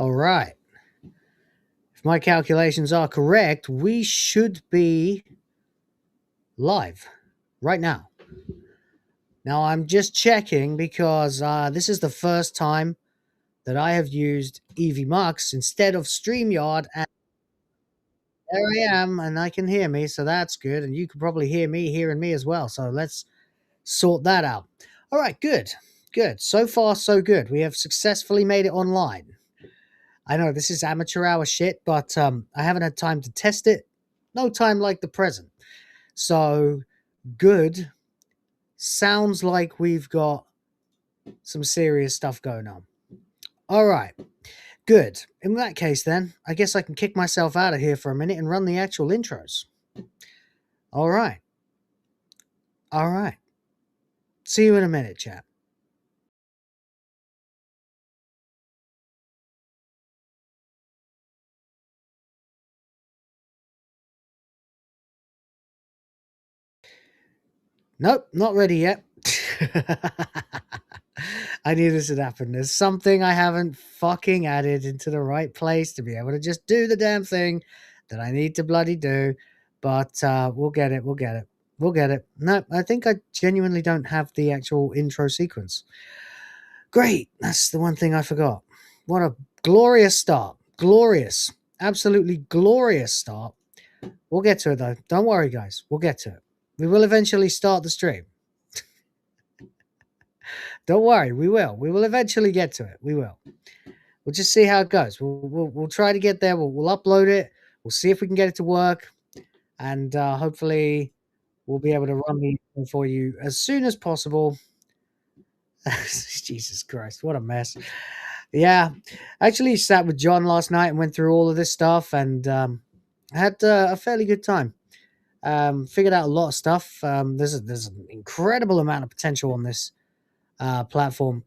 All right. If my calculations are correct, we should be live right now. Now, I'm just checking because this is the first time that I have used EVMux instead of StreamYard. And there I am, and I can hear me, so that's good. And you can probably hear me hearing me as well. So let's sort that out. All right, good. Good. So far, so good. We have successfully made it online. I know this is amateur hour shit, but I haven't had time to test it. No time like the present. So, good. Sounds like we've got some serious stuff going on. All right. Good. In that case, then, I guess I can kick myself out of here for a minute and run the actual intros. All right. All right. See you in a minute, chat. Nope, not ready yet. I knew this would happen. There's something I haven't fucking added into the right place to be able to just do the damn thing that I need to bloody do. But we'll get it. We'll get it. We'll get it. No, I think I genuinely don't have the actual intro sequence. Great. That's the one thing I forgot. What a glorious start. Glorious. Absolutely glorious start. We'll get to it, though. Don't worry, guys. We'll get to it. We will eventually start the stream. Don't worry, we will. We will eventually get to it. We will. We'll just see how it goes. We'll try to get there. We'll upload it. We'll see if we can get it to work. And hopefully we'll be able to run the for you as soon as possible. Jesus Christ, what a mess. Yeah, I actually sat with John last night and went through all of this stuff and had a fairly good time. Figured out a lot of stuff. There's an incredible amount of potential on this platform,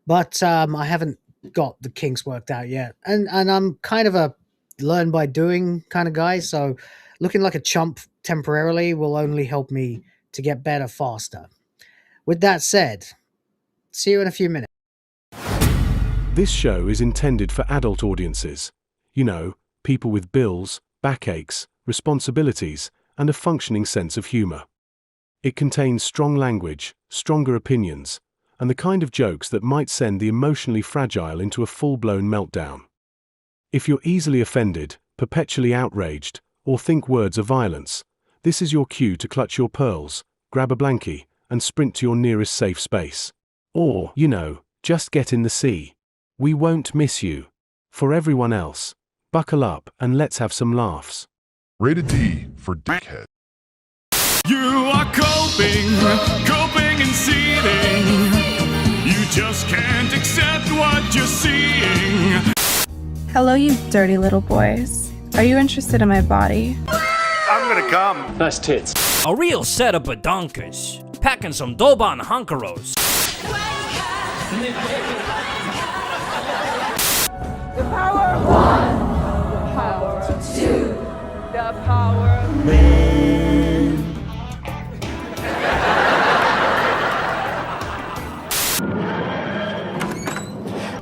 but I haven't got the kinks worked out yet, and I'm kind of a learn by doing kind of guy, so looking like a chump temporarily will only help me to get better faster. With that said, see you in a few minutes. This show is intended for adult audiences. You know, people with bills, backaches, responsibilities, and a functioning sense of humor. It contains strong language, stronger opinions, and the kind of jokes that might send the emotionally fragile into a full-blown meltdown. If you're easily offended, perpetually outraged, or think words are violence, this is your cue to clutch your pearls, grab a blankie, and sprint to your nearest safe space. Or, you know, just get in the sea. We won't miss you. For everyone else, buckle up and let's have some laughs. Rated D for dickhead. You are coping and seething. You just can't accept what you're seeing. Hello, you dirty little boys. Are you interested in my body? I'm gonna come. Nice tits. A real setup of donkers. Packing some Doban Hunkeros. The power of one. The power of two. The power of man.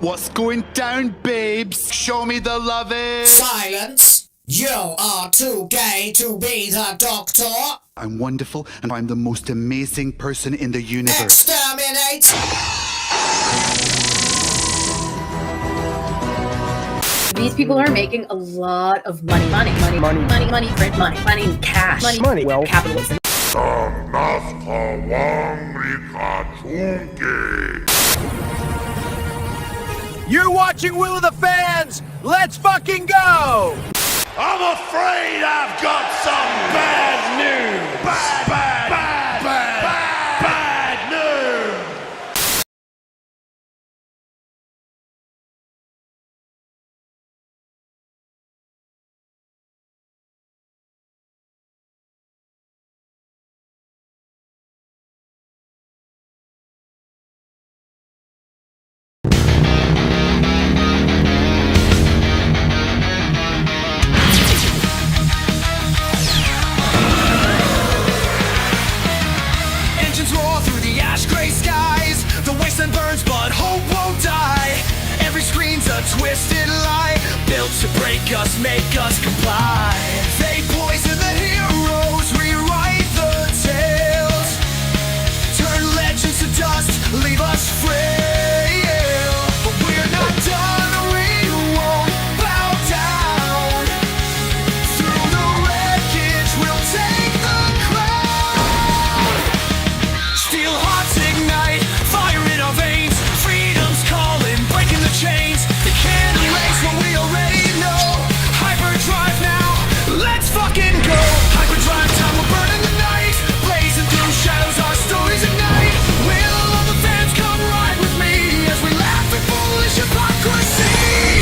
What's going down, babes? Show me the loving. Silence! You are too gay to be the doctor. I'm wonderful, and I'm the most amazing person in the universe. Exterminate! These people are making a lot of money, print money, cash, Money, well, capitalism. You're watching Will of the Fans. Let's fucking go. I'm afraid I've got some bad news. Bad news. Engines roar through the ash gray skies. The wasteland burns, but hope won't die. Every Every screen's a twisted lie, built to break us, make us comply. They poison the heroes, rewrite the tales, turn legends to dust, leave us frail. But we're not done, we won't bow down. Through the wreckage, we'll take the crown. Steel hearts ignite, fire in our veins. Freedom's calling, breaking the chains. They can't erase what we already know. Hyperdrive now, let's fucking go. Hyperdrive time, we're burning the night. Blazing through shadows, our stories ignite. Will all the fans come ride with me as we laugh at foolish hypocrisy?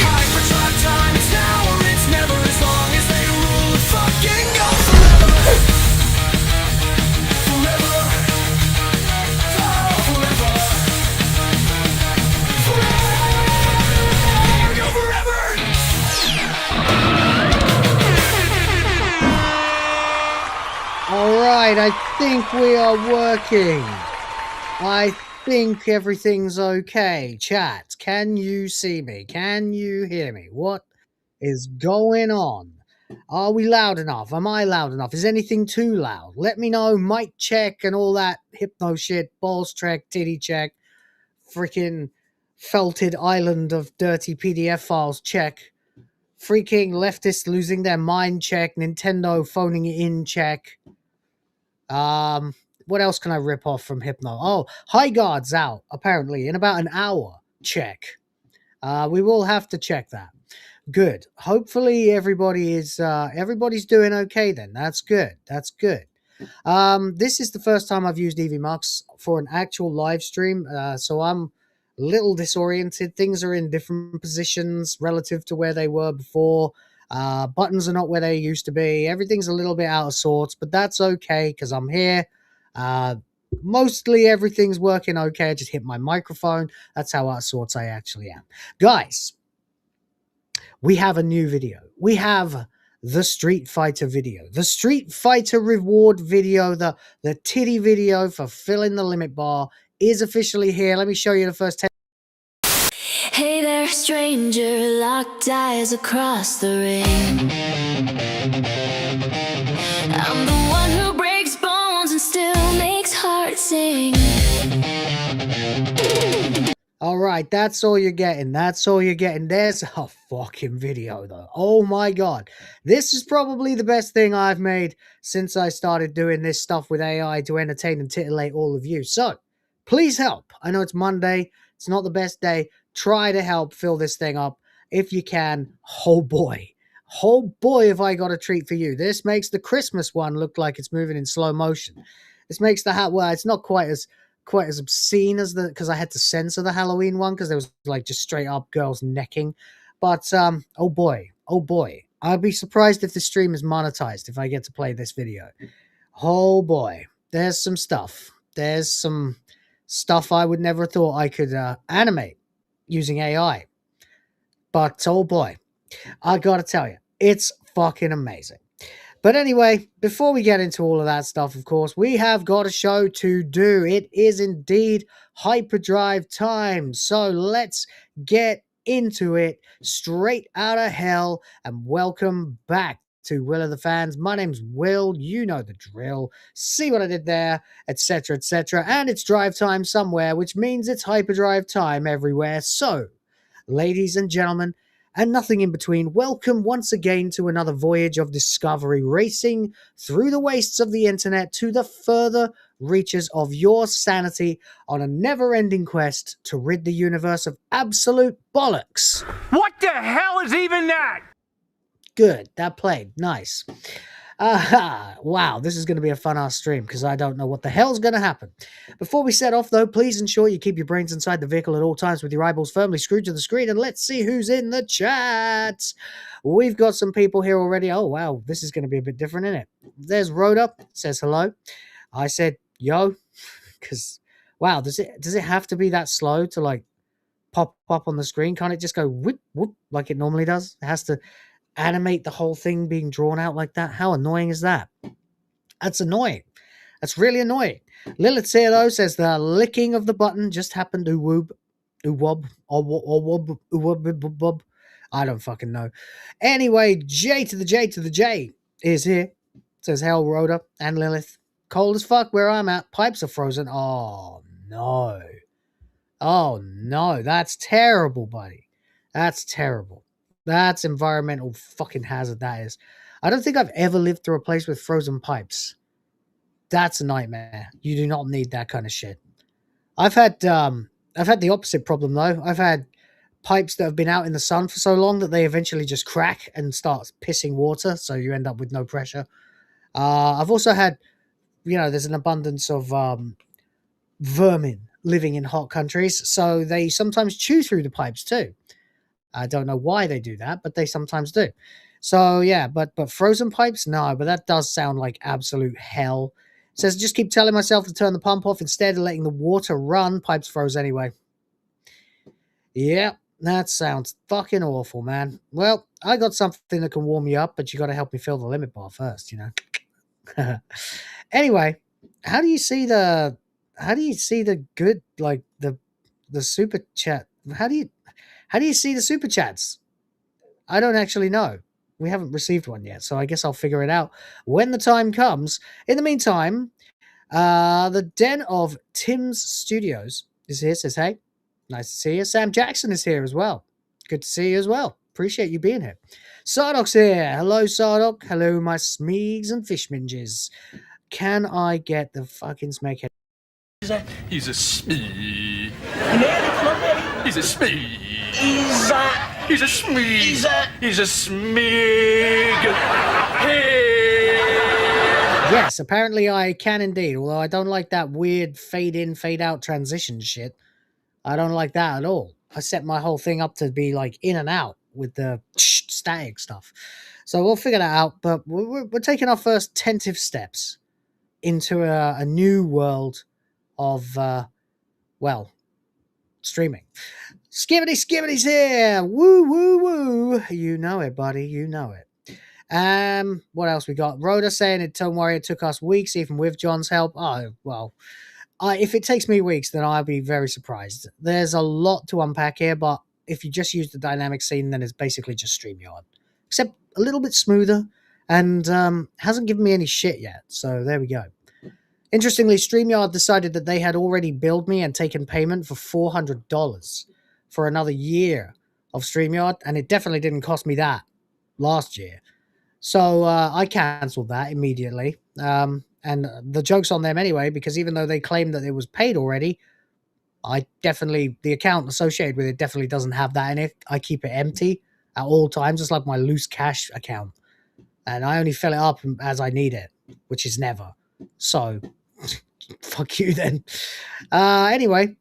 Hyperdrive time, it's now or it's never. As long as they rule, it fucking go forever. Forever. Oh, forever. Forever. Go forever. All right, I think we are working. I think everything's okay. Chat, can you see me? Can you hear me? What is going on? Are we loud enough? Am I loud enough? Is anything too loud? Let me know. Mic check and all that hypno shit. Balls check, titty check. Freaking felted island of dirty PDF files check. Freaking leftists losing their mind check. Nintendo phoning it in check. What else can I rip off from Hypno? Oh, Highguard's out, apparently, in about an hour. Check. We will have to check that. Good. Hopefully everybody's doing okay then. That's good. That's good. This is the first time I've used EVMux for an actual live stream, so I'm a little disoriented. Things are in different positions relative to where they were before. Buttons are not where they used to be. Everything's a little bit out of sorts, but that's okay because I'm here. Mostly everything's working okay. I just hit my microphone. That's how out of sorts I actually am. Guys, we have a new video. We have the Street Fighter video. The Street Fighter reward video, the titty video for filling the limit bar is officially here. Let me show you the first 10. Hey there, stranger, locked eyes across the ring. I'm the one who breaks bones and still makes hearts sing. All right, that's all you're getting. That's all you're getting. There's a fucking video, though. Oh my god. This is probably the best thing I've made since I started doing this stuff with AI to entertain and titillate all of you. So, please help. I know it's Monday. It's not the best day. Try to help fill this thing up if you can. Oh boy. Oh boy, have I got a treat for you. This makes the Christmas one look like it's moving in slow motion. This makes the well, it's not quite as obscene as because I had to censor the Halloween one because there was like just straight up girls necking. But oh boy, I'd be surprised if the stream is monetized if I get to play this video. Oh boy, there's some stuff. There's some stuff I would never have thought I could animate using AI. But oh boy, I gotta tell you, it's fucking amazing. But anyway, before we get into all of that stuff, of course, we have got a show to do. It is indeed hyperdrive time. So let's get into it straight out of hell and welcome back to Will of the Fans. My name's Will. You know the drill. See what I did there, etc., etc. And it's drive time somewhere, which means it's hyperdrive time everywhere. So, ladies and gentlemen, and nothing in between, welcome once again to another voyage of discovery, racing through the wastes of the internet to the further reaches of your sanity on a never-ending quest to rid the universe of absolute bollocks. What the hell is even that? Good, that played. Nice. Wow, this is going to be a fun-ass stream because I don't know what the hell's going to happen. Before we set off, though, please ensure you keep your brains inside the vehicle at all times with your eyeballs firmly screwed to the screen, and let's see who's in the chat. We've got some people here already. Oh, wow, this is going to be a bit different, isn't it? There's Rhoda, says hello. I said, yo, because, wow, does it have to be that slow to, like, pop up on the screen? Can't it just go whoop, whoop, like it normally does? It has to animate the whole thing being drawn out like that. How annoying is that? That's annoying. That's really annoying. Lilith here, though, says the licking of the button just happened to whoop. Uwob, Uwob, Uwob. I don't fucking know. Anyway, J to the J to the J is here. Says Hell, Rhoda, and Lilith. Cold as fuck where I'm at. Pipes are frozen. Oh, no. Oh, no. That's terrible, buddy. That's terrible. That's environmental fucking hazard, that is. I don't think I've ever lived through a place with frozen pipes. That's a nightmare. You do not need that kind of shit. I've had the opposite problem, though. I've had pipes that have been out in the sun for so long that they eventually just crack and start pissing water, so you end up with no pressure. I've also had, there's an abundance of vermin living in hot countries, so they sometimes chew through the pipes too. I don't know why they do that, but they sometimes do. So yeah, but frozen pipes, no, but that does sound like absolute hell. It says, just keep telling myself to turn the pump off instead of letting the water run. Pipes froze anyway. Yeah, that sounds fucking awful, man. Well, I got something that can warm you up, but you got to help me fill the limit bar first, Anyway, how do you see the good, like the super chat? How do you see the super chats? I don't actually know. We haven't received one yet, so I guess I'll figure it out when the time comes. In the meantime, the Den of Tim's Studios is here. Says, hey, nice to see you. Sam Jackson is here as well. Good to see you as well. Appreciate you being here. Sardoc's here. Hello, Sardoc. Hello, my smeegs and fishminges. Can I get the fucking snakehead? He's a smee. He's a smee. He's a smee. He's a smig. Hey. Yes, apparently I can indeed, although I don't like that weird fade in, fade out transition shit. I don't like that at all. I set my whole thing up to be like in and out with the static stuff. So we'll figure that out, but we're taking our first tentative steps into a new world of, streaming. Skibbity's here! Woo, woo, woo! You know it, buddy. You know it. What else we got? Rhoda saying, don't worry, it took us weeks, even with John's help. Oh, well, if it takes me weeks, then I'll be very surprised. There's a lot to unpack here, but if you just use the dynamic scene, then it's basically just StreamYard. Except a little bit smoother, and hasn't given me any shit yet. So there we go. Interestingly, StreamYard decided that they had already billed me and taken payment for $400 for another year of StreamYard, and it definitely didn't cost me that last year. So I cancelled that immediately. And the joke's on them anyway, because even though they claimed that it was paid already, the account associated with it definitely doesn't have that in it. I keep it empty at all times. It's like my loose cash account. And I only fill it up as I need it, which is never. So, fuck you then. Anyway,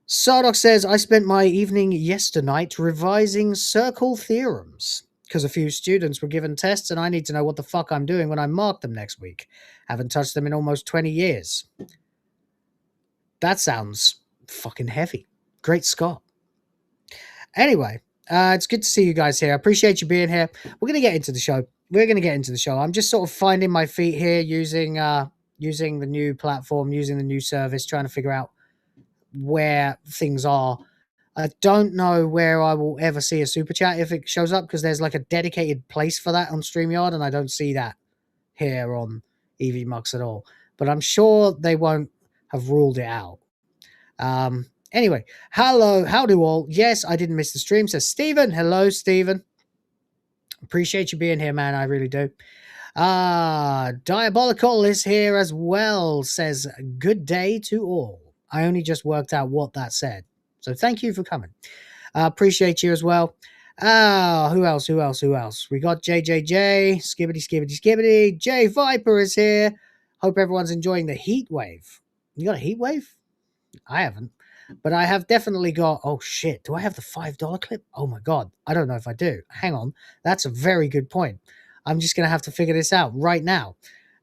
Sardoc says, I spent my evening yesternight revising circle theorems because a few students were given tests and I need to know what the fuck I'm doing when I mark them next week. Haven't touched them in almost 20 years. That sounds fucking heavy. Great Scott. Anyway, it's good to see you guys here. I appreciate you being here. We're going to get into the show. I'm just sort of finding my feet here using the new platform, using the new service, trying to figure out where things are. I don't know where I will ever see a super chat if it shows up, because there's like a dedicated place for that on StreamYard, and I don't see that here on EVMux at all. But I'm sure they won't have ruled it out. Anyway, hello, how do all? Yes, I didn't miss the stream, says Stephen. Hello, Stephen. Appreciate you being here, man. I really do. Diabolical is here as well, says good day to all. I only just worked out what that said. So thank you for coming. Appreciate you as well. Who else? We got JJJ, Skibbity. J Viper is here. Hope everyone's enjoying the heat wave. You got a heat wave? I haven't. But I have definitely got, oh shit, do I have the $5 clip? Oh my God, I don't know if I do. Hang on, that's a very good point. I'm just going to have to figure this out right now.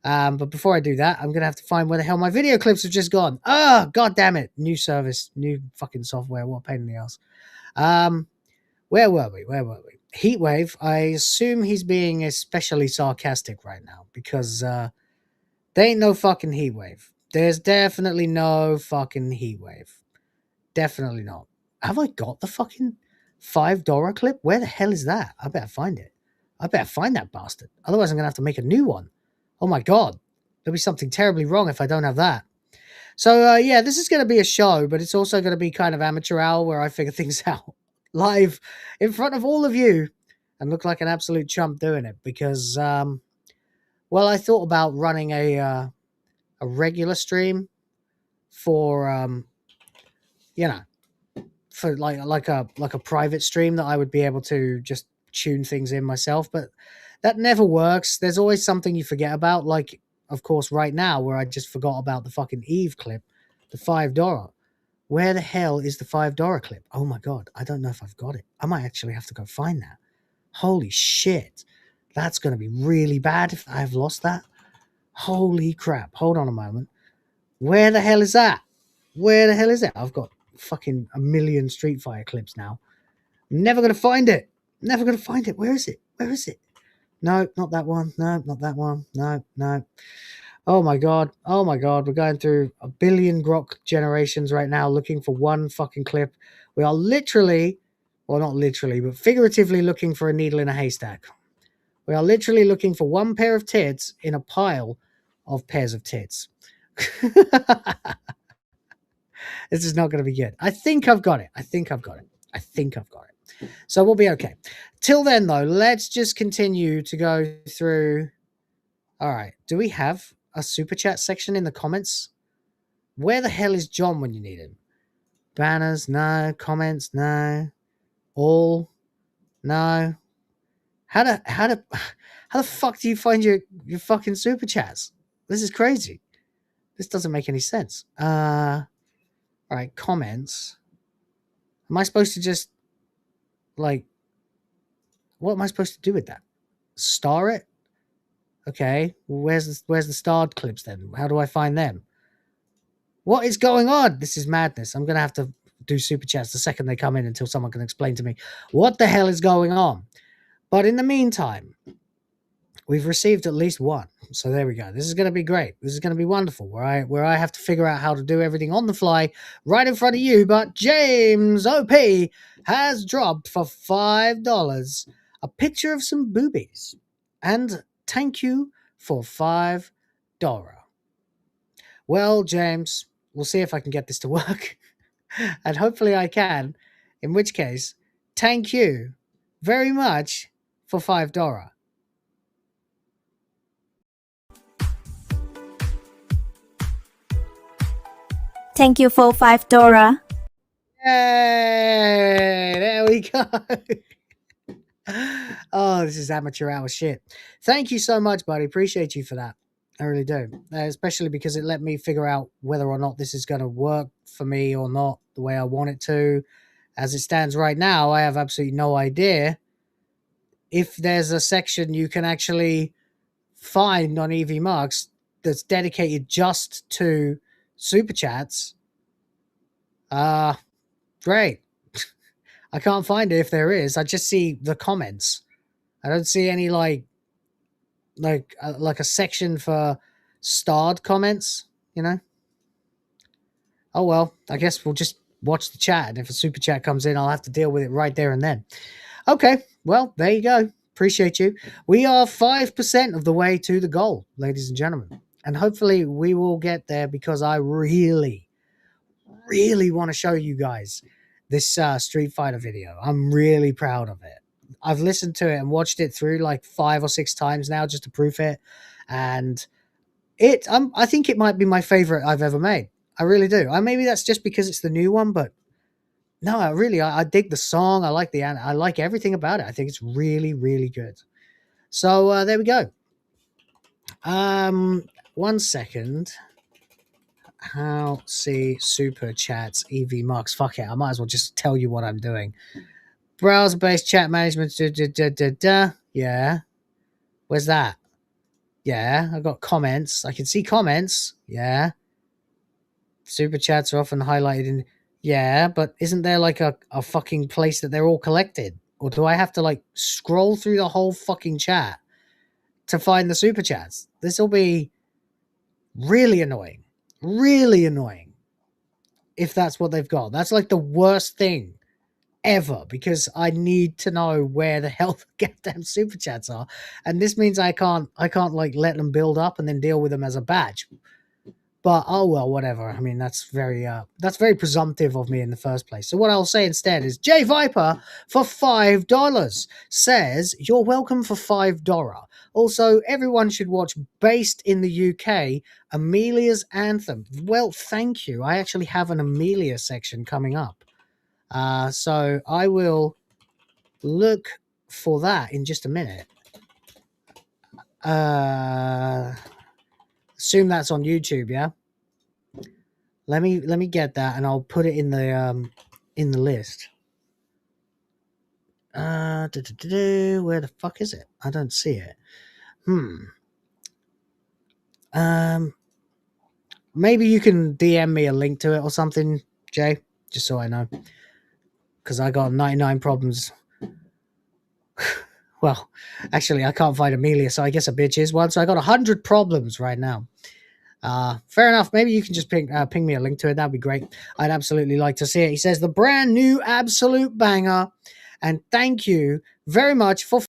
But before I do that, I'm going to have to find where the hell my video clips have just gone. Oh, God damn it. New service, new fucking software. What a pain in the ass. Where were we? Heatwave. I assume he's being especially sarcastic right now because there ain't no fucking heatwave. There's definitely no fucking heatwave. Definitely not. have I got the fucking $5 clip? Where the hell is that? I better find it. I better find that bastard. Otherwise, I'm going to have to make a new one. Oh my God. There'll be something terribly wrong if I don't have that. So, yeah, this is going to be a show, but it's also going to be kind of amateur hour where I figure things out live in front of all of you and look like an absolute chump doing it because, well, I thought about running a regular stream for, you know, for like a private stream that I would be able to just tune things in myself, but that never works. There's always something you forget about, like, of course, right now where I just forgot about the fucking Eve clip, the $5. Where the hell is the $5 clip? Oh my God, I don't know if I've got it. I might actually have to go find that. Holy shit. That's going to be really bad if I've lost that. Holy crap. Hold on a moment. Where the hell is that? Where the hell is it? I've got fucking a million Street Fighter clips now. I'm never going to find it. Never going to find it. Where is it? Where is it? No, not that one. No, not that one. No, no. Oh my God. Oh my God. We're going through a billion grok generations right now looking for one fucking clip. We are literally, well, not literally, but figuratively looking for a needle in a haystack. We are literally looking for one pair of tits in a pile of pairs of tits. This is not going to be good. I think I've got it. I think I've got it. I think I've got it. So we'll be okay. Till then, though, let's just continue to go through. All right. Do we have a super chat section in the comments? Where the hell is John when you need him? Banners? No. Comments? No. All? No. How the fuck do you find your fucking super chats? This is crazy. This doesn't make any sense. All right, comments. Am I supposed to just, like, what am I supposed to do with that? Star it? Okay, well, where's the starred clips then? How do I find them? What is going on? This is madness. I'm going to have to do super chats the second they come in until someone can explain to me what the hell is going on. But in the meantime, we've received at least one. So there we go. This is going to be great. This is going to be wonderful where I have to figure out how to do everything on the fly right in front of you. But James OP has dropped for $5 a picture of some boobies. And thank you for $5. Well, James, we'll see if I can get this to work. And hopefully I can. In which case, thank you very much for $5. Thank you for $5. Yay! There we go. Oh, this is amateur hour shit. Thank you so much, buddy. Appreciate you for that. I really do. Especially because it let me figure out whether or not this is going to work for me or not the way I want it to. As it stands right now, I have absolutely no idea if there's a section you can actually find on EVMux that's dedicated just to super chats. Great. I can't find it if there is. I just see the comments. I don't see any like a section for starred comments, you know? Oh well, I guess we'll just watch the chat, and if a super chat comes in, I'll have to deal with it right there and then. Okay, well, there you go. Appreciate you. We are 5% of the way to the goal, ladies and gentlemen. And hopefully we will get there because I really want to show you guys this Street Fighter video. I'm really proud of it. I've listened to it and watched it through like 5 or 6 times now just to proof it. And I think it might be my favorite I've ever made. I really do. Maybe that's just because it's the new one, but no, I dig the song. I like everything about it. I think it's really, really good. So there we go. 1 second. How see super chats EVMux. Fuck it. I might as well just tell you what I'm doing. Browser-based chat management. Yeah. Where's that? Yeah. I got comments. I can see comments. Yeah. Super chats are often highlighted in. Yeah, but isn't there like a fucking place that they're all collected? Or do I have to like scroll through the whole fucking chat to find the super chats? This will be really annoying. Really annoying. if that's what they've got. That's like the worst thing ever, because I need to know where the hell the goddamn super chats are, and this means I can't like let them build up and then deal with them as a badge. But oh well, whatever. I mean, that's very presumptive of me in the first place. So what I'll say instead is J Viper for $5 says you're welcome for $5. Also, everyone should watch, based in the UK, Amelia's Anthem. Well, thank you. I actually have an Amelia section coming up. So I will look for that in just a minute. Assume that's on YouTube, yeah? Let me get that and I'll put it in the list. Where the fuck is it? I don't see it. Maybe you can DM me a link to it or something, Jay, just so I know. Because I got 99 problems. Well, actually, I can't find Amelia, so I guess a bitch is one. So I got 100 problems right now. Fair enough. Maybe you can just ping me a link to it. That'd be great. I'd absolutely like to see it. He says, the brand new absolute banger. And thank you very much for...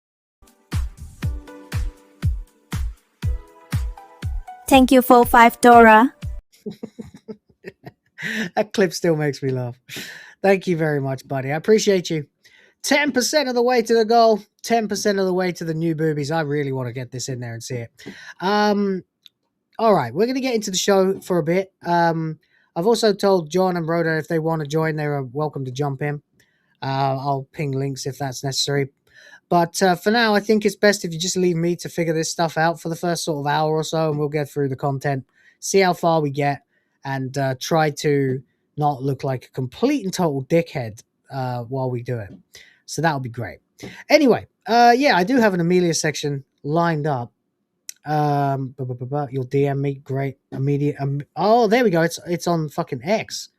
Thank you for $5. That clip still makes me laugh. Thank you very much, buddy. I appreciate you. 10% of the way to the goal. 10% of the way to the new boobies. I really want to get this in there and see it. All right, we're going to get into the show for a bit. I've also told John and Rhoda if they want to join, they're welcome to jump in. I'll ping links if that's necessary. But for now, I think it's best if you just leave me to figure this stuff out for the first sort of hour or so, and we'll get through the content, see how far we get, and try to not look like a complete and total dickhead while we do it. So that'll be great. Anyway, yeah, I do have an Amelia section lined up. You'll DM me, great. Immediate. Oh, there we go. It's on fucking X,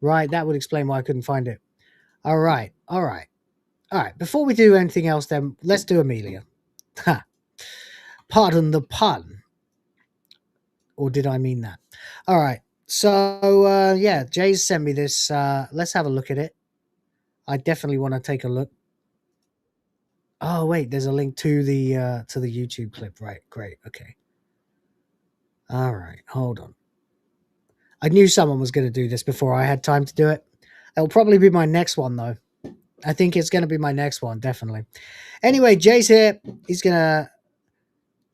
right? That would explain why I couldn't find it. All right. Before we do anything else, then let's do Amelia. Ha. Pardon the pun, or did I mean that? All right. So yeah, Jay's sent me this. Let's have a look at it. I definitely want to take a look. Oh wait, there's a link to the YouTube clip. Right, great, okay. All right, hold on. I knew someone was going to do this before I had time to do it. It'll probably be my next one though. I think it's going to be my next one, definitely. Anyway, Jay's here. He's gonna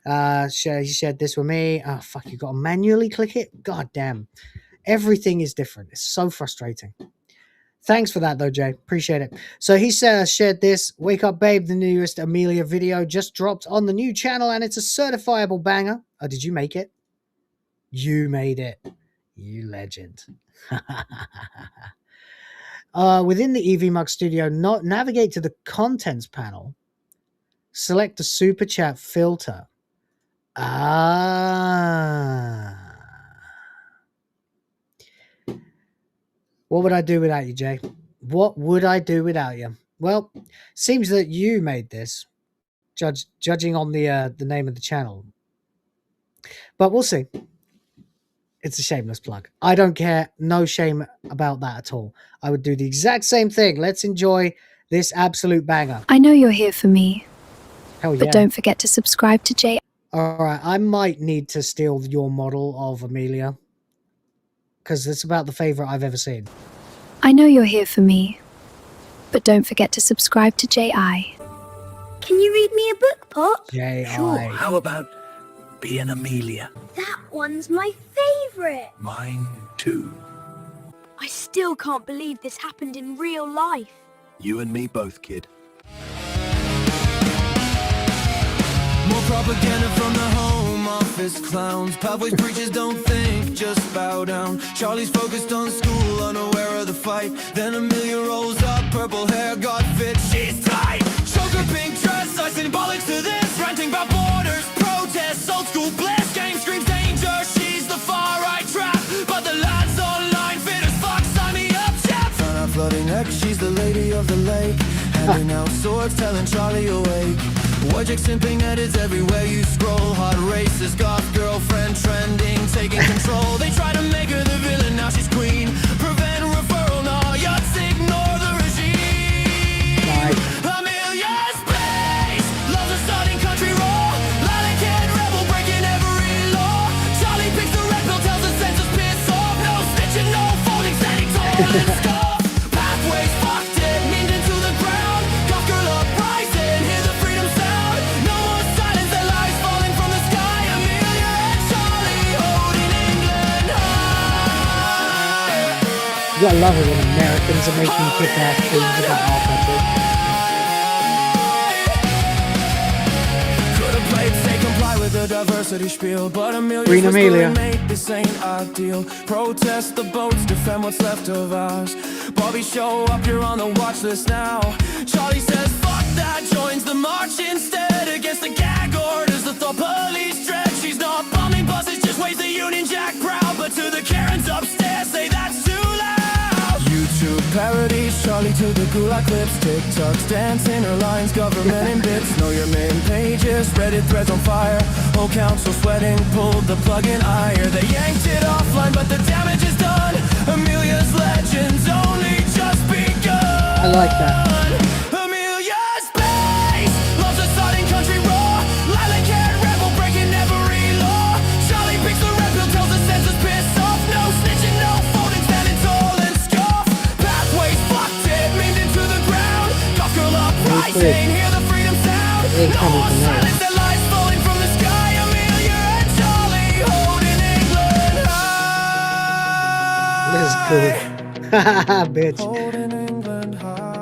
he shared this with me. Oh fuck, you got to manually click it. God damn, everything is different. It's so frustrating. Thanks for that, though, Jay. Appreciate it. So he shared this. Wake Up Babe, the newest Amelia video, just dropped on the new channel, and it's a certifiable banger. Oh, did you make it? You made it. You legend. Within the EVMux Studio, navigate to the Contents panel. Select the Super Chat filter. What would I do without you, Jay? What would I do without you? Well, seems that you made this, judging on the name of the channel. But we'll see. It's a shameless plug. I don't care. No shame about that at all. I would do the exact same thing. Let's enjoy this absolute banger. I know you're here for me. Hell yeah. But don't forget to subscribe to J. All right. I might need to steal your model of Amelia, because it's about the favorite I've ever seen. I know you're here for me, but don't forget to subscribe to J.I. Can you read me a book, Pop? J.I. Sure, how about being Amelia? That one's my favourite. Mine too. I still can't believe this happened in real life. You and me both, kid. More propaganda from the home office clowns. Pathways preachers don't think, just bow down. Charlie's focused on school, unaware of the fight. Then Amelia rolls up, purple hair, got fit, she's tight. Choker pink dress, I symbolics to this. Ranting about borders, protests, old school bliss. Game screams danger, she's the far right trap. But the lads online fit as fuck, sign me up, chap. Found out flooding neck, she's the lady of the lake. Handing out swords, telling Charlie awake. Wojciech simping edits everywhere you scroll. Hot racist, goth girlfriend trending, taking control. They try to make her the villain, now she's queen. Prevent gotta love it when Americans are making kick-ass things about our country. Could've played say comply with the diversity spiel, but Green Amelia. mate, this ain't ideal. Protest the boats, defend what's left of ours. Bobby, show up, you're on the watch list now. Charlie says, fuck that, joins the march instead. Against the gag orders, the thought police dread. She's not bombing buses, just waves the Union Jack proud. But to the Karens upstairs, say that's too loud. YouTube parodies, Charlie to the gulag clips. TikToks dancing her lines, government in bits. Know your main pages, Reddit threads on fire. Whole council sweating, pulled the plug in ire. They yanked it offline, but the damage is done. Amelia's legends only just begun. I like that. Amelia's base loves a sudden country raw. Lilac haired rebel breaking every law. Charlie picks the red pill, tells the census piss off. No snitching, no folding, standing tall and scoff. Pathways fucked it, memed into the ground. Golf girl uprising, hear the freedom sound. No more silence, the lies falling from the sky. Amelia and Charlie holding England high. This is cool. Haha, bitch. Holding England high.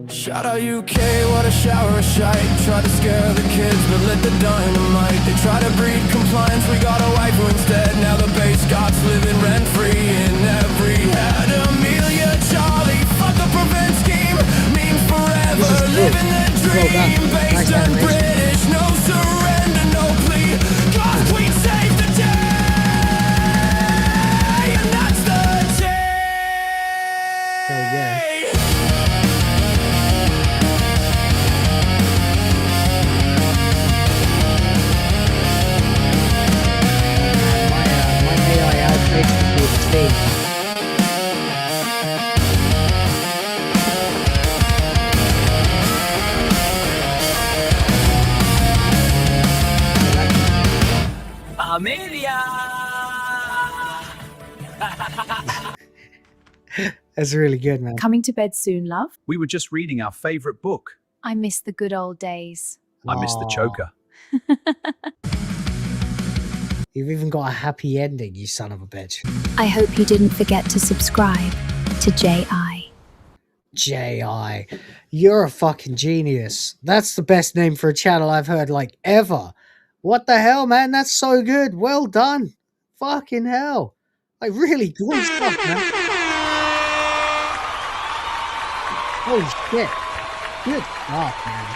Shout out UK, what a shower of shite. Try to scare the kids, but lit the dynamite. They try to breed compliance, we got a waifu instead. Now the base gods living rent free in every head. Amelia, Charlie, fuck the prevent scheme. Memes forever, living the dream. Based on British, no surrender, no plea. God, Queen, save the day. And that's the day. Oh, yeah. My AI outtakes the cool stage. Amelia! That's really good, man. Coming to bed soon, love? We were just reading our favorite book. I miss the good old days. I miss the choker. You've even got a happy ending, you son of a bitch. I hope you didn't forget to subscribe to J.I. J.I. You're a fucking genius. That's the best name for a channel I've heard, like, ever. What the hell, man? That's so good. Well done. Fucking hell. Like, really good stuff, man. Holy shit. Good stuff, man.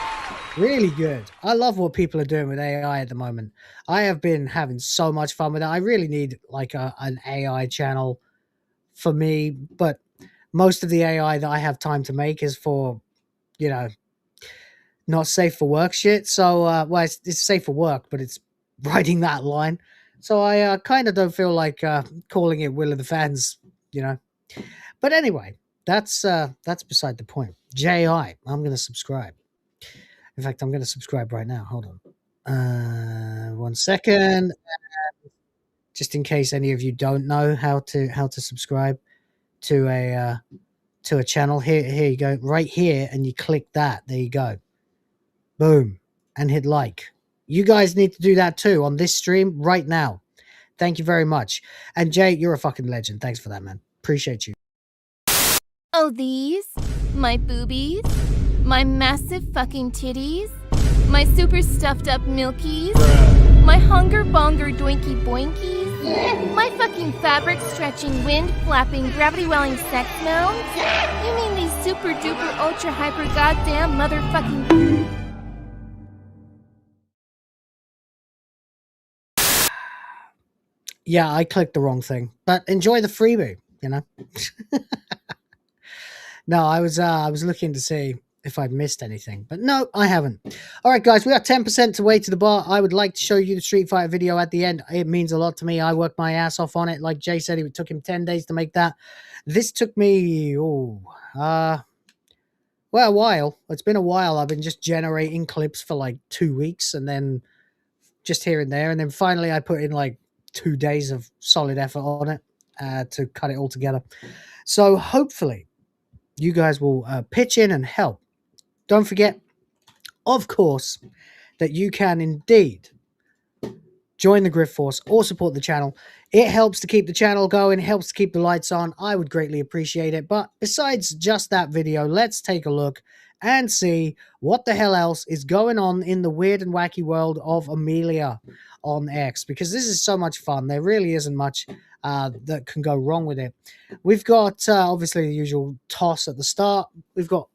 Really good. I love what people are doing with AI at the moment. I have been having so much fun with it. I really need, like, an AI channel for me, but most of the AI that I have time to make is for, you know, not safe for work shit. So, well, it's safe for work, but it's writing that line. So I kind of don't feel like calling it Will of the Fans, you know. But anyway, that's beside the point. J.I., I'm going to subscribe. In fact, I'm going to subscribe right now. Hold on. 1 second. Just in case any of you don't know how to subscribe to a channel, here you go. Right here, and you click that. There you go. Boom. And hit like. You guys need to do that too on this stream right now. Thank you very much. And Jay, you're a fucking legend. Thanks for that, man. Appreciate you. Oh, these? My boobies? My massive fucking titties? My super stuffed up milkies? My hunger bonger doinky boinkies? My fucking fabric stretching, wind flapping, gravity welling sex mounds? You mean these super duper ultra hyper goddamn motherfucking... Yeah, I clicked the wrong thing. But enjoy the freebie, you know. No, I was looking to see if I'd missed anything, but no, I haven't. All right, guys, we are 10% away to the bar. I would like to show you the Street Fighter video at the end. It means a lot to me. I worked my ass off on it. Like Jay said, it took him 10 days to make that. This took me, well, a while. It's been a while. I've been just generating clips for like 2 weeks and then just here and there. And then finally I put in like 2 days of solid effort on it to cut it all together. So hopefully you guys will pitch in and help. Don't forget, of course, that you can indeed join the Grift Force or support the channel It helps to keep the channel going, helps to keep the lights on. I would greatly appreciate it. But besides just that video, let's take a look and see what the hell else is going on in the weird and wacky world of Amelia on X, because this is so much fun. There really isn't much that can go wrong with it. We've got obviously the usual toss at the start. We've got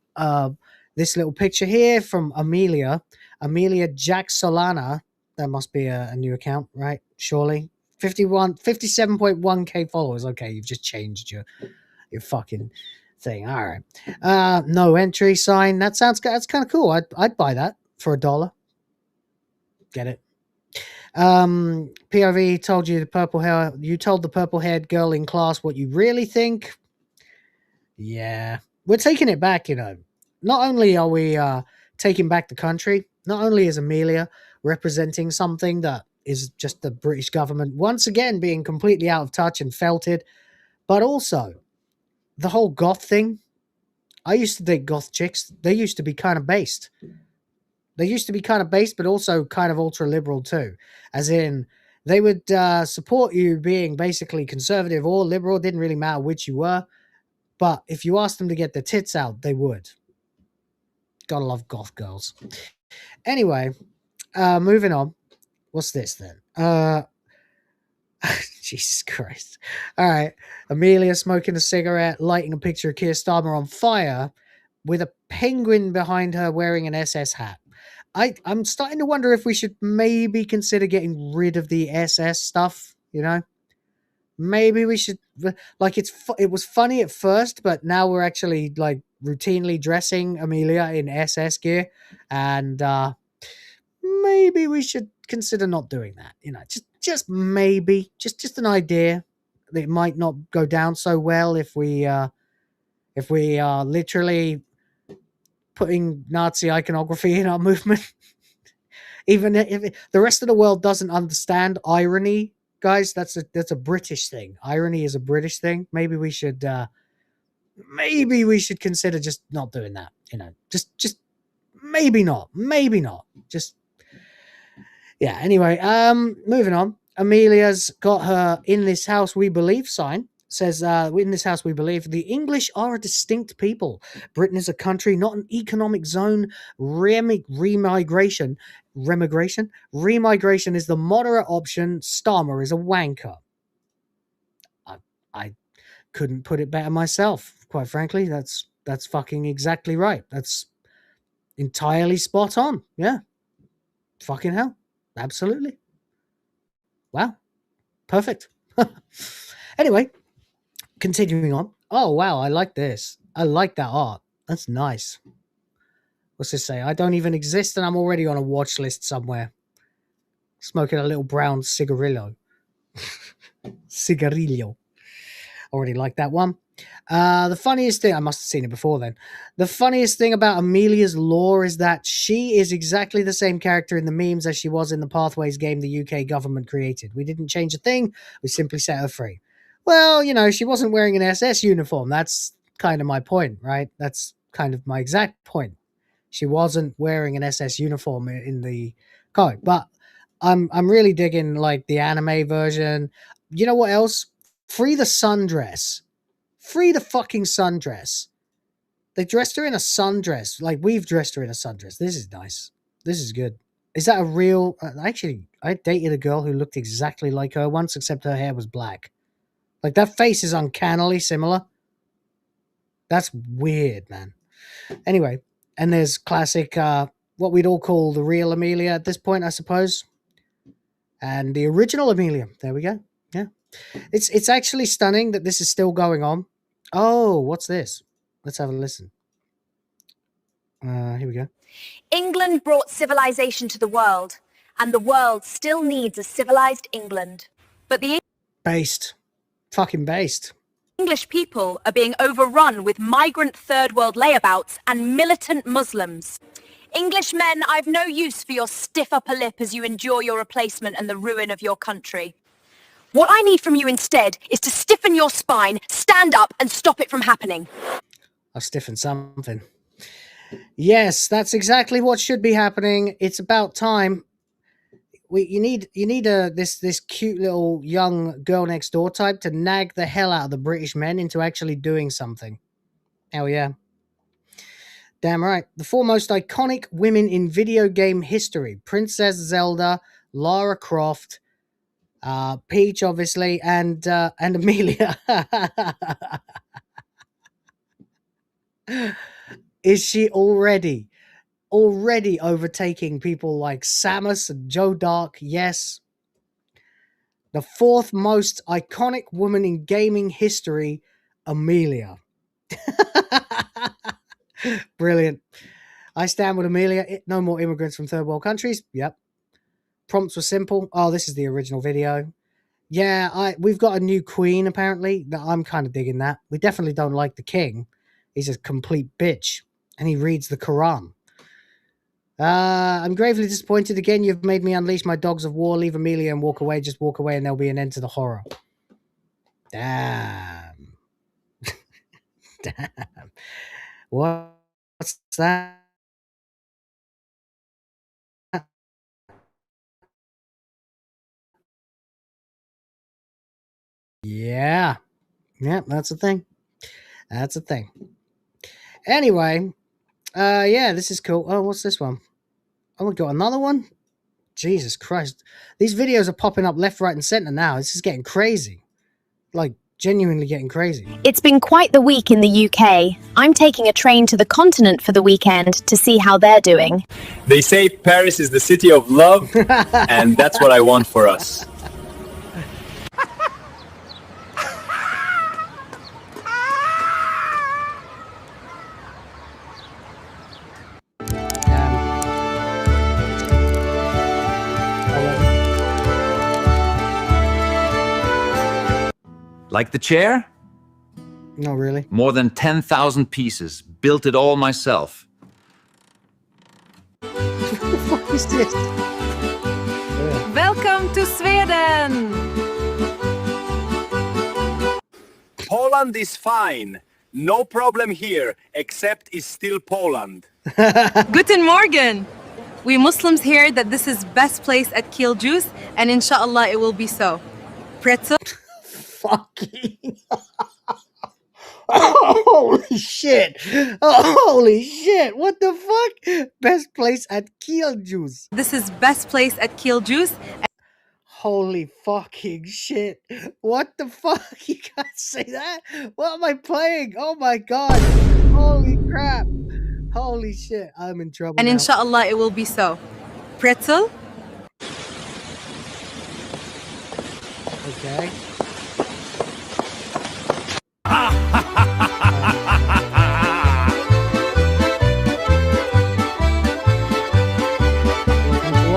this little picture here from Amelia Jack Solana. That must be a new account, right? Surely. 57.1k followers. Okay, you've just changed your fucking thing. All right. No entry sign. That's kind of cool. I'd buy that for $1. Get it. POV told you you told the purple-haired girl in class what you really think. Yeah. We're taking it back, you know. Not only are we taking back the country, not only is Amelia representing something that is just the British government once again being completely out of touch and felted, but also the whole goth thing. I used to date goth chicks. They used to be kind of based. But also kind of ultra-liberal too. As in, they would support you being basically conservative or liberal. It didn't really matter which you were. But if you asked them to get their tits out, they would. Gotta love goth girls. Anyway, moving on. What's this then? Jesus Christ. All right. Amelia smoking a cigarette, lighting a picture of Keir Starmer on fire with a penguin behind her wearing an SS hat. I'm starting to wonder if we should maybe consider getting rid of the SS stuff, you know? Maybe we should, like, it was funny at first, but now we're actually, like, routinely dressing Amelia in SS gear, and maybe we should consider not doing that, you know? Just maybe, just an idea. It might not go down so well if we are literally putting Nazi iconography in our movement. Even if the rest of the world doesn't understand irony, guys, that's a British thing. Irony is a British thing. Maybe we should consider just not doing that, you know. Just maybe not. Just yeah, anyway, moving on. Amelia's got her "In This House We Believe" sign. Says, in this house we believe the English are a distinct people. Britain is a country, not an economic zone. Remigration is the moderate option. Starmer is a wanker. I couldn't put it better myself, quite frankly. That's fucking exactly right. That's entirely spot on. Yeah. Fucking hell. Absolutely. Wow. Perfect. Anyway. Continuing on. Oh, wow. I like this. I like that art. That's nice. What's this say? I don't even exist and I'm already on a watch list somewhere. Smoking a little brown cigarillo. Cigarillo. Already like that one. The funniest thing, I must have seen it before then. The funniest thing about Amelia's lore is that she is exactly the same character in the memes as she was in the Pathways game the UK government created. We didn't change a thing. We simply set her free. Well, you know, she wasn't wearing an SS uniform. That's kind of my point, right? That's kind of my exact point. She wasn't wearing an SS uniform in the comic. But I'm really digging, like, the anime version. You know what else? Free the sundress. Free the fucking sundress. They dressed her in a sundress. Like, we've dressed her in a sundress. This is nice. This is good. Is that a real... actually, I dated a girl who looked exactly like her once, except her hair was black. Like, that face is uncannily similar. That's weird, man. Anyway, and there's classic, what we'd all call the real Amelia at this point, I suppose. And the original Amelia. There we go. Yeah. It's actually stunning that this is still going on. Oh, what's this? Let's have a listen. Here we go. England brought civilization to the world, and the world still needs a civilized England. But the Based. Fucking based. English people are being overrun with migrant third world layabouts and militant Muslims. Englishmen, I've no use for your stiff upper lip as you endure your replacement and the ruin of your country. What I need from you instead is to stiffen your spine, stand up, and stop it from happening. I'll stiffen something. Yes, that's exactly what should be happening. It's about time. you need this cute little young girl next door type to nag the hell out of the British men into actually doing something. Hell yeah. Damn right. The 4 most iconic women in video game history: Princess Zelda, Lara Croft, Peach, obviously, and Amelia. Is she already overtaking people like Samus and Joe Dark? Yes. The 4th most iconic woman in gaming history, Amelia. Brilliant. I stand with Amelia. No more immigrants from third world countries. Yep. Prompts were simple. Oh, this is the original video. Yeah, we've got a new queen, apparently. I'm kind of digging that. We definitely don't like the king. He's a complete bitch. And he reads the Quran. I'm gravely disappointed again. You've made me unleash my dogs of war. Leave Amelia and walk away. Just walk away and there'll be an end to the horror. Damn. Damn. What's that? Yeah. Yeah, that's a thing. That's a thing. Anyway, yeah, this is cool. Oh, what's this one? Oh, we got another one? Jesus Christ. These videos are popping up left, right, and center now. This is getting crazy. Like, genuinely getting crazy. It's been quite the week in the UK. I'm taking a train to the continent for the weekend to see how they're doing. They say Paris is the city of love, and that's what I want for us. Like the chair? No, really. More than 10,000 pieces. Built it all myself. What is this? Welcome to Sweden! Poland is fine. No problem here, except it's still Poland. Guten Morgen! We Muslims hear that this is best place at Kill Juice, and inshallah it will be so. Pretzel? Fucking... Holy shit! Holy shit! What the fuck? Best place at Kill Juice. This is best place at Kill Juice. Holy fucking shit! What the fuck? You can't say that. What am I playing? Oh my god! Holy crap! Holy shit! I'm in trouble. And now. inshallah it will be so. Pretzel? Okay.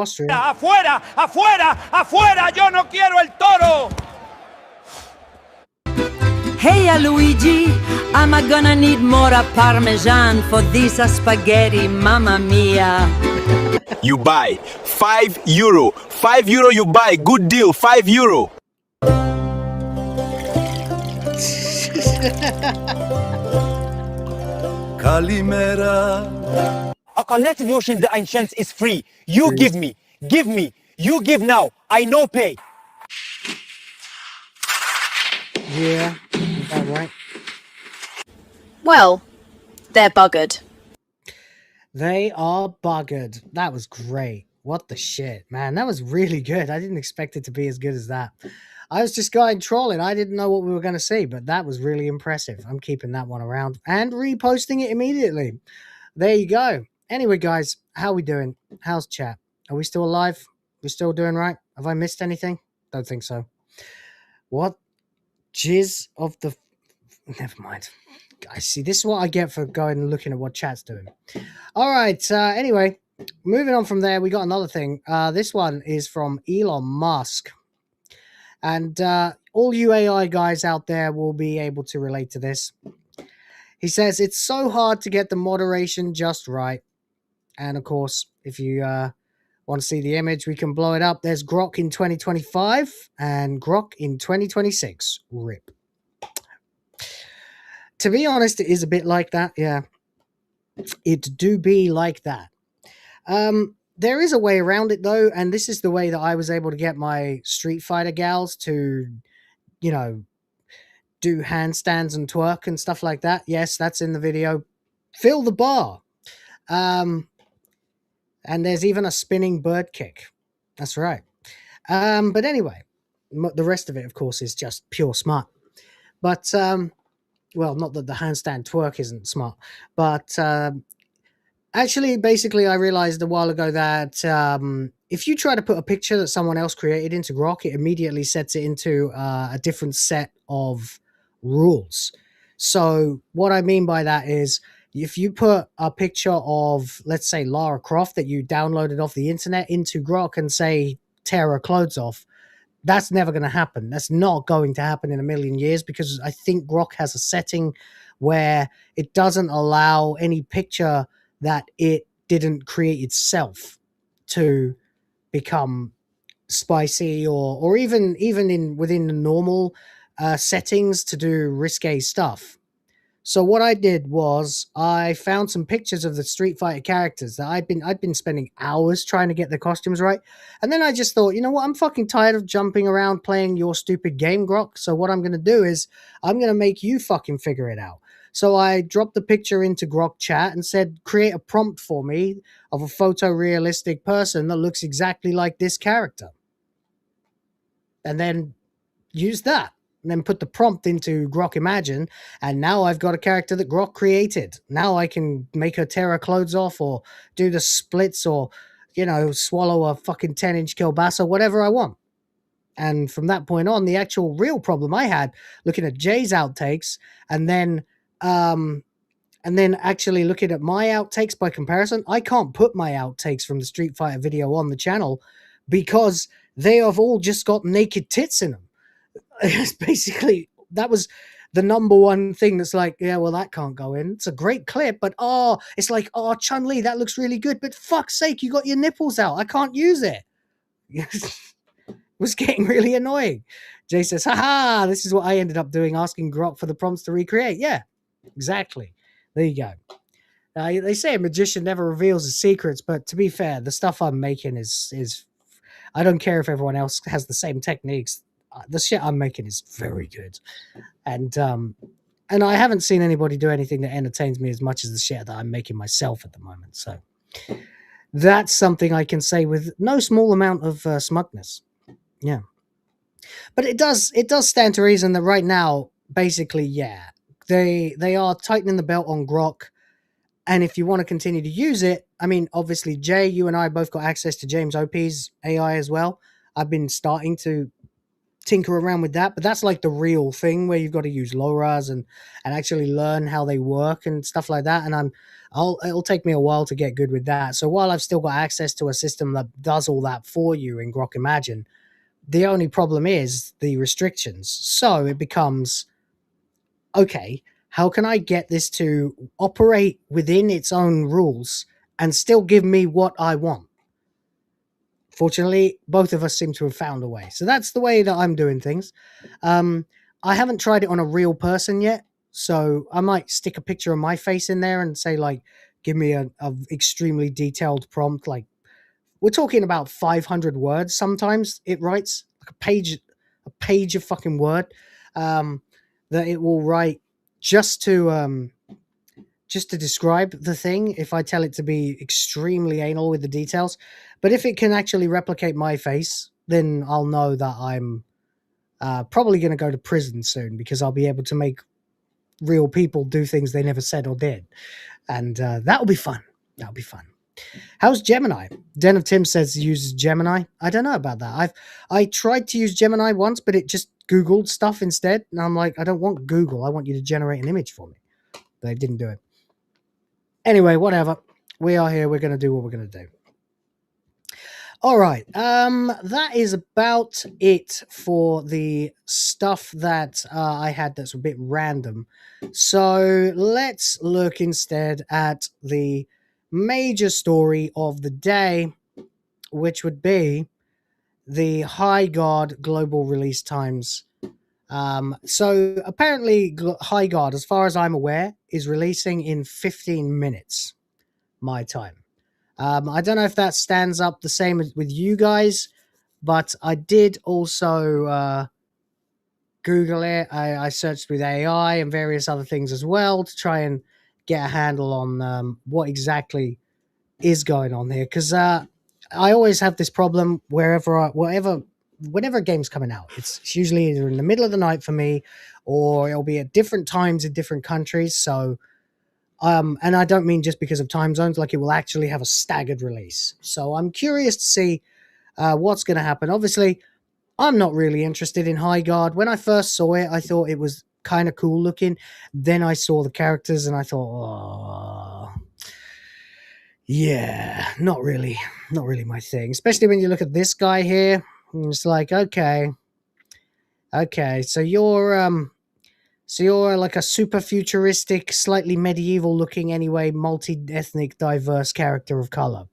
¡Afuera! ¡Afuera! ¡Afuera! ¡Yo no quiero el toro! Hey Luigi, I'm gonna need more parmesan for this spaghetti, mamma mia. You buy €5. €5 you buy. Good deal. €5. Kalimera. A collective motion the ancients is free. You give me. You give now. I no pay. Yeah, that right. Well, they're buggered. They are buggered. That was great. What the shit, man. That was really good. I didn't expect it to be as good as that. I was just going trolling. I didn't know what we were going to see, but that was really impressive. I'm keeping that one around and reposting it immediately. There you go. Anyway, guys, how are we doing? How's chat? Are we still alive? We still doing right? Have I missed anything? Don't think so. What? Jizz of the... Never mind. I see. This is what I get for going and looking at what chat's doing. All right. Anyway, moving on from there, we got another thing. This one is from Elon Musk. And all you AI guys out there will be able to relate to this. He says, it's so hard to get the moderation just right. And of course, if you want to see the image, we can blow it up. There's Grok in 2025 and Grok in 2026. RIP. To be honest, it is a bit like that. Yeah, it do be like that. There is a way around it though, and this is the way that I was able to get my Street Fighter gals to, you know, do handstands and twerk and stuff like that. Yes, that's in the video. Fill the bar. And there's even a spinning bird kick. That's right. But anyway, the rest of it, of course, is just pure smart. But, well, not that the handstand twerk isn't smart, but actually, basically, I realized a while ago that if you try to put a picture that someone else created into Grok, it immediately sets it into a different set of rules. So what I mean by that is if you put a picture of, let's say, Lara Croft that you downloaded off the internet into Grok and say, tear her clothes off, that's never going to happen. That's not going to happen in a million years, because I think Grok has a setting where it doesn't allow any picture that it didn't create itself to become spicy or even within the normal settings to do risque stuff. So what I did was I found some pictures of the Street Fighter characters that I'd been spending hours trying to get the costumes right. And then I just thought, you know what? I'm fucking tired of jumping around playing your stupid game, Grok. So what I'm going to do is I'm going to make you fucking figure it out. So I dropped the picture into Grok chat and said, create a prompt for me of a photorealistic person that looks exactly like this character. And then use that. And then put the prompt into Grok Imagine, and now I've got a character that Grok created. Now I can make her tear her clothes off or do the splits or, you know, swallow a fucking 10-inch kielbasa, whatever I want. And from that point on, the actual real problem I had looking at Jay's outtakes and then actually looking at my outtakes by comparison, I can't put my outtakes from the Street Fighter video on the channel because they have all just got naked tits in them. It's basically, that was the number one thing that's like, yeah, well, that can't go in. It's a great clip, but it's like, Chun-Li, that looks really good, but fuck's sake, you got your nipples out. I can't use it. It was getting really annoying. Jay says, haha, this is what I ended up doing, asking Grok for the prompts to recreate. Yeah, exactly. There you go. They say a magician never reveals his secrets, but to be fair, the stuff I'm making is I don't care if everyone else has the same techniques. The shit I'm making is very good. And I haven't seen anybody do anything that entertains me as much as the shit that I'm making myself at the moment. So that's something I can say with no small amount of smugness. Yeah. But it does stand to reason that right now, basically, yeah, they are tightening the belt on Grok. And if you want to continue to use it, I mean, obviously, Jay, you and I both got access to James OP's AI as well. I've been starting to tinker around with that, but that's like the real thing where you've got to use LoRa's and actually learn how they work and stuff like that. And it'll take me a while to get good with that. So while I've still got access to a system that does all that for you in Grok Imagine, the only problem is the restrictions. So it becomes, okay, how can I get this to operate within its own rules and still give me what I want? Fortunately, both of us seem to have found a way. So that's the way that I'm doing things. I haven't tried it on a real person yet. So I might stick a picture of my face in there and say, like, give me a extremely detailed prompt. Like, we're talking about 500 words. Sometimes it writes like a page of fucking word that it will write just to describe the thing if I tell it to be extremely anal with the details. But if it can actually replicate my face, then I'll know that I'm probably going to go to prison soon, because I'll be able to make real people do things they never said or did. And that'll be fun. That'll be fun. How's Gemini? Den of Tim says he uses Gemini. I don't know about that. I tried to use Gemini once, but it just Googled stuff instead. And I'm like, I don't want Google. I want you to generate an image for me. But it didn't do it. Anyway, whatever. We are here. We're going to do what we're going to do. All right. That is about it for the stuff that I had that's a bit random. So let's look instead at the major story of the day, which would be the Highguard global release times. So apparently Highguard, as far as I'm aware, is releasing in 15 minutes my time. I don't know if that stands up the same with you guys, but I did also Google it. I searched with AI and various other things as well to try and get a handle on what exactly is going on here. Because I always have this problem whenever a game's coming out. It's usually either in the middle of the night for me, or it'll be at different times in different countries. So, and I don't mean just because of time zones, like it will actually have a staggered release. So I'm curious to see what's going to happen. Obviously, I'm not really interested in Highguard. When I first saw it, I thought it was kind of cool looking. Then I saw the characters and I thought, oh, yeah, not really my thing. Especially when you look at this guy here. It's like, okay, so you're like a super futuristic, slightly medieval looking anyway, multi-ethnic, diverse character of color.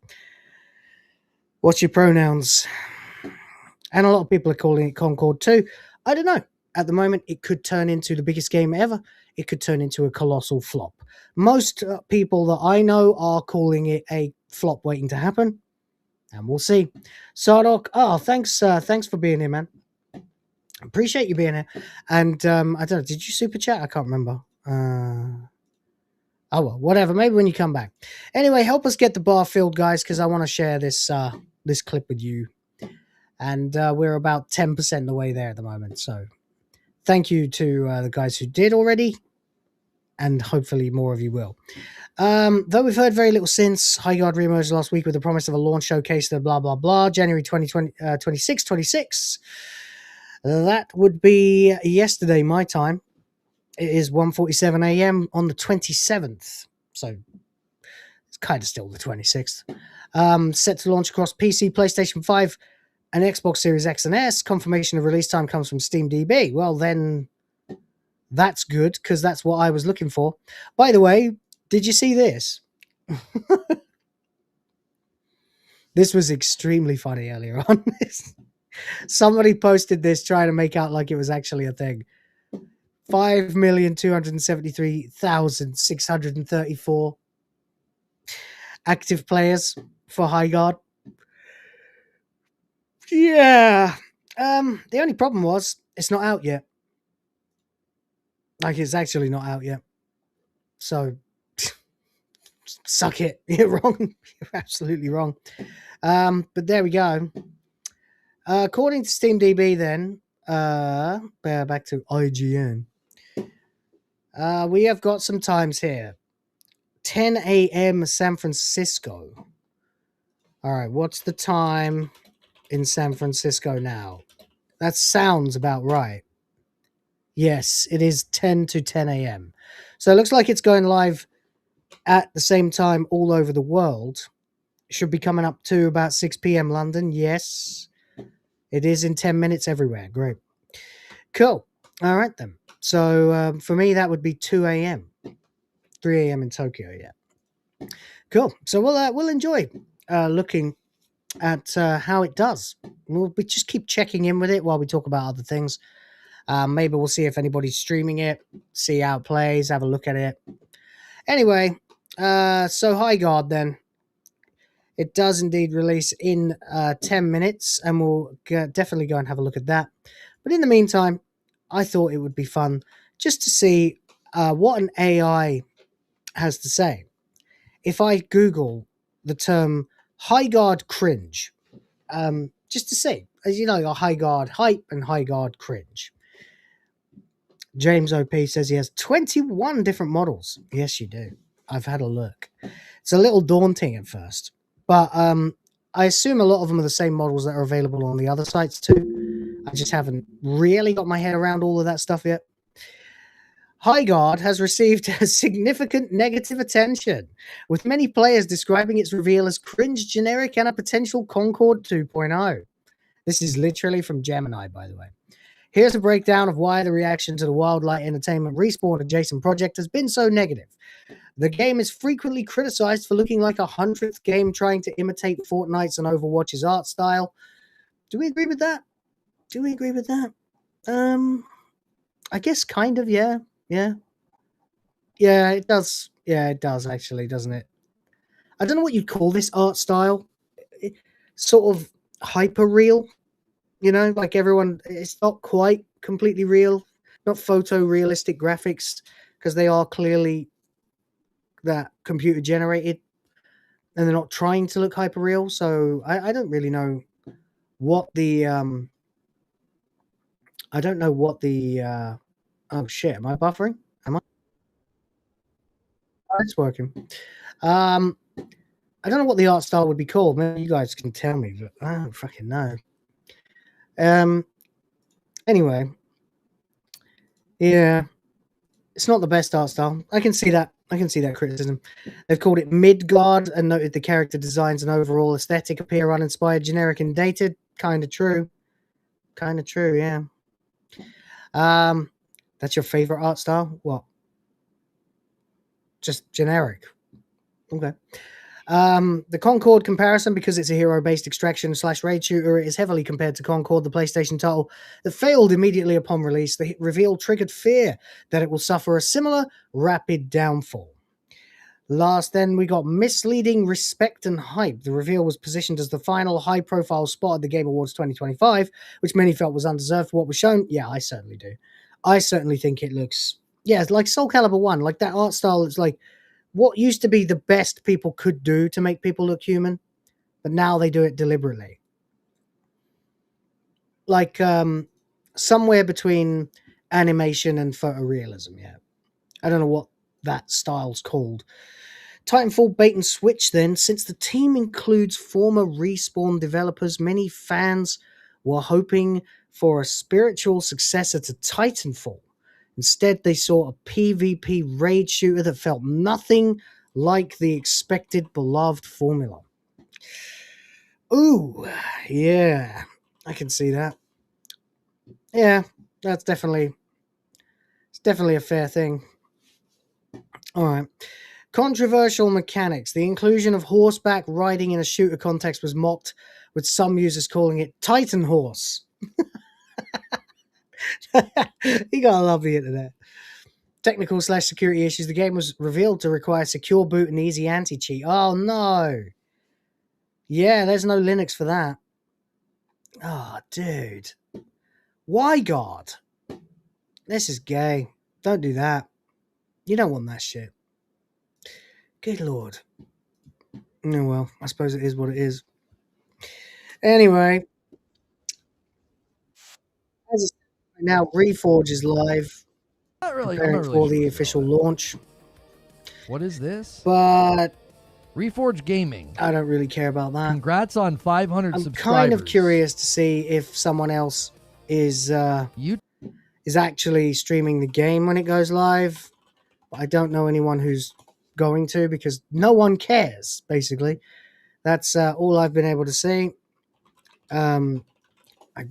What's your pronouns? And a lot of people are calling it Concord too. I don't know. At the moment, it could turn into the biggest game ever. It could turn into a colossal flop. Most people that I know are calling it a flop waiting to happen. And we'll see. Sardoc, thanks for being here, man. Appreciate you being here. And I don't know, did you super chat? I can't remember. Oh well, whatever. Maybe when you come back. Anyway, help us get the bar filled, guys, because I want to share this this clip with you. And we're about 10% of the way there at the moment. So thank you to the guys who did already. And hopefully more of you will. Though we've heard very little since, Highguard reemerged last week with the promise of a launch showcase, the blah, blah, blah, January 26. That would be yesterday, my time. It is 1:47 a.m. on the 27th. So it's kind of still the 26th. Set to launch across PC, PlayStation 5, and Xbox Series X and S. Confirmation of release time comes from SteamDB. Well, then that's good, because that's what I was looking for. By the way, did you see this? This was extremely funny earlier on. Somebody posted this trying to make out like it was actually a thing. 5,273,634 active players for Highguard. Yeah. The only problem was it's not out yet. Like, it's actually not out yet. So, suck it. You're wrong. You're absolutely wrong. But there we go. According to SteamDB then, back to IGN, we have got some times here. 10 a.m. San Francisco. All right, what's the time in San Francisco now? That sounds about right. Yes, it is 10 to 10 a.m. So it looks like it's going live at the same time all over the world. It should be coming up to about 6 p.m. London. Yes, it is in 10 minutes everywhere. Great. Cool. All right, then. So for me, that would be 2 a.m. 3 a.m. in Tokyo, yeah. Cool. So we'll enjoy looking at how it does. We just keep checking in with it while we talk about other things. Maybe we'll see if anybody's streaming it, see how it plays, have a look at it. Anyway, so Highguard then. It does indeed release in 10 minutes, and we'll definitely go and have a look at that. But in the meantime, I thought it would be fun just to see what an AI has to say. If I Google the term Highguard cringe, just to see, as you know, a Highguard hype and Highguard cringe. James OP says he has 21 different models. Yes, you do. I've had a look. It's a little daunting at first, but I assume a lot of them are the same models that are available on the other sites too. I just haven't really got my head around all of that stuff yet. Highguard has received significant negative attention, with many players describing its reveal as cringe, generic, and a potential Concord 2.0. This is literally from Gemini, by the way. Here's a breakdown of why the reaction to the Wildlight Entertainment Respawn adjacent project has been so negative. The game is frequently criticized for looking like a 100th game trying to imitate Fortnite's and Overwatch's art style. Do we agree with that? I guess kind of, yeah. Yeah, it does. Yeah, it does actually, doesn't it? I don't know what you'd call this art style. Sort of hyper real, you know, like everyone. It's not quite completely real, not photorealistic graphics, because they are clearly that computer generated, and they're not trying to look hyper real. So I don't really know what the I don't know what the oh shit, am I buffering? Am I? Oh, it's working. I don't know what the art style would be called. Maybe you guys can tell me, but I don't fucking know. Anyway, yeah, it's not the best art style. I can see that. I can see that criticism. They've called it Midgard and noted the character designs and overall aesthetic appear uninspired, generic, and dated. Kind of true. Kind of true, yeah. That's your favorite art style? What? Just generic. Okay. The Concord comparison, because it's a hero-based extraction / raid shooter, it is heavily compared to Concord, the PlayStation title that failed immediately upon release. The reveal triggered fear that it will suffer a similar rapid downfall. Last, then, we got misleading respect and hype. The reveal was positioned as the final high-profile spot at the Game Awards 2025, which many felt was undeserved for what was shown. Yeah, I certainly do. I certainly think it looks, yeah, it's like Soul Calibur 1, like that art style. It's like what used to be the best people could do to make people look human, but now they do it deliberately. Like somewhere between animation and photorealism, yeah. I don't know what that style's called. Titanfall bait and switch then. Since the team includes former Respawn developers, many fans were hoping for a spiritual successor to Titanfall. Instead, they saw a PvP raid shooter that felt nothing like the expected beloved formula. Ooh, yeah, I can see that. Yeah, that's definitely a fair thing. All right. Controversial mechanics. The inclusion of horseback riding in a shooter context was mocked, with some users calling it Titan Horse. You gotta love the internet. Technical / security issues. The game was revealed to require secure boot and easy anti-cheat. Oh no. Yeah, there's no Linux for that. Oh, dude. Highguard. This is gay. Don't do that. You don't want that shit. Good lord. Oh well, I suppose it is what it is. Anyway. As now, Reforge is live. Not really. Preparing for the official launch. What is this? But Reforge Gaming. I don't really care about that. Congrats on 500 I'm subscribers. kind of curious to see if someone else is actually streaming the game when it goes live. But I don't know anyone who's going to, because no one cares, basically. That's all I've been able to see. I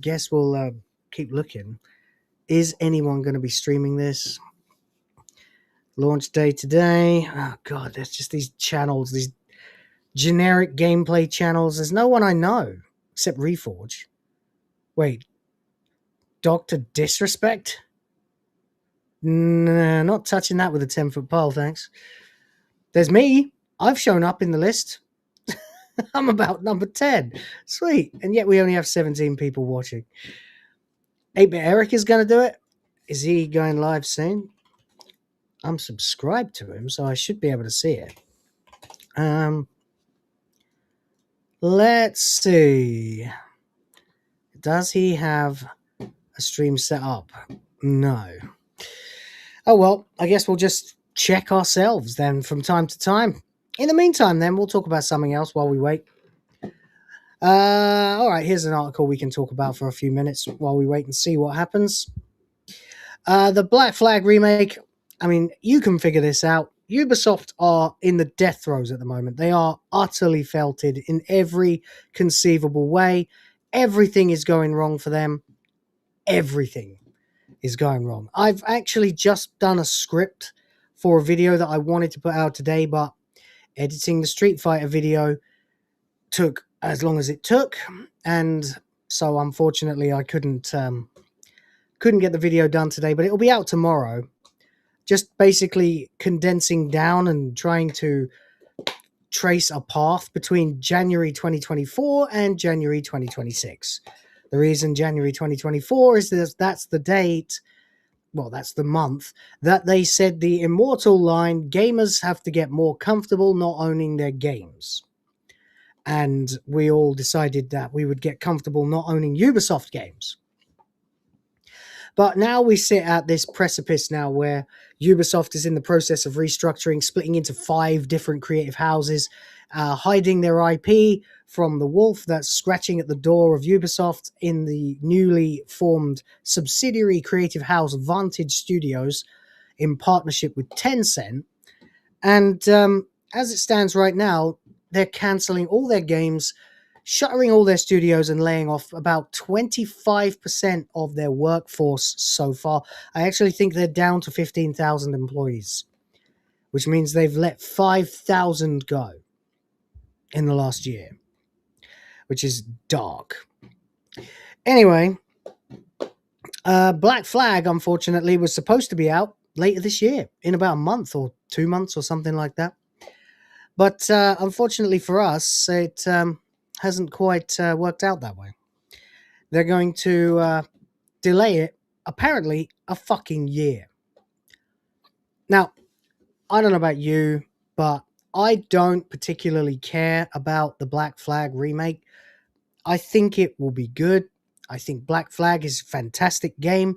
guess we'll keep looking. Is anyone going to be streaming this? Launch day today. Oh, God, there's just these channels, these generic gameplay channels. There's no one I know except Reforge. Wait. Dr. Disrespect? Nah, not touching that with a 10-foot pole, thanks. There's me. I've shown up in the list. I'm about number 10. Sweet. And yet we only have 17 people watching. 8-Bit Eric is going to do it. Is he going live soon? I'm subscribed to him, so I should be able to see it. Let's see. Does he have a stream set up? No. Oh, well, I guess we'll just check ourselves then from time to time. In the meantime, then, we'll talk about something else while we wait. All right, here's an article we can talk about for a few minutes while we wait and see what happens. The Black Flag remake, I mean, you can figure this out. Ubisoft are in the death throes at the moment. They are utterly felted in every conceivable way. Everything is going wrong for them. Everything is going wrong. I've actually just done a script for a video that I wanted to put out today, but editing the Street Fighter video took as long as it took, and so unfortunately I couldn't get the video done today, but it'll be out tomorrow. Just basically condensing down and trying to trace a path between January 2024 and January 2026. The reason January 2024 is that that's the date, well, that's the month, that they said the Immortal line, gamers have to get more comfortable not owning their games. And we all decided that we would get comfortable not owning Ubisoft games. But now we sit at this precipice now where Ubisoft is in the process of restructuring, splitting into 5 different creative houses, hiding their IP from the wolf that's scratching at the door of Ubisoft in the newly formed subsidiary creative house Vantage Studios in partnership with Tencent. And as it stands right now, they're cancelling all their games, shuttering all their studios and laying off about 25% of their workforce so far. I actually think they're down to 15,000 employees, which means they've let 5,000 go in the last year, which is dark. Anyway, Black Flag, unfortunately, was supposed to be out later this year, in about a month or 2 months or something like that. But unfortunately for us, it hasn't quite worked out that way. They're going to delay it, apparently, a fucking year. Now, I don't know about you, but I don't particularly care about the Black Flag remake. I think it will be good. I think Black Flag is a fantastic game.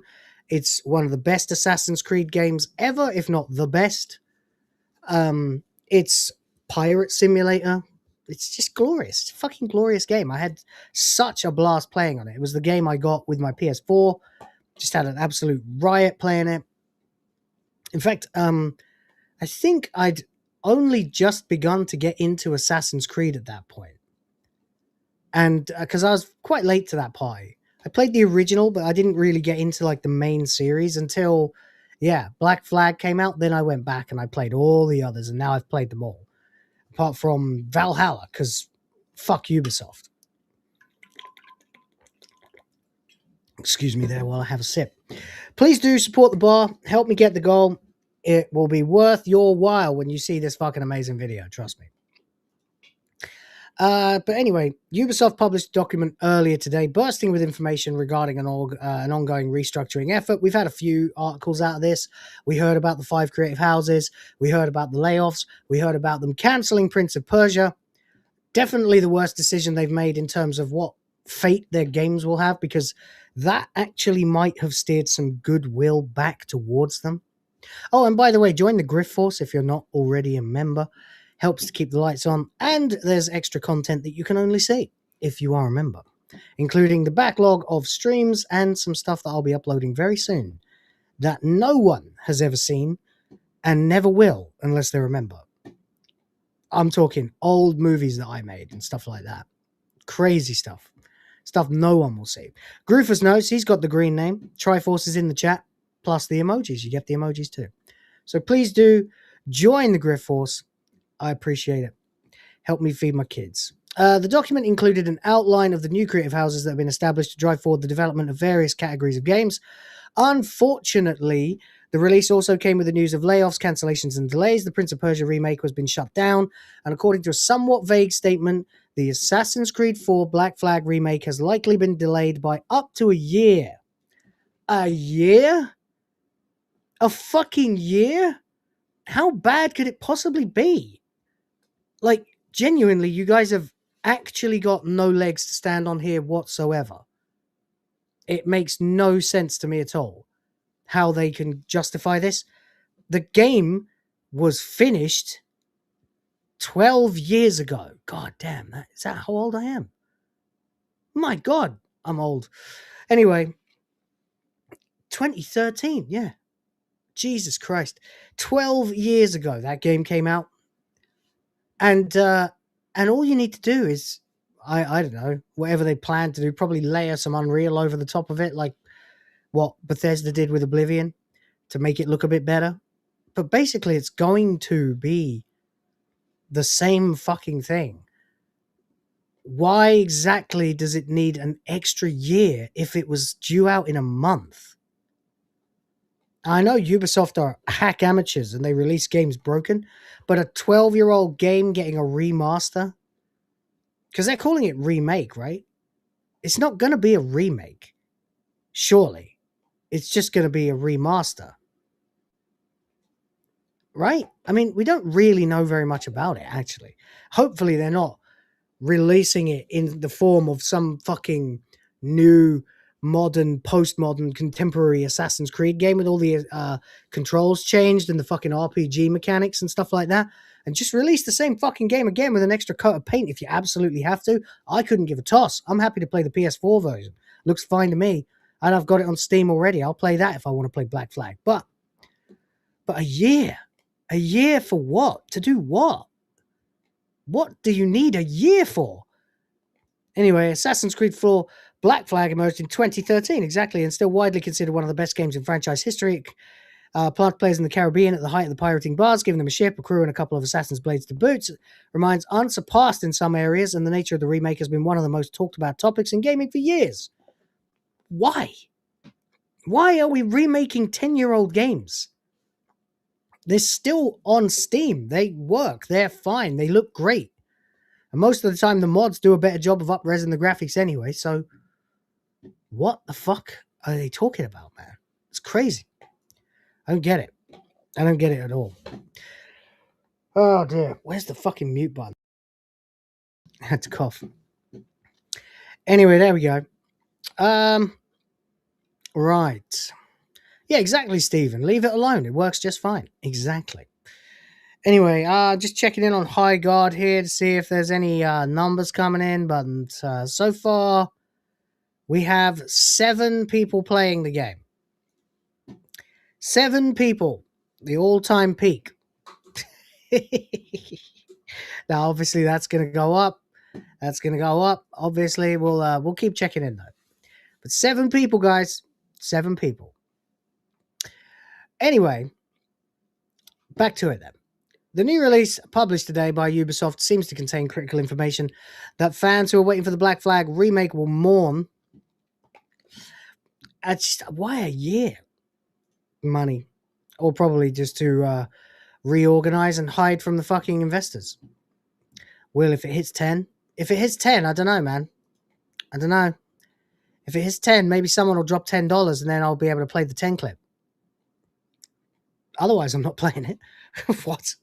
It's one of the best Assassin's Creed games ever, if not the best. It's Pirate Simulator. It's just glorious. It's a fucking glorious game. I had such a blast playing on it. It was the game I got with my PS4. Just had an absolute riot playing it. In fact, I think I'd only just begun to get into Assassin's Creed at that point. And because I was quite late to that party. I played the original, but I didn't really get into like the main series until, yeah, Black Flag came out. Then I went back and I played all the others, and now I've played them all. Apart from Valhalla, because fuck Ubisoft. Excuse me there while I have a sip. Please do support the bar. Help me get the goal. It will be worth your while when you see this fucking amazing video. Trust me. But anyway, Ubisoft published a document earlier today bursting with information regarding an ongoing restructuring effort. We've had a few articles out of this. We heard about the 5 creative houses. We heard about the layoffs. We heard about them cancelling Prince of Persia. Definitely the worst decision they've made in terms of what fate their games will have, because that actually might have steered some goodwill back towards them. Oh, and by the way, join the GRIFT Force if you're not already a member. Helps to keep the lights on, and there's extra content that you can only see if you are a member, including the backlog of streams and some stuff that I'll be uploading very soon that no one has ever seen and never will unless they're a member. I'm talking old movies that I made and stuff like that. Crazy stuff. Stuff no one will see. Groofers knows he's got the green name. Triforce is in the chat, plus the emojis. You get the emojis too. So please do join the GRIFT Force. I appreciate it. Help me feed my kids. The document included an outline of the new creative houses that have been established to drive forward the development of various categories of games. Unfortunately, the release also came with the news of layoffs, cancellations, and delays. The Prince of Persia remake has been shut down, and according to a somewhat vague statement, the Assassin's Creed 4 Black Flag remake has likely been delayed by up to a year. A year? A fucking year? How bad could it possibly be? Like, genuinely, you guys have actually got no legs to stand on here whatsoever. It makes no sense to me at all how they can justify this. The game was finished 12 years ago. God damn, is that how old I am? My God, I'm old. Anyway, 2013, yeah. Jesus Christ. 12 years ago that game came out. And all you need to do is, I don't know, whatever they plan to do, probably layer some Unreal over the top of it, like what Bethesda did with Oblivion, to make it look a bit better. But basically, it's going to be the same fucking thing. Why exactly does it need an extra year if it was due out in a month? I know Ubisoft are hack amateurs and they release games broken, but a 12-year-old game getting a remaster? Because they're calling it remake, right? It's not going to be a remake. Surely. It's just going to be a remaster. Right? I mean, we don't really know very much about it, actually. Hopefully they're not releasing it in the form of some fucking new, modern, postmodern, contemporary Assassin's Creed game with all the controls changed and the fucking RPG mechanics and stuff like that. And just release the same fucking game again with an extra coat of paint if you absolutely have to. I couldn't give a toss. I'm happy to play the PS4 version. Looks fine to me. And I've got it on Steam already. I'll play that if I want to play Black Flag. But a year? A year for what? To do what? What do you need a year for? Anyway, Assassin's Creed 4 Black Flag emerged in 2013, exactly, and still widely considered one of the best games in franchise history. Plant players in the Caribbean at the height of the pirating bars, giving them a ship, a crew, and a couple of Assassin's Blades to boot. Remains unsurpassed in some areas, and the nature of the remake has been one of the most talked about topics in gaming for years. Why? Why are we remaking 10-year-old games? They're still on Steam. They work. They're fine. They look great. And most of the time, the mods do a better job of up-resing the graphics anyway, so what the fuck are they talking about, man? It's crazy. I don't get it. I don't get it at all. Oh, dear. Where's the fucking mute button? I had to cough. Anyway, there we go. Right. Yeah, exactly, Stephen. Leave it alone. It works just fine. Exactly. Anyway, just checking in on Highguard here to see if there's any numbers coming in. But so far, we have 7 people playing the game. 7 people. The all-time peak. Now, obviously, that's going to go up. That's going to go up. Obviously, we'll keep checking in, though. But 7 people, guys. 7 people. Anyway, back to it then. The new release, published today by Ubisoft, seems to contain critical information that fans who are waiting for the Black Flag remake will mourn. Why a year? Money. Or probably just to reorganize and hide from the fucking investors. Well, if it hits 10? If it hits 10, I don't know, man. I don't know. If it hits 10, maybe someone will drop $10 and then I'll be able to play the 10 clip. Otherwise, I'm not playing it. What?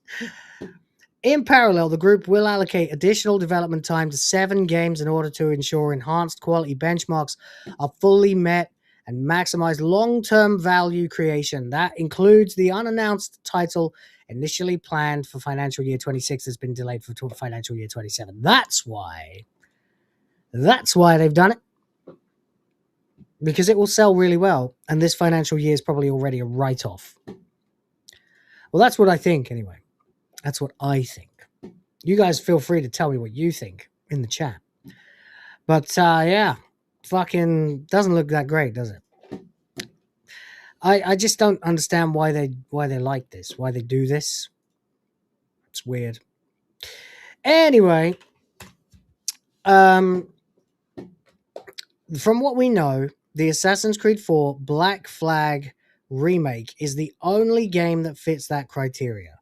In parallel, the group will allocate additional development time to 7 games in order to ensure enhanced quality benchmarks are fully met and maximize long-term value creation. That includes the unannounced title initially planned for financial year 26 has been delayed for financial year 27. That's why they've done it. Because it will sell really well, and this financial year is probably already a write-off. Well, that's what I think, anyway. That's what I think. You guys feel free to tell me what you think in the chat. But, yeah, fucking doesn't look that great, does it? I just don't understand why they like this, why they do this. It's weird. Anyway, from what we know, the Assassin's Creed 4 Black Flag remake is the only game that fits that criteria.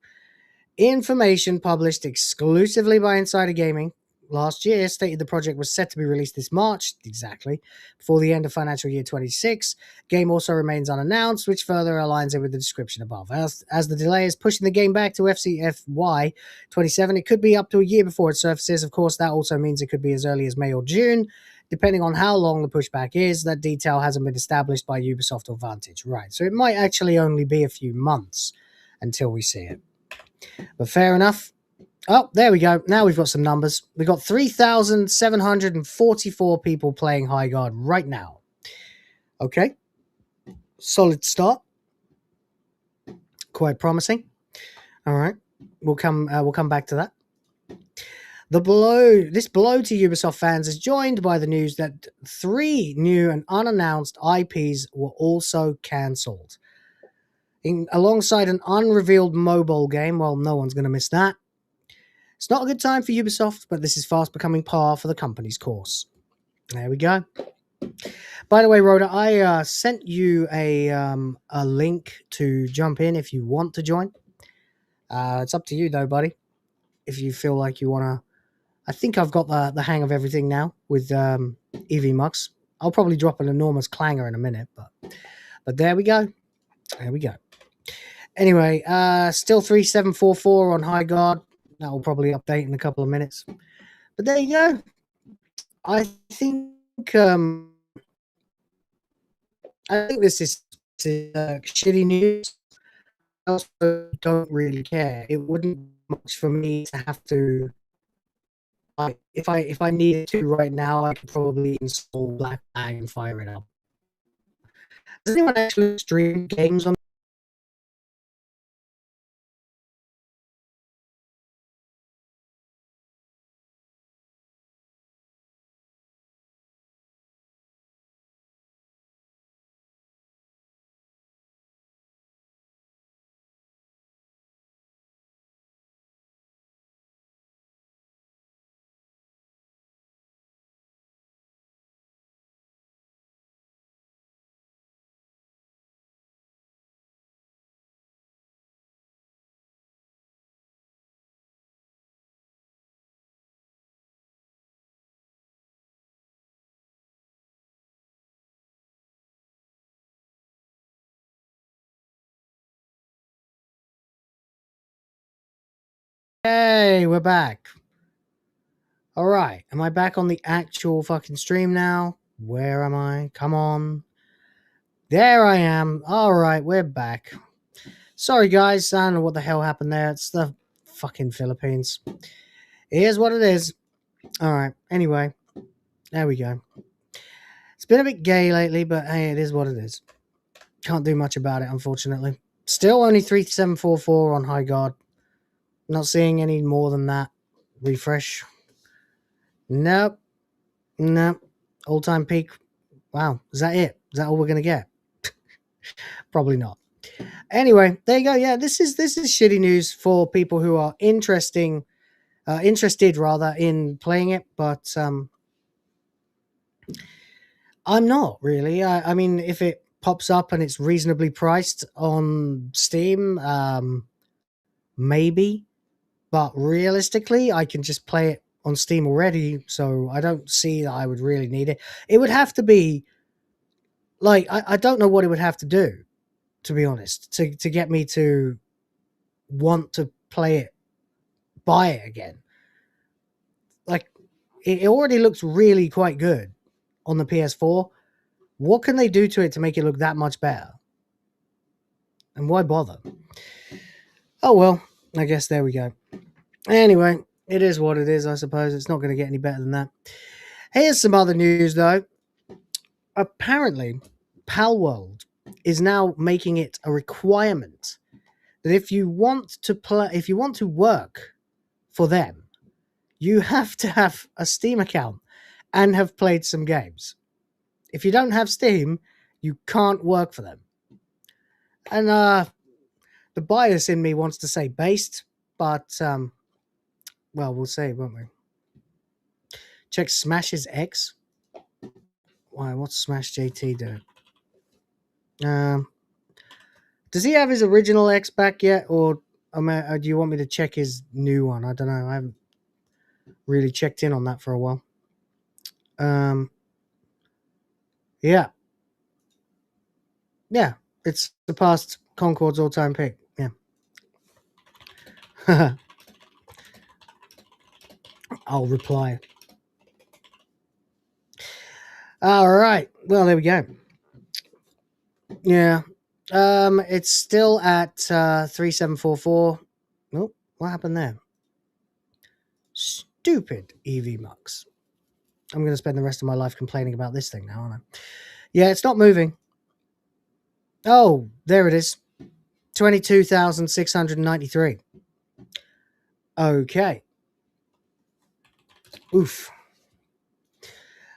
Information published exclusively by Insider Gaming last year stated the project was set to be released this March, exactly, before the end of financial year 26. Game also remains unannounced, which further aligns it with the description above. As the delay is pushing the game back to FCFY 27, it could be up to a year before it surfaces. Of course, that also means it could be as early as May or June, depending on how long the pushback is. That detail hasn't been established by Ubisoft or Vantage. Right, so it might actually only be a few months until we see it. But fair enough. Oh, there we go. Now we've got some numbers. We've got 3,744 people playing Highguard right now. Okay. Solid start. Quite promising. All right. We'll come back to that. This blow to Ubisoft fans is joined by the news that 3 new and unannounced IPs were also cancelled. Alongside an unrevealed mobile game, well, no one's going to miss that. It's not a good time for Ubisoft, but this is fast becoming par for the company's course. There we go. By the way, Rhoda, I sent you a link to jump in if you want to join. It's up to you though, buddy. If you feel like you want to. I think I've got the hang of everything now with EV Mux. I'll probably drop an enormous clanger in a minute, but there we go. There we go. Anyway, still 3744 on Highguard. That will probably update in a couple of minutes. But there you go. I think this is shitty news. I also don't really care. It wouldn't be much for me to have to. If I needed to right now, I could probably install Black Flag and fire it up. Does anyone actually stream games on? Hey, we're back. All right. Am I back on the actual fucking stream now? Where am I? Come on. There I am. All right, we're back. Sorry, guys. I don't know what the hell happened there. It's the fucking Philippines. It is what it is. All right. Anyway, there we go. It's been a bit gay lately, but hey, it is what it is. Can't do much about it, unfortunately. Still only 3744 on Highguard. Not seeing any more than that. Refresh. Nope. Nope. All-time peak. Wow. Is that it? Is that all we're going to get? Probably not. Anyway, there you go. Yeah, this is shitty news for people who are interested in playing it, but I'm not really. I mean, if it pops up and it's reasonably priced on Steam, maybe. But realistically, I can just play it on Steam already, so I don't see that I would really need it. It would have to be, like, I don't know what it would have to do, to be honest, to get me to want to play it, buy it again. Like, it already looks really quite good on the PS4. What can they do to it to make it look that much better? And why bother? Oh, well, I guess there we go. Anyway, it is what it is, I suppose. It's not going to get any better than that. Here's some other news, though. Apparently, Palworld is now making it a requirement that if you want to work for them, you have to have a Steam account and have played some games. If you don't have Steam, you can't work for them. And the bias in me wants to say based, but well, we'll see, won't we? Check Smash's X. Why? What's Smash JT doing? Does he have his original X back yet, or do you want me to check his new one? I don't know. I haven't really checked in on that for a while. Yeah, it's surpassed Concord's all-time pick. Yeah. I'll reply. All right. Well, there we go. Yeah. It's still at 3744. Nope. What happened there? Stupid EV Mux. I'm going to spend the rest of my life complaining about this thing now, aren't I? Yeah, it's not moving. Oh, there it is. 22,693. Okay. Oof.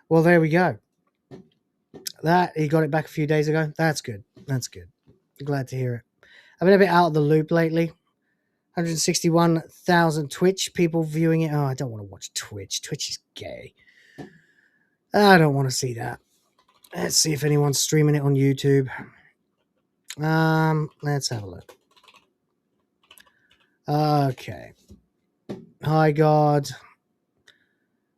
Well, there we go. That, he got it back a few days ago. That's good. That's good. Glad to hear it. I've been a bit out of the loop lately. 161,000 Twitch people viewing it. Oh, I don't want to watch Twitch. Twitch is gay. I don't want to see that. Let's see if anyone's streaming it on YouTube. Let's have a look. Okay. Highguard.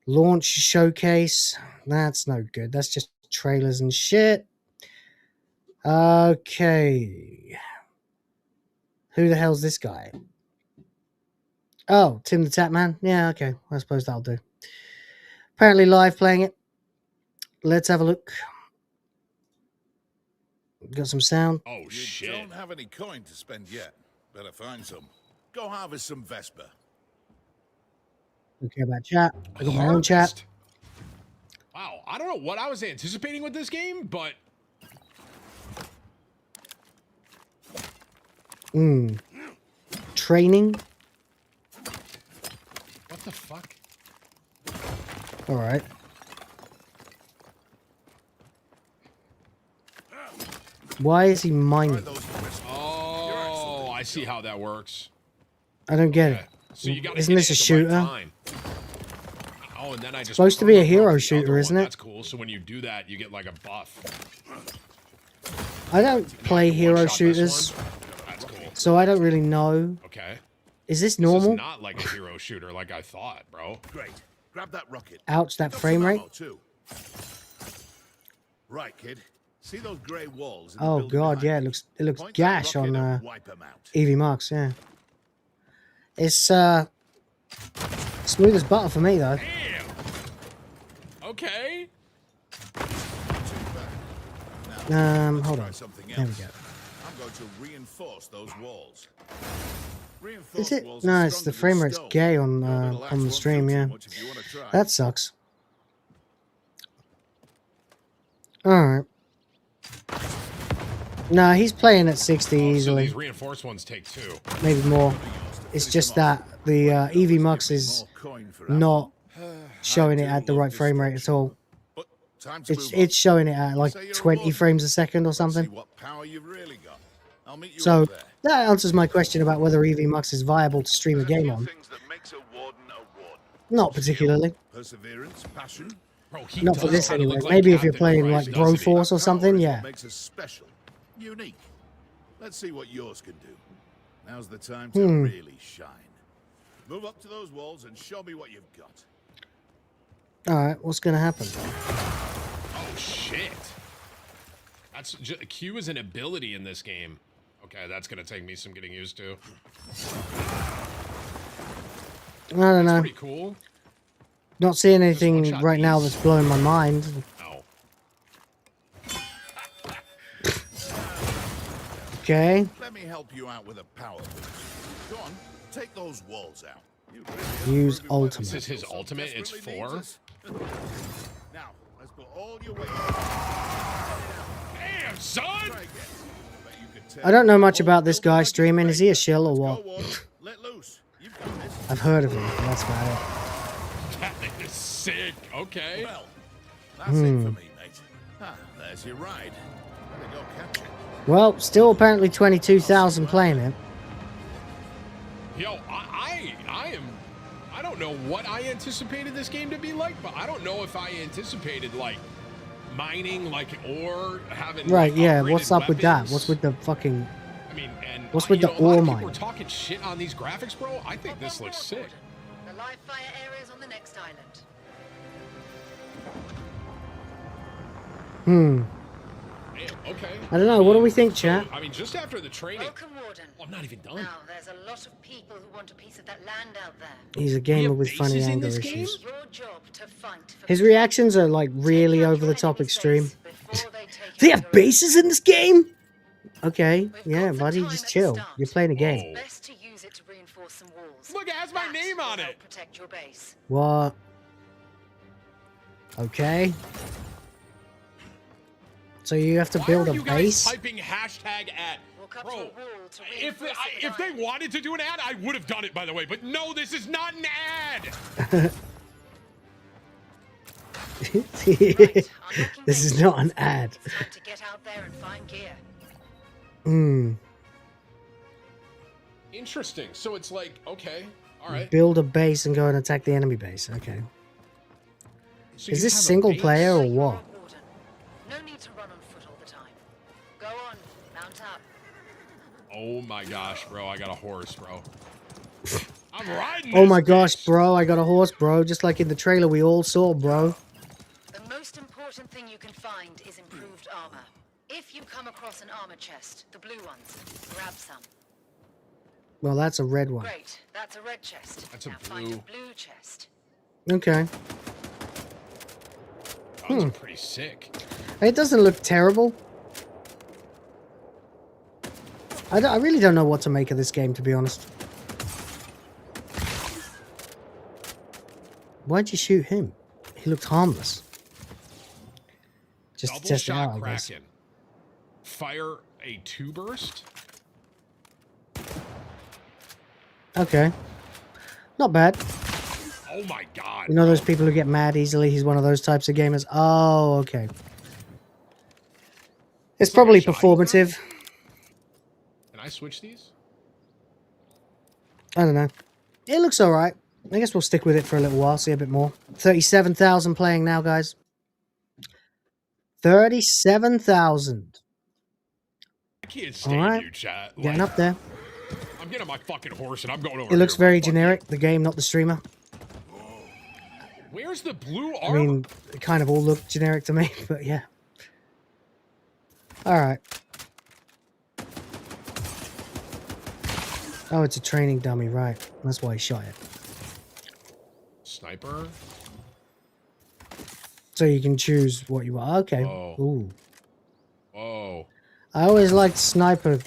Launch showcase. That's no good. That's just trailers and shit. Okay. Who the hell's this guy? Oh, Tim the Tatman. Yeah, okay. I suppose that'll do. Apparently live playing it. Let's have a look. Got some sound. Oh, shit. You don't have any coin to spend yet. Better find some. Go harvest some Vesper. Don't care about chat. I got my own chat. Wow, I don't know what I was anticipating with this game, but... Training. What the fuck? Alright. Why is he mining? Oh, I see how that works. I don't get it. So you gotta Isn't this a shooter? Oh, and then I just Supposed to be a hero shooter, isn't it? That's cool. So when you do that, you get like a buff. I don't play hero shooters, That's cool. so I don't really know. Okay. Is this normal? This is not like a hero shooter like I thought, bro. Great. Grab that rocket. Ouch, that frame rate. Right, kid. See those grey walls? In the Oh building god, behind yeah, me? it looks Point that gash rocket on and wipe 'em out. EV Marks, yeah. It's smooth as butter for me though. Okay. Hold on. Something There we else. go. I'm going to reinforce those walls. Is it? No, it's the frame rate's gay on the stream, yeah. That sucks. Alright. No, he's playing at 60 So easily. these reinforced ones take 2. Maybe more. It's just that the EV Mux is not showing it at the right frame rate at all. It's showing it at like 20 frames a second or something. So that answers my question about whether EV Mux is viable to stream a game on. Not particularly. Perseverance, passion. Not for this anyway. Maybe if you're playing like Broforce or something, yeah. Makes us special, unique. Let's see what yours can do. Now's the time to really shine. Move up to those walls and show me what you've got. Alright, what's gonna happen? Oh shit. That's Q is an ability in this game. Okay, that's gonna take me some getting used to. I don't know. Pretty cool. Not seeing anything right now that's blowing my mind. Oh. Okay. Let me help you out with a power boost. Go on, take those walls out. Use ultimate. This is his ultimate. It's 4. Now, let's put all your weight. Damn, son! I don't know much about this guy streaming. Is he a shill or what? I've heard of him. That's about it. That is sick. Okay. Well, that's it for me, mate. Ah, there's your ride. Better go catch it. Well, still apparently 22,000 playing it. Yo, I don't know what I anticipated this game to be like, but I don't know if I anticipated like mining like ore having Right, like, yeah. upgraded What's up with that? weapons. What's with the fucking... I mean, and what's with you the know, a lot ore of people mine? are talking shit on these graphics, bro. I think this looks sick. The live fire area is on the next island. Okay. I don't know. What do we think, chat? I mean, just after the training. Welcome, Warden. I'm not even done. Now, there's a lot of people who want a piece of that land out there. He's a gamer with funny bases in anger this issues. Your job to fight for His reactions are like really over the top extreme. They have bases in this game? Okay, yeah, buddy, just chill. You're playing a game. best to use it to reinforce some walls. Look, it has my name on it. Protect your base. What? Okay. So you have to build a base? Typing hashtag ad. Bro, if they wanted to do an ad, I would have done it, by the way. But no, this is not an ad. This is not an ad. Time to get out there and find gear. Interesting. So it's like, okay, all right. Build a base and go and attack the enemy base. Okay. So Is you this have a single base? player or what? No need Oh my gosh, bro. I got a horse, bro. I'm riding Oh this my gosh, bitch. bro. I got a horse, bro. Just like in the trailer we all saw, bro. The most important thing you can find is improved armor. If you come across an armor chest, the blue ones, grab some. Well, that's a red one. Great, that's a red chest. That's a now find a blue chest. Okay. That's pretty sick. It doesn't look terrible. I really don't know what to make of this game, to be honest. Why'd you shoot him? He looked harmless. Just to Double test it shot out, I guess. Kraken. Fire a 2 burst. Okay. Not bad. Oh my god. You know those people who get mad easily? He's one of those types of gamers. Oh, okay. It's probably performative. Can I switch these? I don't know. It looks alright. I guess we'll stick with it for a little while, see a bit more. 37,000 playing now, guys. 37,000. I can't stand you, chat. Getting up there. I'm getting on my fucking horse and I'm going over. It looks here. very generic, the game, not the streamer. Where's the blue I armor? mean, it kind of all look generic to me, but yeah. Alright. Oh, it's a training dummy, right. That's why he shot it. Sniper. So you can choose what you want. Okay. Whoa. Ooh. Whoa. I always liked sniper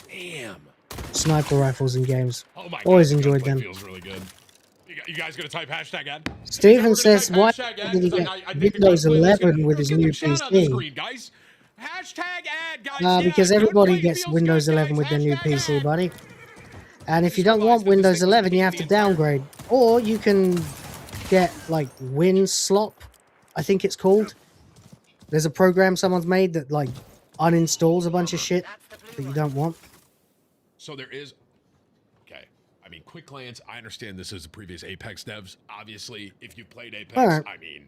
rifles in games. Oh my Always god, enjoyed gunplay them. feels really good. You guys gonna type hashtag ad? Steven says, why did he get Windows 11 with his new PC? Guys. Hashtag ad, guys. Because everybody gets Windows 11 with their new PC, buddy. And if you don't want Windows 11, you have to downgrade. Or you can get, like, WinSlop, I think it's called. There's a program someone's made that, like, uninstalls a bunch of shit that you don't want. So there is... Okay. I mean, quick glance, I understand this is the previous Apex devs. Obviously, if you've played Apex, All right. I mean...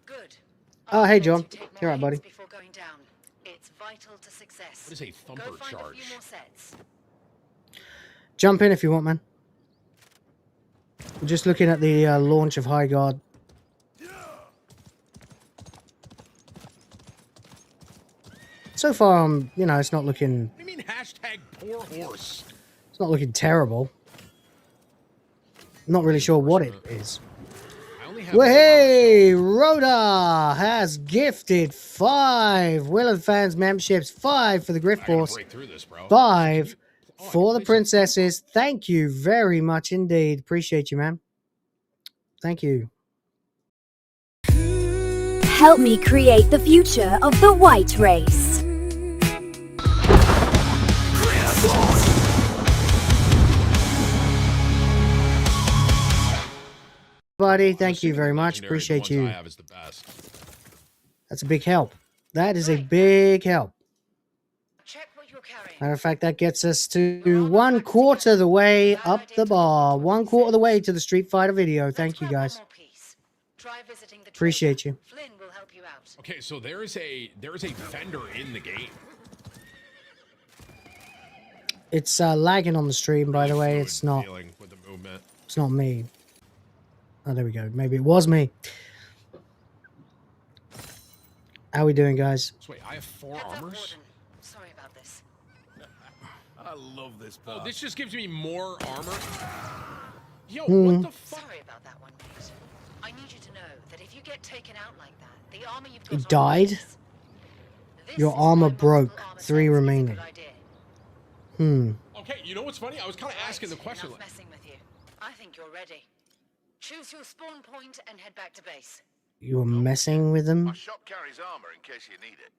Good. Oh, hey, John. You're right, buddy. Before going down. It's vital to success. What is a thumper Go find charge? a few more sets. Jump in if you want, man. We're just looking at the launch of Highguard. So far, you know, it's not looking... What do you mean hashtag poor horse? It's not looking terrible. I'm not really sure what it is. Well, hey, Rhoda has gifted 5 Will of Fans memberships, 5 for the Grift Force, 5 for the princesses. Thank you very much indeed. Appreciate you, man. Thank you. Help me create the future of the white race. Buddy, thank you very much. Appreciate you. That's a big help. That is a big help. Matter of fact, that gets us to 1/4 the way up the bar. 1/4 of the way to the Street Fighter video. Thank you, guys. Appreciate you. Okay, so there is a vendor in the game. It's lagging on the stream, by the way. It's not. With the movement. It's not me. Oh, there we go. Maybe it was me. How we doing, guys? So wait, I have 4 armors? Sorry about this. I love this Oh, part. this just gives me more armor? Yo, Hmm. what the fuck? Sorry about that one, mate. I need you to know that if you get taken out like that, the armor you've You got died? Your armor broke. 3 remaining. Okay, you know what's funny? I was kind of asking the question. Enough messing with you. I think you're ready. Choose your spawn point and head back to base. You were messing with them? My shop carries armor in case you need it.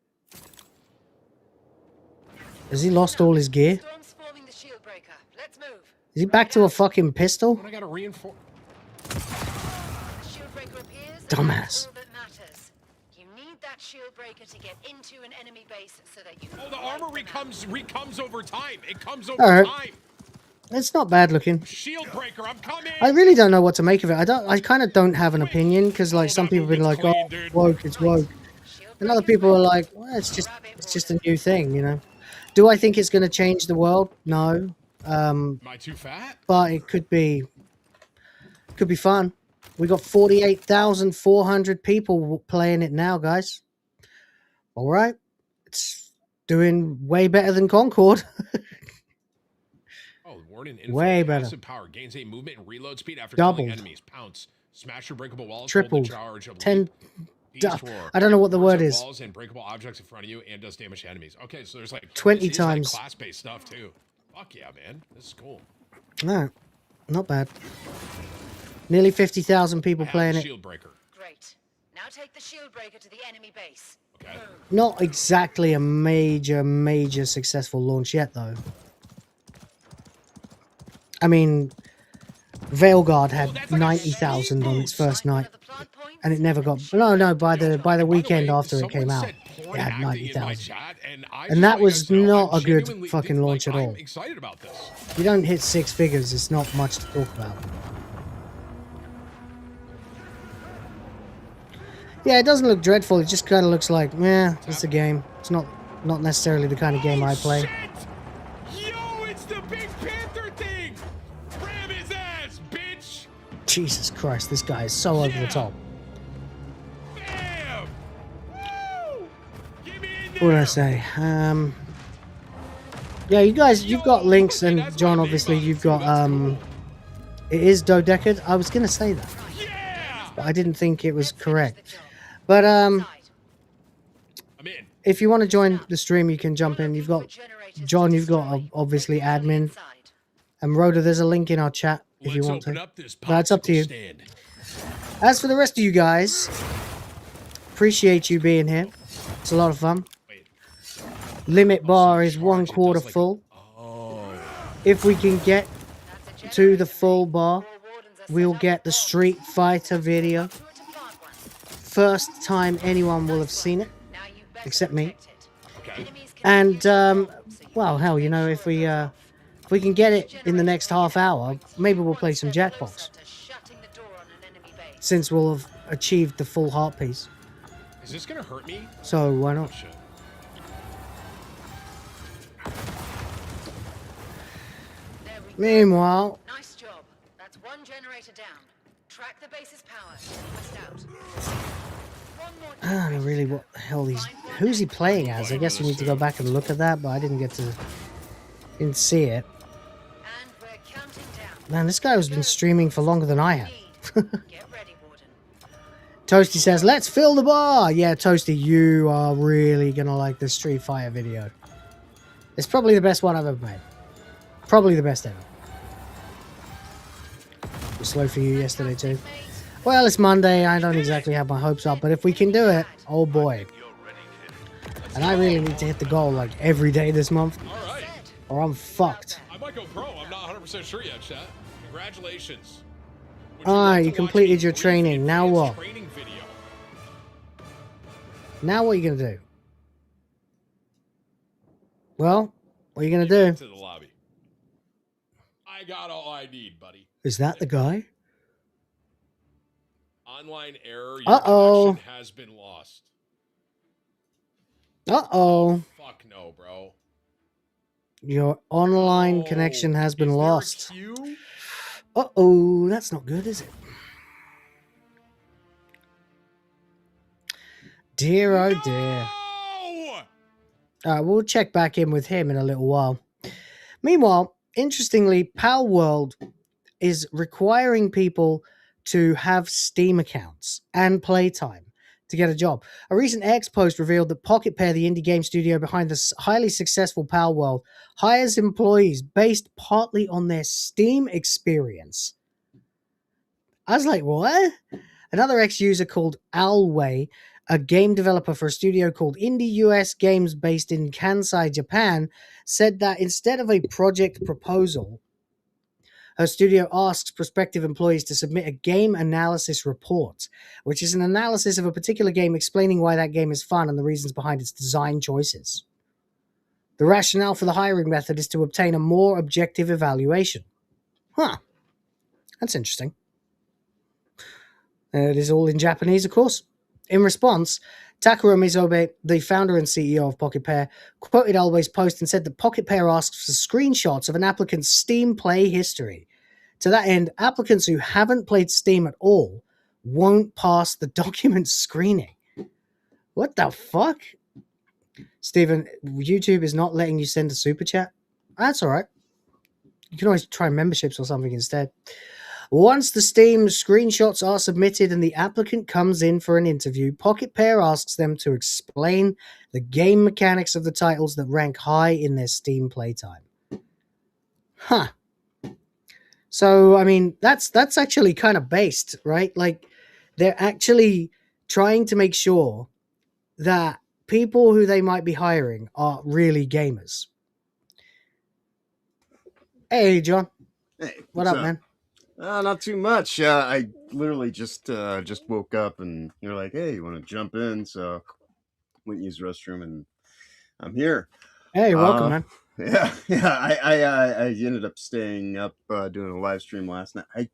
Has he lost all his gear? Storm's forming the shield breaker. Let's move. Is he back to a fucking pistol? I gotta reinforce. The shield breaker appears. Dumbass. All that matters. You need that shield breaker to get into an enemy base so that you can. Oh, the armor recomes over time. It comes over Alright. time. It's not bad looking. Shield breaker, I'm coming. I really don't know what to make of it. I kind of don't have an opinion because like some people have been like, oh, it's woke, it's woke. And other people are like, well, it's just a new thing, you know. Do I think it's going to change the world? No. Am I too fat? But it could be fun. We got 48,400 people playing it now, guys. All right. It's doing way better than Concord. Oh, warning. Info. Way better. Passive power gains a movement and reload speed after Doubled. killing enemies. Pounce. Smash your breakable walls. Tripled. Hold the charge. 10. Beast roar. I don't know what the word Burns is. up walls and breakable objects in front of you and does damage to enemies. Okay, so there's like 20 it's like times. class-based stuff too. Fuck yeah, man. This is cool. No, not bad. Nearly 50,000 people playing it. Shield breaker. Great. Now take the shield breaker to the enemy base. Okay. Not exactly a major successful launch yet, though. I mean, Veilguard had 90,000 on its first night, and it never got. No. By the weekend after it came out, it had 90,000, and that was not a good fucking launch at all. I'm excited about this. You don't hit 6 figures; it's not much to talk about. Yeah, it doesn't look dreadful. It just kind of looks like, yeah, it's a game. It's not necessarily the kind of game I play. Yo, it's the Big Panther thing. Ram his ass, bitch. Jesus Christ, this guy is so over the top. Bam. Woo. Get me in What did I say? Yeah, you guys, you've got links, and John, obviously, you've got, it is Dodecad. I was going to say that, but I didn't think it was correct. But, if you want to join the stream, you can jump in. You've got, John, you've got, obviously, admin. And Rhoda, there's a link in our chat if you want to. But it's up to you. As for the rest of you guys, appreciate you being here. It's a lot of fun. Limit bar is 1/4 full. If we can get to the full bar, we'll get the Street Fighter video. First time anyone will have seen it, except me. And well, hell, you know, if we can get it in the next half hour, maybe we'll play some Jackbox, since we'll have achieved the full heart piece. Is this gonna hurt me? So why not? Meanwhile, Nice job. That's one generator down. Track the base's power. West out. I don't know really what the hell who's he playing as? I guess we need to go back and look at that, but I didn't see it. Man, this guy has been streaming for longer than I have. Toasty says, let's fill the bar. Yeah, Toasty, you are really gonna like this Street Fighter video. It's probably the best one I've ever made. Probably the best ever. It was slow for you yesterday too. Well, it's Monday. I don't exactly have my hopes up, but if we can do it, oh boy. And I really need to hit the goal like every day this month, or I'm fucked. I might go pro. I'm not 100% sure yet, chat. Congratulations. Alright, you completed your training. Now what? Now what are you going to do? Well, what are you going to do? To the lobby. I got all I need, buddy. Is that the guy? Online error. Your Uh-oh. connection has been lost. Uh-oh. Fuck no, bro. Your online connection has been lost. Uh-oh. That's not good, is it? Dear, oh dear. Alright, we'll check back in with him in a little while. Meanwhile, interestingly, Pal World is requiring people to have Steam accounts and playtime to get a job. A recent X post revealed that Pocket Pair, the indie game studio behind the highly successful Pal World, hires employees based partly on their Steam experience. I was like, what? Another X-user called Alway, a game developer for a studio called Indie US Games based in Kansai, Japan, said that instead of a project proposal, her studio asks prospective employees to submit a game analysis report, which is an analysis of a particular game explaining why that game is fun and the reasons behind its design choices. The rationale for the hiring method is to obtain a more objective evaluation. Huh. That's interesting. It is all in Japanese, of course. In response, Takuro Mizobe, the founder and CEO of Pocket Pair, quoted Alway's post and said that Pocket Pair asks for screenshots of an applicant's Steam play history. To that end, applicants who haven't played Steam at all won't pass the document screening. What the fuck? Stephen, YouTube is not letting you send a super chat? That's all right. You can always try memberships or something instead. Once the Steam screenshots are submitted and the applicant comes in for an interview, Pocket Pair asks them to explain the game mechanics of the titles that rank high in their Steam playtime. Huh. So, I mean, that's actually kind of based, right? Like, they're actually trying to make sure that people who they might be hiring are really gamers. Hey, John. Hey, what up, man? Not too much. I literally just woke up and you're like, hey, you want to jump in? So went and used the restroom and I'm here. Hey, welcome, man. Yeah. I ended up staying up doing a live stream last night.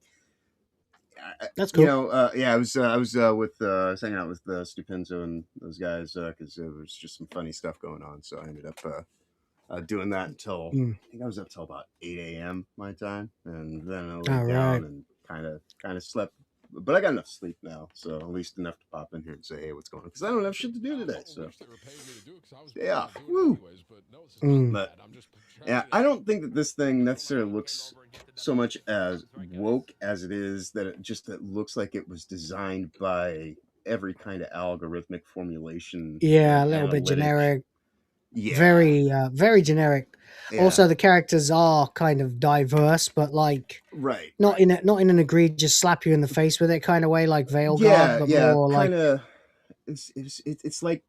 That's cool. You know, I was hanging out with Stupenzo and those guys because there was just some funny stuff going on. So I ended up doing that until I think I was up till about 8 a.m. my time, and then I laid down and kind of slept. But I got enough sleep now, so at least enough to pop in here and say, "Hey, what's going on?" Because I don't have shit to do today. So yeah, woo. But yeah, I don't think that this thing necessarily looks so much as woke as it is that it looks like it was designed by every kind of algorithmic formulation. Yeah, a little bit generic. Yeah. Very generic. Yeah. Also, the characters are kind of diverse, but like not in an egregious slap you in the face with it kind of way, like Veilguard, but more like it's like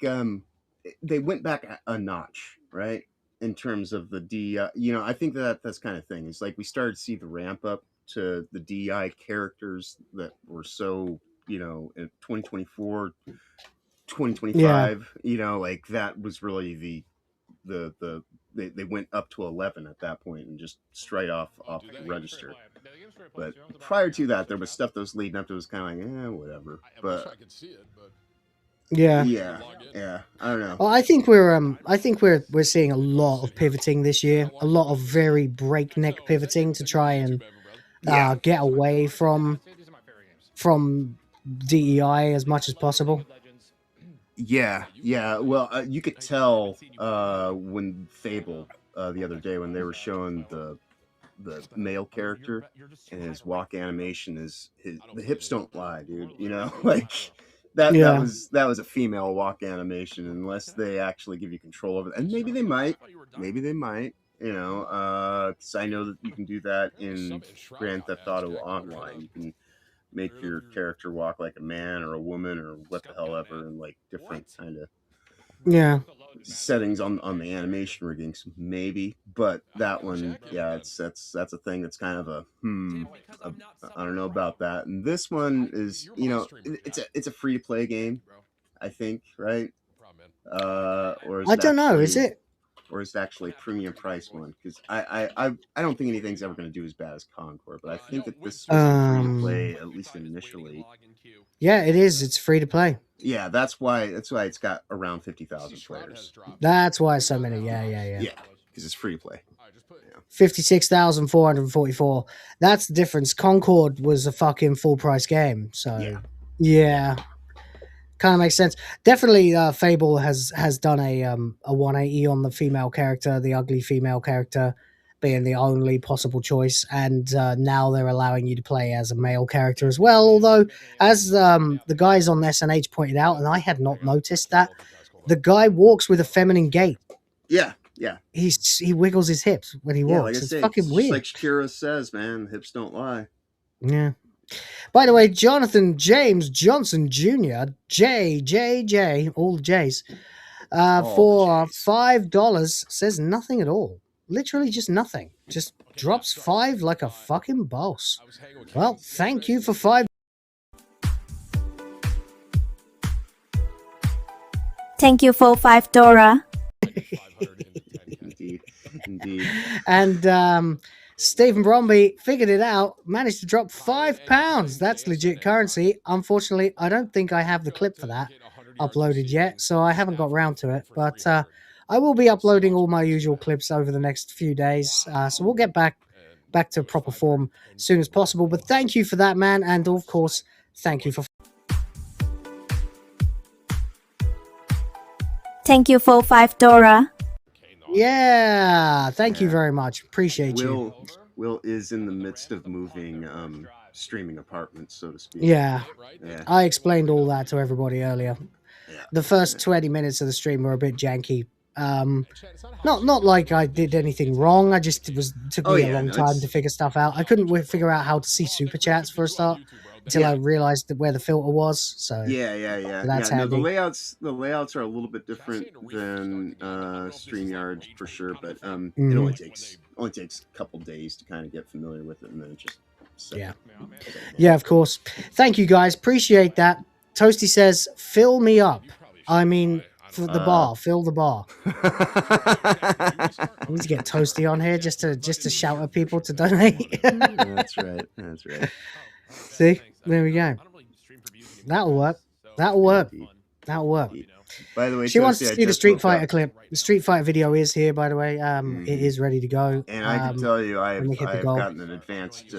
they went back a notch, right? In terms of the DI, I think that's kind of thing. It's like we started to see the ramp up to the DI characters that were so, in 2024, 2025, like that was really they went up to 11 at that point and just straight off the register. But prior to that, there was stuff that was leading up to it was kind of like, whatever. But yeah, I don't know. Well, I think we're seeing a lot of pivoting this year, a lot of very breakneck pivoting to try and get away from DEI as much as possible. Yeah. Well, you could tell when Fable the other day when they were showing the male character and his walk animation the hips don't lie, dude. Like that was a female walk animation unless they actually give you control over it. And maybe they might. Because I know that you can do that in Grand Theft Auto Online. You can make your character walk like a man or a woman or what the hell ever, and like different kind of settings on the animation riggings, maybe. But that one, that's a thing that's kind of I don't know about that. And this one is, it's a free to play game, I think, right? Or I don't know, is it? Or is it actually a premium price one? Because I don't think anything's ever going to do as bad as Concord, but I think that this was free to play, at least initially. Yeah, it is. It's free to play. Yeah, that's why it's got around 50,000 players. That's why so many. Yeah. Yeah, because it's free to play. 56,444. That's the difference. Concord was a fucking full price game, so yeah. Kind of makes sense. Definitely, Fable has done a 180 on the female character, the ugly female character being the only possible choice, and now they're allowing you to play as a male character as well. Although, as the guys on SNH pointed out, and I had not noticed that, the guy walks with a feminine gait. Yeah. He wiggles his hips when he walks. Like it's fucking weird. Like Shakira says, man, hips don't lie. Yeah. By the way, Jonathan James Johnson Jr., J, all the J's, for $5 says nothing at all. Literally just nothing. Just drops 5 like a fucking boss. Well, thank you for 5. Thank you for $5. Indeed. And Stephen Bromby figured it out, managed to drop £5. That's legit currency. Unfortunately, I don't think I have the clip for that uploaded yet, so I haven't got round to it. But I will be uploading all my usual clips over the next few days, so we'll get back to proper form as soon as possible. But thank you for that, man, and of course, thank you for... Thank you for $5. Yeah, thank you very much. Appreciate you. Will is in the midst of moving streaming apartments, so to speak. Yeah. I explained all that to everybody earlier. The first 20 minutes of the stream were a bit janky. Not like I did anything wrong. I just took me a long time to figure stuff out. I couldn't figure out how to see super chats for a start until I realized where the filter was. So that's no, handy. the layouts are a little bit different than StreamYard for sure, but it only takes a couple days to kind of get familiar with it, and then it just yeah, of course. Thank you guys, appreciate that. Toasty says, "Fill me up." I mean, for the bar, fill the bar. I need to get Toasty on here just to shout at people to donate. That's right. See, there we go. That'll work. By the way, she wants to Toasty, see the Street Fighter clip. The Street Fighter video is here, by the way. It is ready to go. And I can tell you, I've gotten an advanced.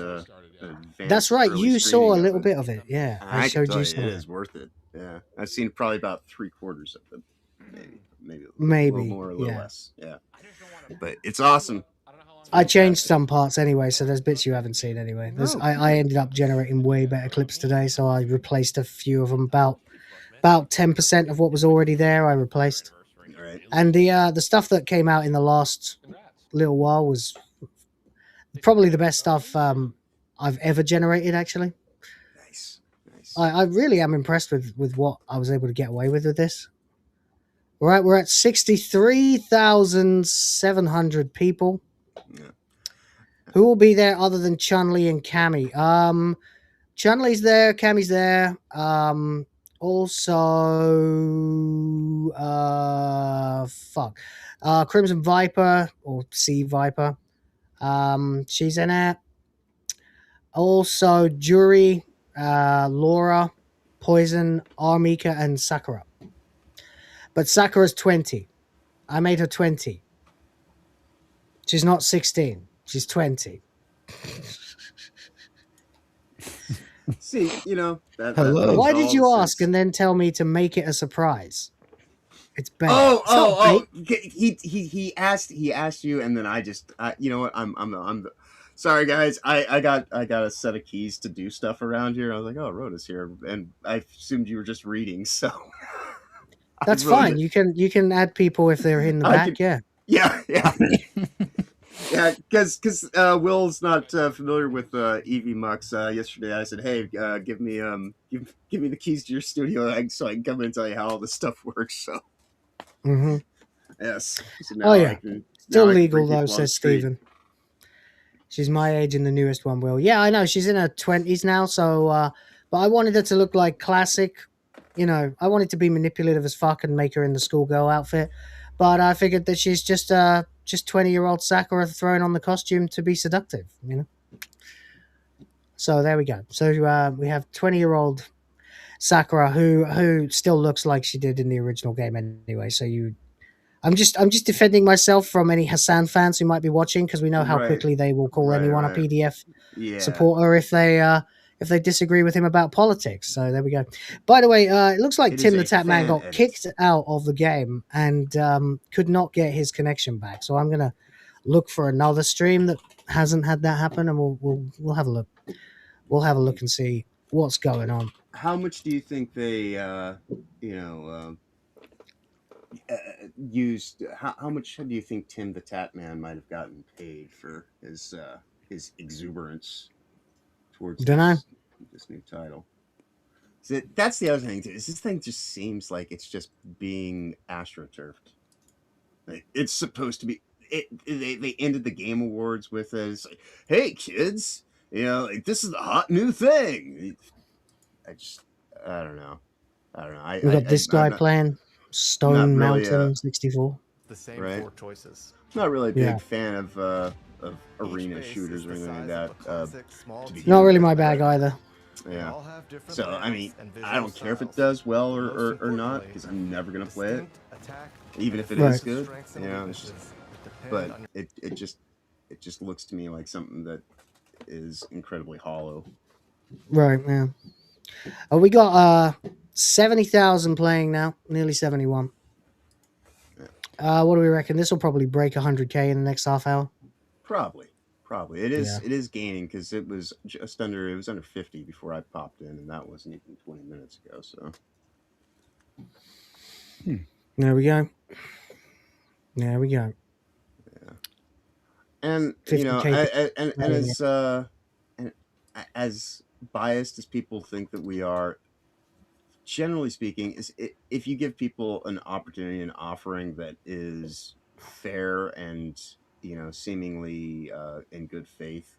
That's right. You saw a little it. bit of it. Yeah, I showed you some. It is worth it. Yeah, I've seen probably about 3/4 of it. Maybe a little more, a little less. Yeah, but it's awesome. I changed some parts anyway, so there's bits you haven't seen anyway. I ended up generating way better clips today, so I replaced a few of them. About 10% of what was already there, I replaced. Right. And the stuff that came out in the last little while was probably the best stuff I've ever generated, actually. Nice. I really am impressed with what I was able to get away with this. Right, we're at 63,700 people. Yeah. Who will be there other than Chun-Li and Cammy? Chun-Li's there, Cammy's there. Crimson Viper or Sea Viper. She's in it. Also, Jury, Laura, Poison, Armika, and Sakura. But Sakura's 20. I made her 20. She's not 16. She's 20. See, Why did you ask and then tell me to make it a surprise? It's better. Oh! He asked you, and then you know what? I'm sorry, guys. I got a set of keys to do stuff around here. I was like, oh, Rhoda's here, and I assumed you were just reading. So that's fine. You can add people if they're in the back. Yeah. Yeah, because Will's not familiar with Eevee Mux. Yesterday, I said, "Hey, give me the keys to your studio, so I can come in and tell you how all this stuff works." So, yes. So still legal though, says Steven. She's my age and the newest one. Will, yeah, I know she's in her 20s now. So, but I wanted her to look like classic. I wanted to be manipulative as fuck and make her in the schoolgirl outfit. But I figured that she's just 20-year-old Sakura throwing on the costume to be seductive, So there we go. So we have 20-year-old Sakura who still looks like she did in the original game anyway. So I'm just defending myself from any Hassan fans who might be watching, because we know how quickly they will call anyone a PDF supporter if they disagree with him about politics. So there we go. By the way, it looks like Tim the Tap Man got kicked out of the game and could not get his connection back. So I'm going to look for another stream that hasn't had that happen, and we'll have a look. We'll have a look and see what's going on. How much do you think they, used? How much do you think Tim the Tap Man might have gotten paid for his exuberance towards this new title? So that's the other thing too. Is this thing just seems like it's just being astroturfed. Like, it's supposed to be. They ended the Game Awards with as, "Hey kids, this is the hot new thing." I don't know. We got this guy playing Stone really, Mountain 64. The same right? 4 choices. Not really a big fan of arena shooters or anything like that. To be Not really my bag either. Yeah. So I mean, I don't care if it does well or not, because I'm never gonna play it, even if it is good. You know, it's just, but it just looks to me like something that is incredibly hollow. Right, yeah. We got 70,000 playing now, nearly 71. What do we reckon? This will probably break 100K in the next half hour. Probably. It is gaining, because it was under 50 before I popped in, and that wasn't even 20 minutes ago. So There we go. Yeah. And you know, as biased as people think that we are, generally speaking, if you give people an opportunity, an offering that is fair and, you know, seemingly in good faith,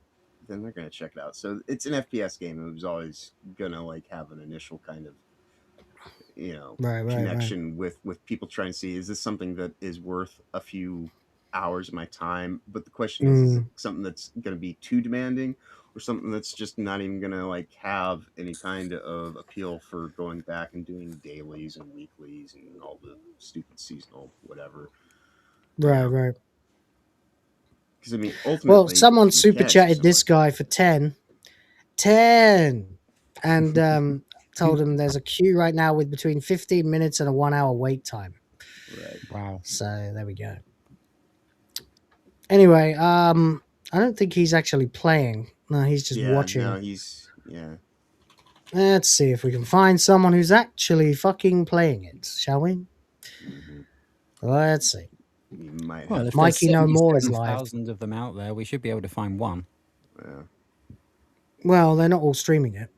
then they're going to check it out. So it's an FPS game. It was always going to like have an initial kind of, you know, connection with people trying to see, is this something that is worth a few hours of my time? But the question is it something that's going to be too demanding, or something that's just not even going to like have any kind of appeal for going back and doing dailies and weeklies and all the stupid seasonal whatever. Right. Because I mean, ultimately, well, someone super chatted this guy for 10, and told him there's a queue right now with between 15 minutes and a 1 hour wait time. Right. Wow. So there we go. Anyway, I don't think he's actually playing. No, he's just watching. No, yeah. Let's see if we can find someone who's actually fucking playing it, shall we? Let's see. Well, if Mikey No More is live. 1,000 of them out there, we should be able to find one. Yeah. Well, they're not all streaming it.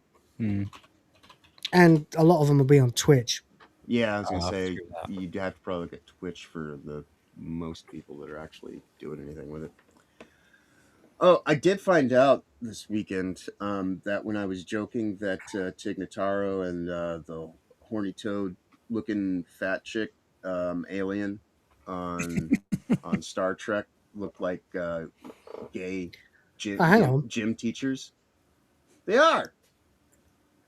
And a lot of them will be on Twitch. Yeah, I was going to say, you'd have to probably get Twitch for the most people that are actually doing anything with it. Oh, I did find out this weekend that when I was joking that Tignataro and the horny toad looking fat chick alien on Star Trek looked like gay gym teachers. They are.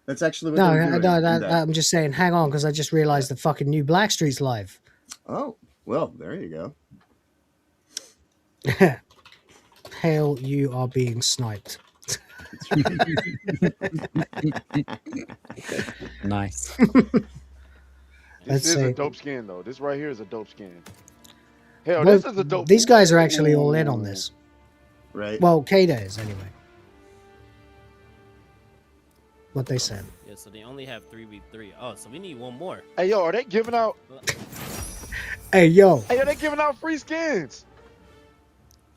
That's actually what they're doing. I'm just saying, hang on, because I just realized the fucking new Blackstreet's live. Oh, well, there you go. Hail, you are being sniped. Nice. This is a dope skin, though. This right here is a dope skin. Hell, Well, this is a dope. these guys are actually all in on this. Right. Well, Kada is anyway. What they said. Yeah, so they only have 3v3. Oh, so we need one more. Hey, yo, are they giving out? Hey, yo. Hey, are they giving out free skins?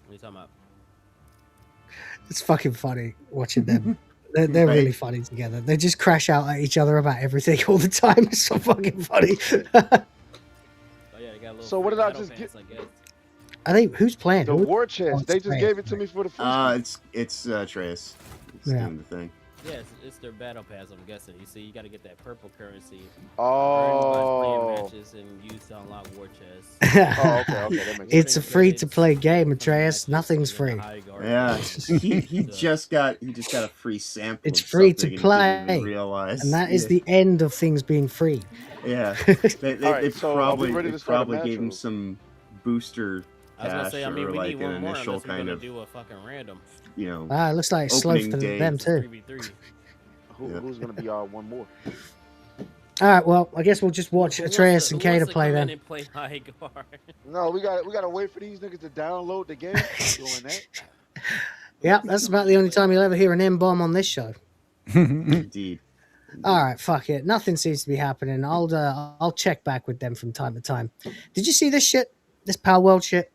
What are you talking about? It's fucking funny watching them. They're really funny together. They just crash out at each other about everything all the time. It's so fucking funny. Oh yeah, they got a little. So what did I just get? I think who's playing? The war chest. They just gave it to me for the free. It's Atreus. It's doing the thing. Yeah, it's their battle pass. I'm guessing. You see, you got to get that purple currency. Oh. Playing matches and use to unlock war chests. Oh, okay. That makes It's a free-to-play game, Atreus. Nothing's free. Yeah, he just got a free sample. It's of free to something and play, didn't even realize. and that is the end of things being free. Yeah, they probably gave him some booster I was gonna cash say, I mean, or we like need an one more initial unless we're kind gonna of, do a fucking random. you know. It looks like it's slow for them too. 3v3. Who's gonna be one more? All right, well, I guess we'll just watch Atreus and Kada play then. Play Highguard? No, we gotta wait for these niggas to download the game. Doing that. Yep, that's about the only time you'll ever hear an M-bomb on this show. Indeed. All right, fuck it. Nothing seems to be happening. I'll check back with them from time to time. Did you see this shit? This Power World shit?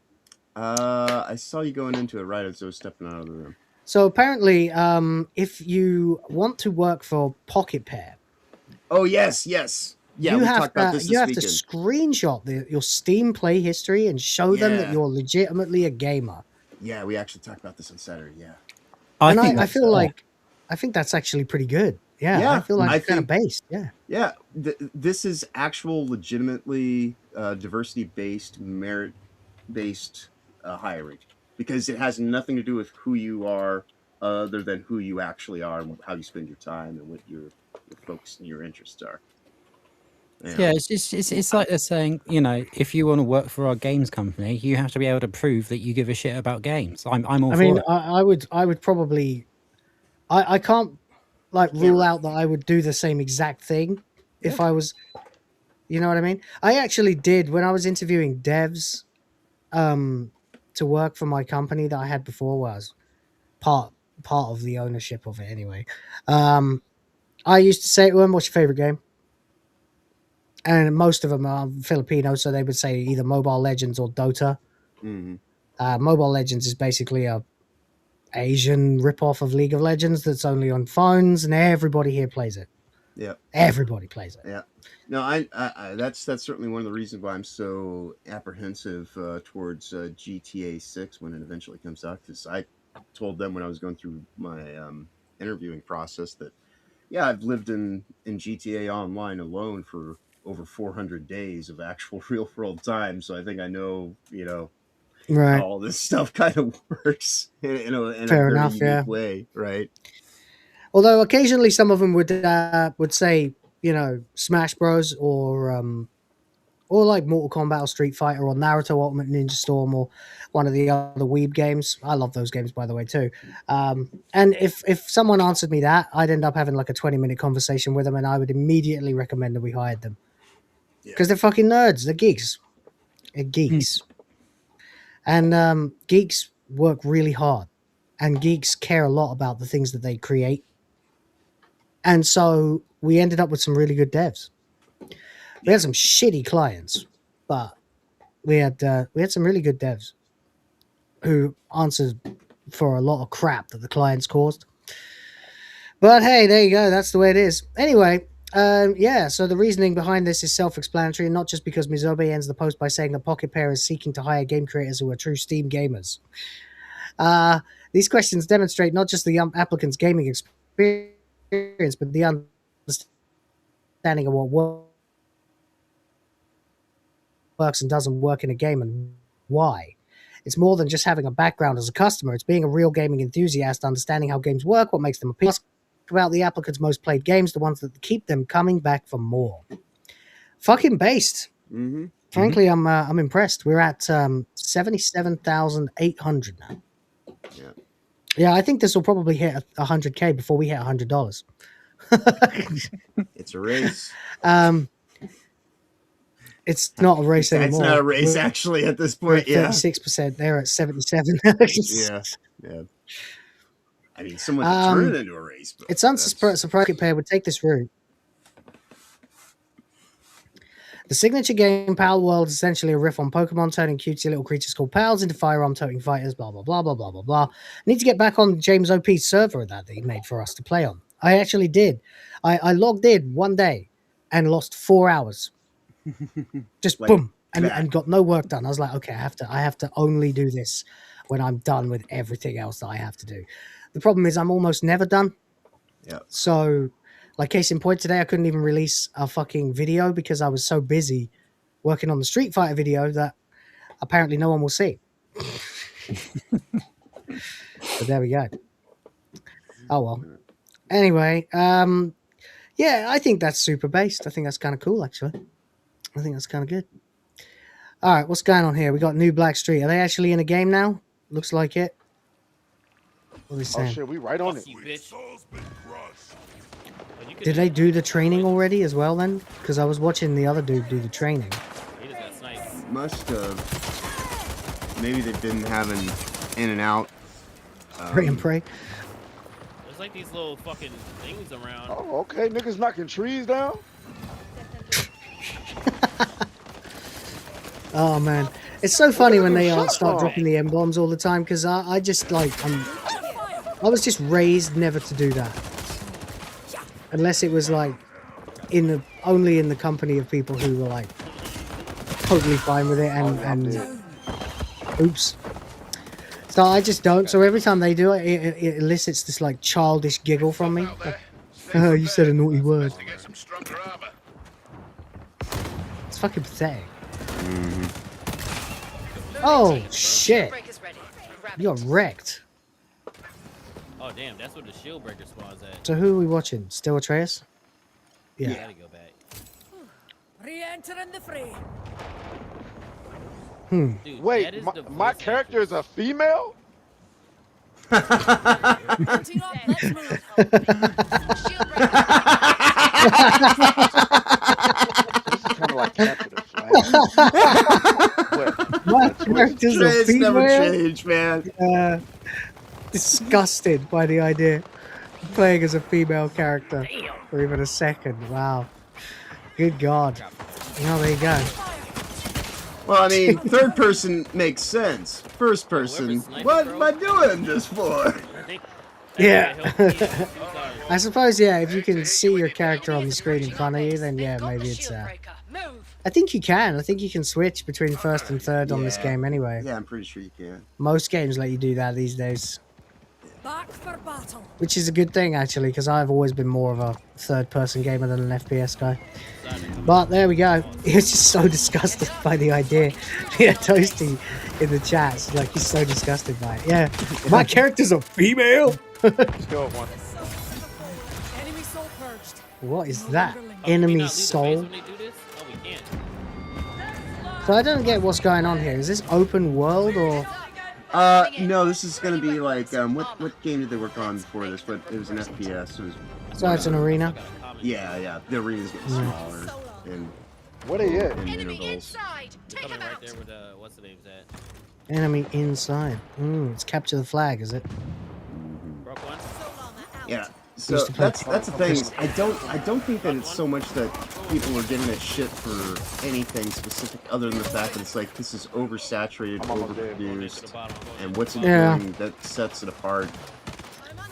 I saw you going into it right as I was stepping out of the room. So apparently, if you want to work for Pocket Pair, oh yes, yeah, we talked about this you have weekend. to screenshot your Steam play history and show them that you're legitimately a gamer. Yeah, we actually talked about this on Saturday. Yeah, I feel like I think that's actually pretty good. Yeah, I feel like it's kind of based. Yeah. This is actual, legitimately diversity-based, merit-based hiring. because it has nothing to do with who you are, other than who you actually are and how you spend your time and what your focus and your interests are. Yeah, it's like they're saying, you know, if you want to work for our games company, you have to be able to prove that you give a shit about games. I'm all I for mean, it. I would probably, I can't like rule out that I would do the same exact thing if I was, you know what I mean? I actually did when I was interviewing devs, to work for my company that I had before, where I was part of the ownership of it anyway. I used to say to them, "What's your favorite game?" And most of them are Filipino, so they would say either Mobile Legends or Dota. Mobile Legends is basically a Asian ripoff of League of Legends that's only on phones, and everybody here plays it. Yeah, everybody plays it. Yeah, no, I that's certainly one of the reasons why I'm so apprehensive towards GTA 6 when it eventually comes out. Because I told them when I was going through my interviewing process that, yeah, I've lived in GTA Online alone for over 400 days of actual real world time, so I think I know, you know, right, how all this stuff kind of works in a Fair very enough, unique yeah. way, right? Although occasionally some of them would say, you know, Smash Bros. Or like Mortal Kombat or Street Fighter or Naruto Ultimate Ninja Storm or one of the other Weeb games. I love those games, by the way, too. And if someone answered me that, I'd end up having like a 20-minute conversation with them, and I would immediately recommend that we hired them. Because they're fucking nerds. They're geeks. They're geeks. And geeks work really hard. And geeks care a lot about the things that they create. And so we ended up with some really good devs. We had some shitty clients, but we had some really good devs who answered for a lot of crap that the clients caused. But hey, there you go. That's the way it is. Anyway, yeah, so the reasoning behind this is self-explanatory, and not just because Mizobe ends the post by saying that Pocket Pair is seeking to hire game creators who are true Steam gamers. These questions demonstrate not just the applicant's gaming experience, but the understanding of what works and doesn't work in a game and why. It's more than just having a background as a customer. It's being a real gaming enthusiast, understanding how games work, what makes them appeal. Ask about the applicant's most played games, the ones that keep them coming back for more. Fucking based. Frankly, I'm impressed. We're at 77,800 now. Yeah, I think this will probably hit 100K before we hit $100. It's a race. It's not a race anymore. It's not a race, actually, at this point. We're Yeah, 36%. They're at 77. yeah. I mean, someone can turn it into a race. But it's unsurprising Pocket Pair would take this route. The signature game Pal World is essentially a riff on Pokemon, turning cutesy little creatures called pals into firearm-toting fighters, blah, blah, blah, blah, blah, blah, blah. Need to get back on James OP's server that he made for us to play on. I actually did. I logged in one day and lost 4 hours. Just like, boom, and got no work done. I was like, okay, I have to only do this when I'm done with everything else that I have to do. The problem is I'm almost never done. Yeah. So, like case in point, today I couldn't even release a fucking video because I was so busy working on the Street Fighter video that apparently no one will see. But there we go. Oh well. Anyway, yeah, I think that's super based. I think that's kind of cool, actually. I think that's kind of good. All right, what's going on here? We got New Black Street. Are they actually in a game now? Looks like it. What are they saying? Oh shit, we right on it. Did they do the training already as well then? Because I was watching the other dude do the training. Must have. Maybe they've been having in and out. Pray and pray. There's like these little fucking things around. Oh, okay. Niggas knocking trees down. Oh man, it's so funny when they start dropping the M-bombs all the time, because I just like I was just raised never to do that, unless it was like only in the company of people who were like totally fine with it and oops. So I just don't. So every time they do it, it elicits this like childish giggle from me. Like, oh, you said a naughty word. It's fucking pathetic. Oh shit! You got wrecked. Oh damn, that's where the shield breaker spawns at. So who are we watching? Still Atreus? Yeah. I gotta go back. Re-entering the fray. Dude, Wait, my character is a female? Mounting up, let's move. This is kind of like Capture the Flag. My character's a Traits female? never change, man. Disgusted by the idea of playing as a female character for even a second. Wow. Good God. Well, there you go. Well, I mean, third person makes sense. First person, what am I doing this for? Yeah. I suppose, yeah, if you can see your character on the screen in front of you, then yeah, maybe it's... I think you can. I think you can switch between first and third on this game anyway. Yeah, I'm pretty sure you can. Most games let you do that these days. Back for battle. Which is a good thing, actually, because I've always been more of a third-person gamer than an FPS guy. But there we go. He's just so disgusted by the idea. Yeah, Toasty in the chat, like, he's so disgusted by it. Yeah, my character's a female? Let's go, one. Enemy soul purged. What is that? Enemy soul? So I don't get what's going on here. Is this open world or... No, this is gonna be like, what game did they work on before this? But it was an FPS. It was, so it's an arena? Yeah. The arena's getting smaller. And what are you at? In intervals. Coming right there with what's the name's at? Enemy inside. It's capture the flag, is it? Broke one. Yeah. So that's the thing. I don't think that it's so much that people are giving it shit for anything specific other than the fact that it's like this is oversaturated, overproduced, and what's it doing that sets it apart.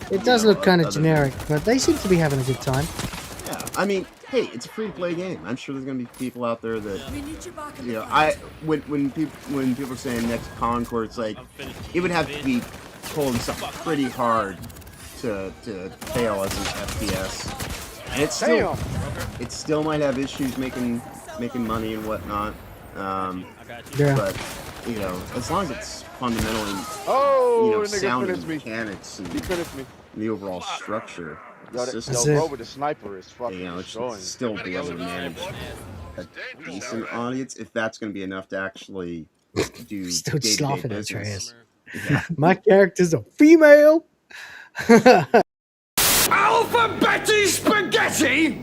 It does look kind of generic, but they seem to be having a good time. Yeah, I mean, hey, it's a free-to-play game. I'm sure there's gonna be people out there that, you know, when people are saying next Concord, it's like it would have to be pulling something pretty hard to fail as an FPS, and it still might have issues making money and whatnot. But you know, as long as it's fundamentally sound mechanics and the overall structure. Yo, bro with the sniper is fucking it's still be able to manage a decent audience if that's going to be enough to actually do still just day-to-day laughing at business. Yeah. My character's a female. Alpha Betty Spaghetti.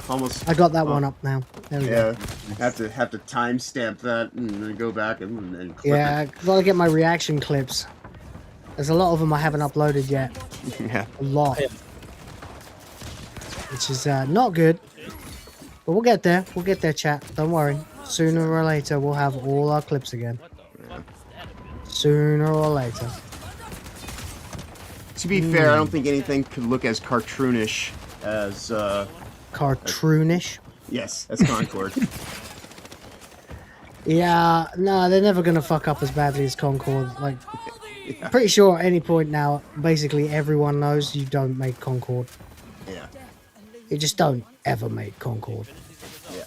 Almost. I got that one up now. There we go. Have to timestamp that and then go back and clip Yeah, I gotta get my reaction clips. There's a lot of them I haven't uploaded yet. Yeah. A lot. Which is not good. But we'll get there. We'll get there, chat. Don't worry. Sooner or later, we'll have all our clips again. Sooner or later. To be fair, I don't think anything could look as cartoonish as... cartoonish? Yes, as Concord. Yeah, no, they're never going to fuck up as badly as Concord. Like, I'm pretty sure at any point now, basically everyone knows you don't make Concord. Yeah. You just don't ever make Concord. Yeah.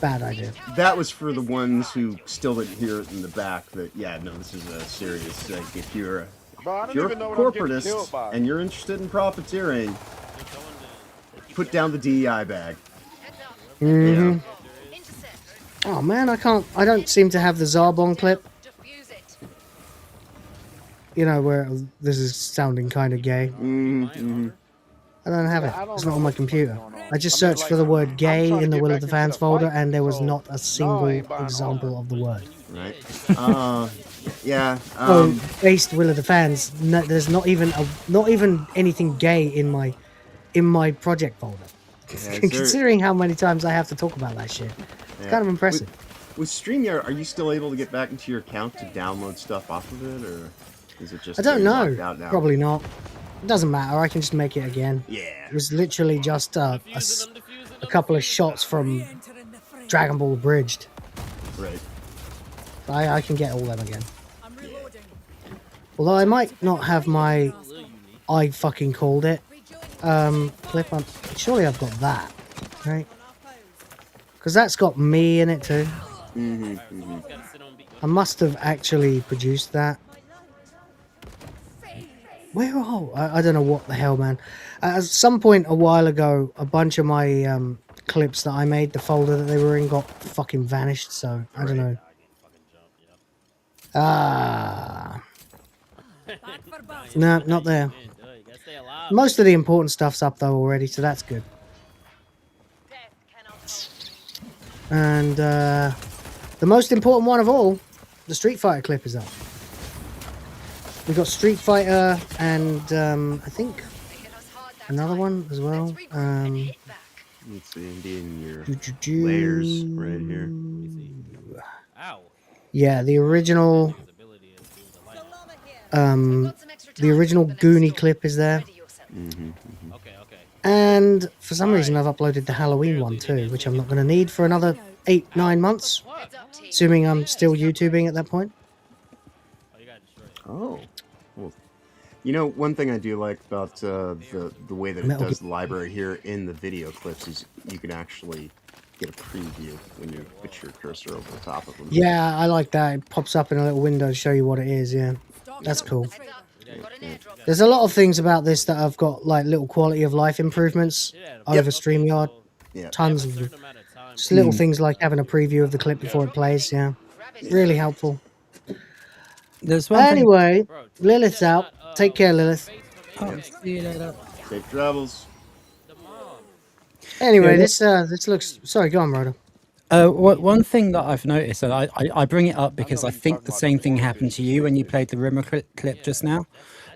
Bad idea. That was for the ones who still didn't hear it in the back that, yeah, no, this is a serious, like, if you're a corporatist and you're interested in profiteering, put down the DEI bag. Mm-hmm. You know? Oh man, I don't seem to have the Zarbon clip. You know, where this is sounding kind of gay. Mm-hmm. I don't have it. It's not on my computer. I just searched for the word gay in the Will of the Fans folder, and there was not a single example of the word. Right. Yeah. Based Will of the Fans, no, there's not even anything gay in my project folder. Yeah, Considering how many times I have to talk about that shit, it's kind of impressive. With StreamYard, are you still able to get back into your account to download stuff off of it, or is it just? I don't know. Out now? Probably not. It doesn't matter. I can just make it again. Yeah. It was literally just a couple of shots from Dragon Ball Abridged. Right. I can get all them again. Although I might not have my I fucking called it clip on. Surely I've got that, right? because that's got me in it too. Mm-hmm. I must have actually produced that. Where are I don't know what the hell, man. At some point a while ago, a bunch of my clips that I made, the folder that they were in, got fucking vanished. So I don't know. No, not there. Most of the important stuff's up though already, so that's good. And the most important one of all, the Street Fighter clip is up. We got Street Fighter and I think another one as well. Let's see, in your layers right here. Yeah, the original Goonie clip is there. And for some reason I've uploaded the Halloween one too, which I'm not going to need for another 8-9 months, assuming I'm still YouTubing at that point. Oh, well, you know, one thing I do like about the way that it does the library here in the video clips is you can actually get a preview when you put your cursor over the top of them. Yeah, I like that. It pops up in a little window to show you what it is. Yeah, that's cool. There's a lot of things about this that I've got like little quality of life improvements over StreamYard. Tons of them. Just little things like having a preview of the clip before it plays. Yeah, really helpful. There's one anyway, Lilith's out. Take care, Lilith. See you later. Safe travels. Anyway, this looks. Sorry, go on, Rhoda. One thing that I've noticed, and I bring it up because I think the same thing happened to you when you played the Rimmer clip just now.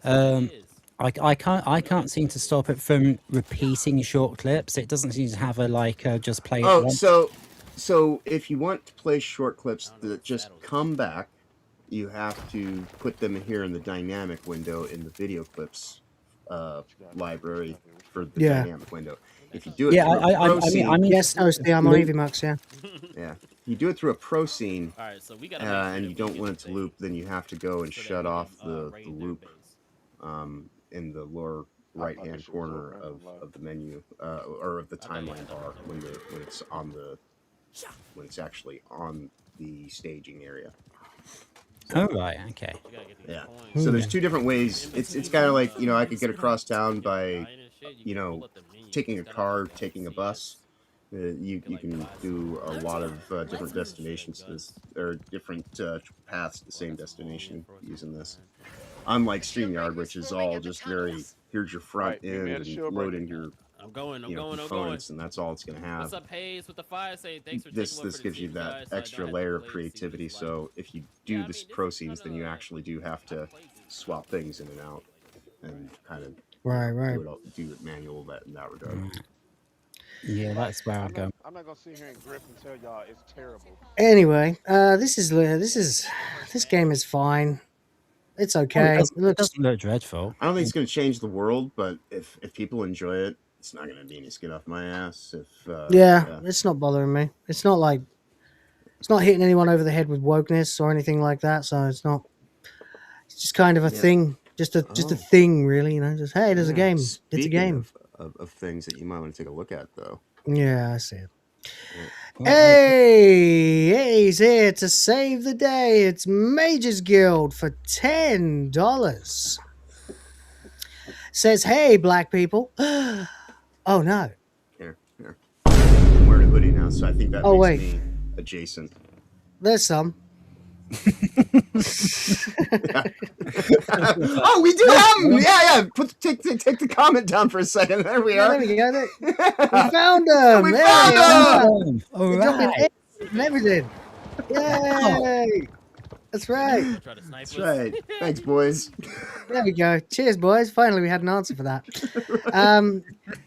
I can't seem to stop it from repeating short clips. It doesn't seem to have a just play it once. So if you want to play short clips that just come back, you have to put them here in the dynamic window in the video clips library for the dynamic window. If you do it through a pro scene, yes, I'm on EVMux, yeah. Yeah, you do it through a pro scene, and you don't want it to loop, then you have to go and shut off the loop in the lower right-hand corner of the menu or of the timeline bar when it's actually on the staging area. Oh, right, okay. Yeah. So there's two different ways. It's kind of like, you know, I could get across town by, you know, taking a car, taking a bus. You can do a lot of different destinations or different paths to the same destination using this. Unlike StreamYard, which is all just very, here's your front end and load in your components, and that's all it's going to have. What's up, Hayes, with the fire? Say thanks for this gives you that extra layer of creativity. So if you do this pro scenes, then you actually do have to swap things in and out and kind of do it manual in that regard. Yeah, that's where I go. I'm not gonna sit here and grip and tell y'all it's terrible. Anyway, this game is fine. It's okay. It doesn't look dreadful. I don't think it's going to change the world, but if people enjoy it, it's not going to be any skin off my ass. It's not bothering me. It's not like it's not hitting anyone over the head with wokeness or anything like that. So it's not. It's just kind of a thing, just a thing, really. You know, just hey, there's a game. It's a game of things that you might want to take a look at, though. Yeah, I see it. Hey, he's here to save the day. It's MagesGuild for $10. Says, hey, black people. Oh, no. Here. I'm wearing a hoodie now, so I think that makes me adjacent. There's some. Oh, we do have them. Yeah. Take the comment down for a second. There we are. There we go. We found them. We found them. All right. And everything. Yay! That's right. That's right. Thanks, boys. There we go. Cheers, boys. Finally, we had an answer for that.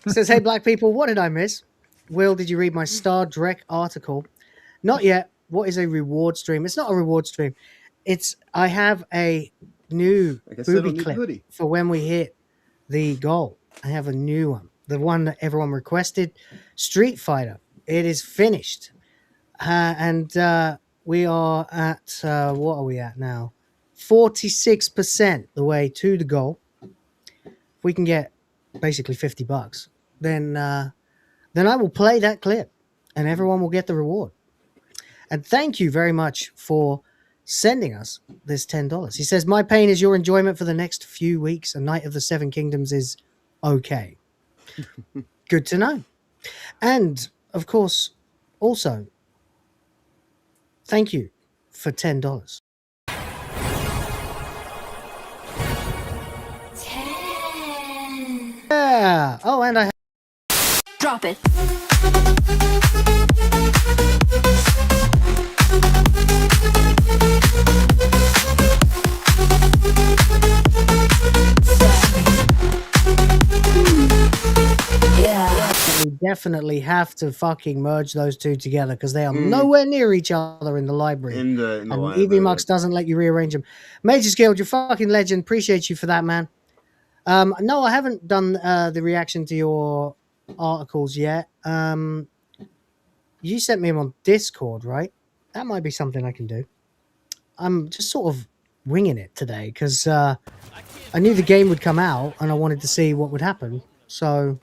Says, hey, black people, what did I miss? Will, did you read my Sardoc article? Not yet. What is a reward stream? It's not a reward stream. I have a new booby clip for when we hit the goal. I have a new one. The one that everyone requested. Street Fighter. It is finished. And we are at, what are we at now? 46% the way to the goal. If we can get basically $50, then I will play that clip. and everyone will get the reward. And thank you very much for sending us this $10. He says, my pain is your enjoyment for the next few weeks. A Night of the Seven Kingdoms is okay. Good to know. And, of course, also, thank you for $10. 10. Yeah. Oh, and I Drop it. We definitely have to fucking merge those two together because they are nowhere near each other in the library. In the and library. EVMux doesn't let you rearrange them. MagesGuild, you're fucking legend. Appreciate you for that, man. No, I haven't done the reaction to your articles yet. You sent me them on Discord, right? That might be something I can do. I'm just sort of winging it today because I knew the game would come out and I wanted to see what would happen. So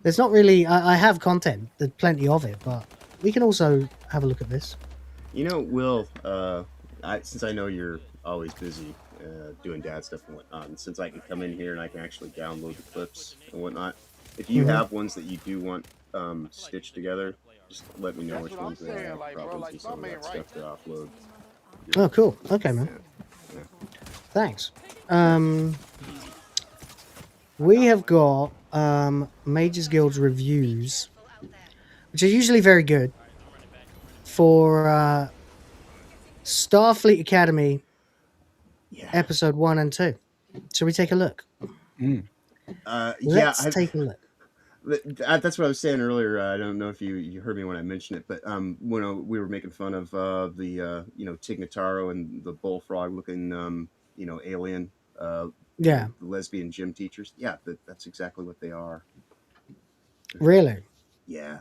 there's not really... I have content. There's plenty of it, but we can also have a look at this. You know, Will, since I know you're always busy doing dad stuff and whatnot, and since I can come in here and I can actually download the clips and whatnot, if you have ones that you do want stitched together, just let me know which ones they have. Probably some of that stuff to offload. Oh, cool. Okay, man. Yeah. Thanks. We have got MagesGuild's reviews, which are usually very good, for Starfleet Academy episode 1 and 2. Shall we take a look? Let's take a look. That's what I was saying earlier. I don't know if you heard me when I mentioned it, but when we were making fun of the Tignataro and the bullfrog looking alien, the lesbian gym teachers. Yeah, that's exactly what they are. Really? Yeah.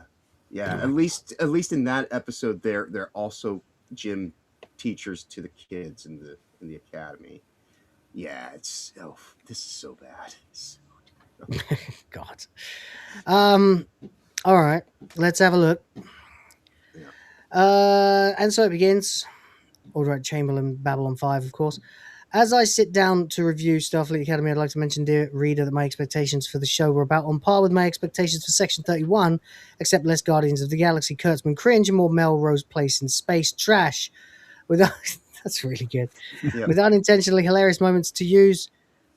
At least in that episode, they're also gym teachers to the kids in the academy. Yeah, this is so bad. God. All right, let's have a look. And so it begins. Alright, Chamberlain, Babylon 5, of course. As I sit down to review Starfleet Academy, I'd like to mention, dear reader, that my expectations for the show were about on par with my expectations for Section 31, except less Guardians of the Galaxy, Kurtzman cringe, and more Melrose Place in space trash. That's really good. Yeah. With unintentionally hilarious moments to use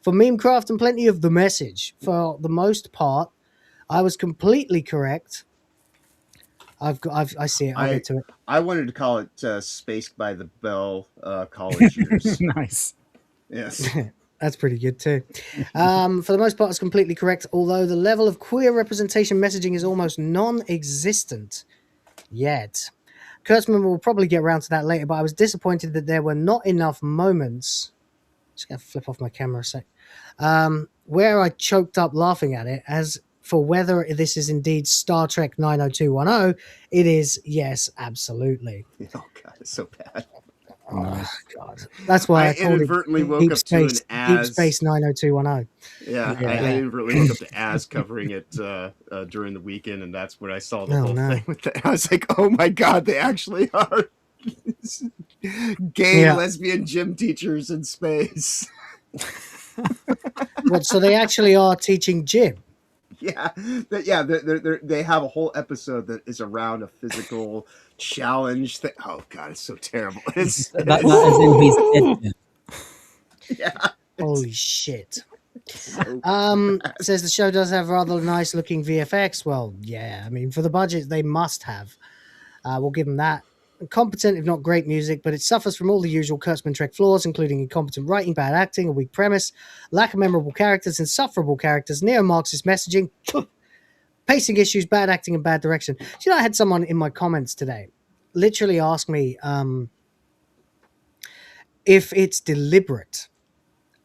for meme craft and plenty of the message. For the most part, I was completely correct. I see it. I'll get to it. I wanted to call it Spaced by the Bell college years. Nice. Yes. That's pretty good too. For the most part, it's completely correct, although the level of queer representation messaging is almost non-existent yet. Kurtzman will probably get around to that later, but I was disappointed that there were not enough moments. Just going to flip off my camera a sec. Where I choked up laughing at it. As for whether this is indeed Star Trek 90210, it is, yes, absolutely. Oh, God, it's so bad. Oh, God. That's why I called inadvertently it woke Deep up Space, to an Deep Space 90210. Yeah, I inadvertently woke up to Az covering it during the weekend, and that's when I saw the whole thing with that. I was like, oh my God, they actually are gay lesbian gym teachers in space. What, so they actually are teaching gym? Yeah, they have a whole episode that is around a physical challenge. Oh God, it's so terrible. That is in his head. Yeah. Holy shit. Says the show does have rather nice looking VFX. Well, yeah, I mean, for the budget they must have. We'll give them that. Competent, if not great music, but it suffers from all the usual Kurtzman Trek flaws, including incompetent writing, bad acting, a weak premise, lack of memorable characters, insufferable characters, neo-Marxist messaging, pacing issues, bad acting, and bad direction. You know, I had someone in my comments today literally ask me if it's deliberate.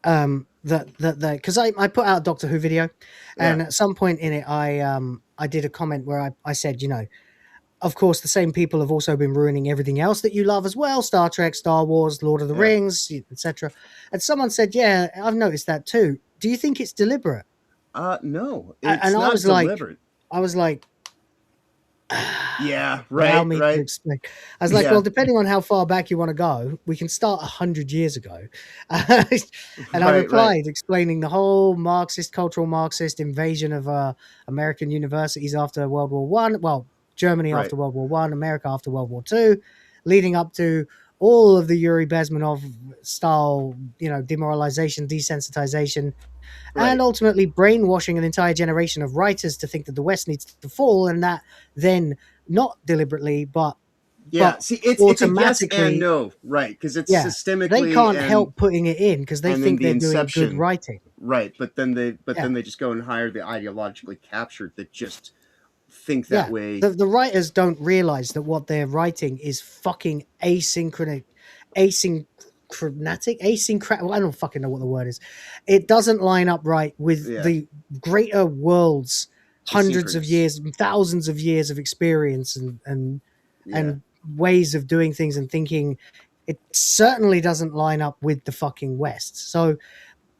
Because I put out a Doctor Who video, and at some point in it, I did a comment where I said, you know, of course, the same people have also been ruining everything else that you love as well. Star Trek, Star Wars, Lord of the Rings, etc. And someone said, yeah, I've noticed that too. Do you think it's deliberate? No, it's and not deliberate. I was like, Yeah, Allow right, me to right. explain. I was like, Yeah. well, depending on how far back you want to go, we can start 100 years ago. And I replied, explaining the whole cultural Marxist invasion of American universities after World War One. Well, Germany after World War One, America after World War Two, leading up to all of the Yuri Bezmenov style, demoralization, desensitization, and ultimately brainwashing an entire generation of writers to think that the West needs to fall, and that then not deliberately, but see, it's a yes and no, right? Because it's systemically. They can't help putting it in because they think they're doing good writing, right? But then they just go and hire the ideologically captured that just think that way. The writers don't realize that what they're writing is fucking asynchronic. Well, I don't fucking know what the word is. It doesn't line up right with the greater world's hundreds of years, thousands of years of experience and ways of doing things and thinking. It certainly doesn't line up with the fucking West. So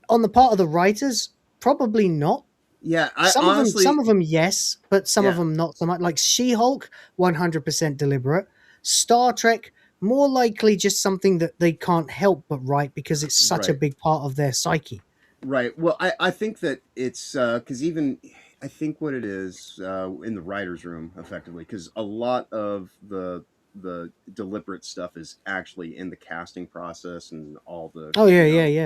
on the part of the writers, probably not. Yeah, some of them yes, but some of them not so much. Like She-Hulk, 100% deliberate. Star Trek, more likely just something that they can't help but write because it's such a big part of their psyche. Right. Well, I think that it's because I think what it is in the writer's room, effectively, because a lot of the deliberate stuff is actually in the casting process and all the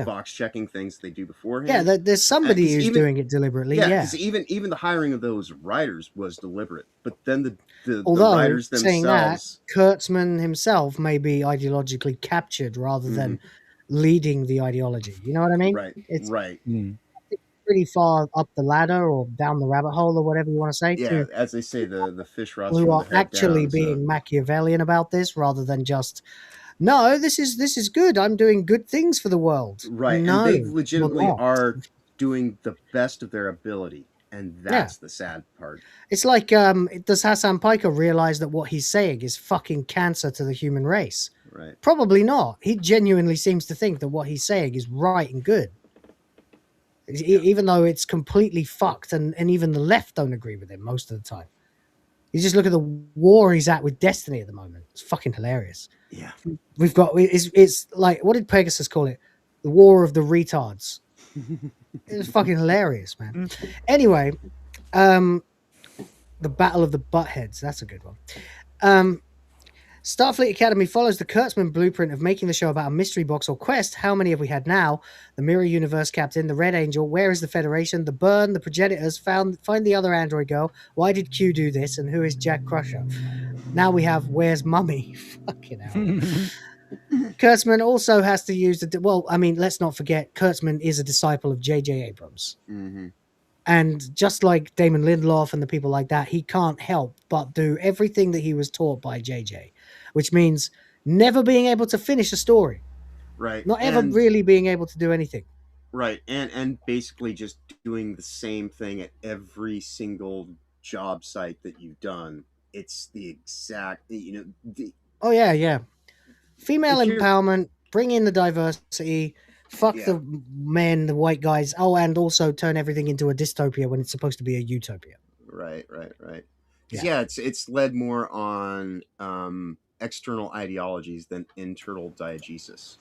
box checking things they do beforehand. Yeah, there's somebody who's doing it deliberately. Yeah, because even the hiring of those writers was deliberate, but then the Although, writers saying themselves, that, Kurtzman himself may be ideologically captured rather than leading the ideology. You know what I mean? Right. It's right. pretty far up the ladder or down the rabbit hole or whatever you want to say. Yeah, as they say, the fish rots who from are the head actually down, being Machiavellian about this rather than just, no, this is good. I'm doing good things for the world. Right. No, and they legitimately are doing the best of their ability. And that's the sad part. It's like, does Hassan Piker realize that what he's saying is fucking cancer to the human race? Right. Probably not. He genuinely seems to think that what he's saying is right and good. Even though it's completely fucked and even the left don't agree with him most of the time. You just look at the war he's at with Destiny at the moment. It's fucking hilarious. Yeah. We've got, it's like, what did Pegasus call it? The war of the retards. It was fucking hilarious, man. Anyway, the Battle of the Buttheads. That's a good one. Starfleet Academy follows the Kurtzman blueprint of making the show about a mystery box or quest. How many have we had now? The Mirror Universe Captain, the Red Angel, Where is the Federation, the Burn, the Progenitors, find the other android girl, why did Q do this, and who is Jack Crusher? Now we have Where's Mummy? Fucking hell. Kurtzman also has to use let's not forget, Kurtzman is a disciple of J.J. Abrams. Mm-hmm. And just like Damon Lindelof and the people like that, he can't help but do everything that he was taught by JJ, which means never being able to finish a story. Right. Not ever really being able to do anything. Right. And basically just doing the same thing at every single job site that you've done. It's the exact, Oh, yeah. Female empowerment, bring in the diversity, fuck the men, the white guys. Oh, and also turn everything into a dystopia when it's supposed to be a utopia. Right. Yeah, it's led more on external ideologies than internal diegesis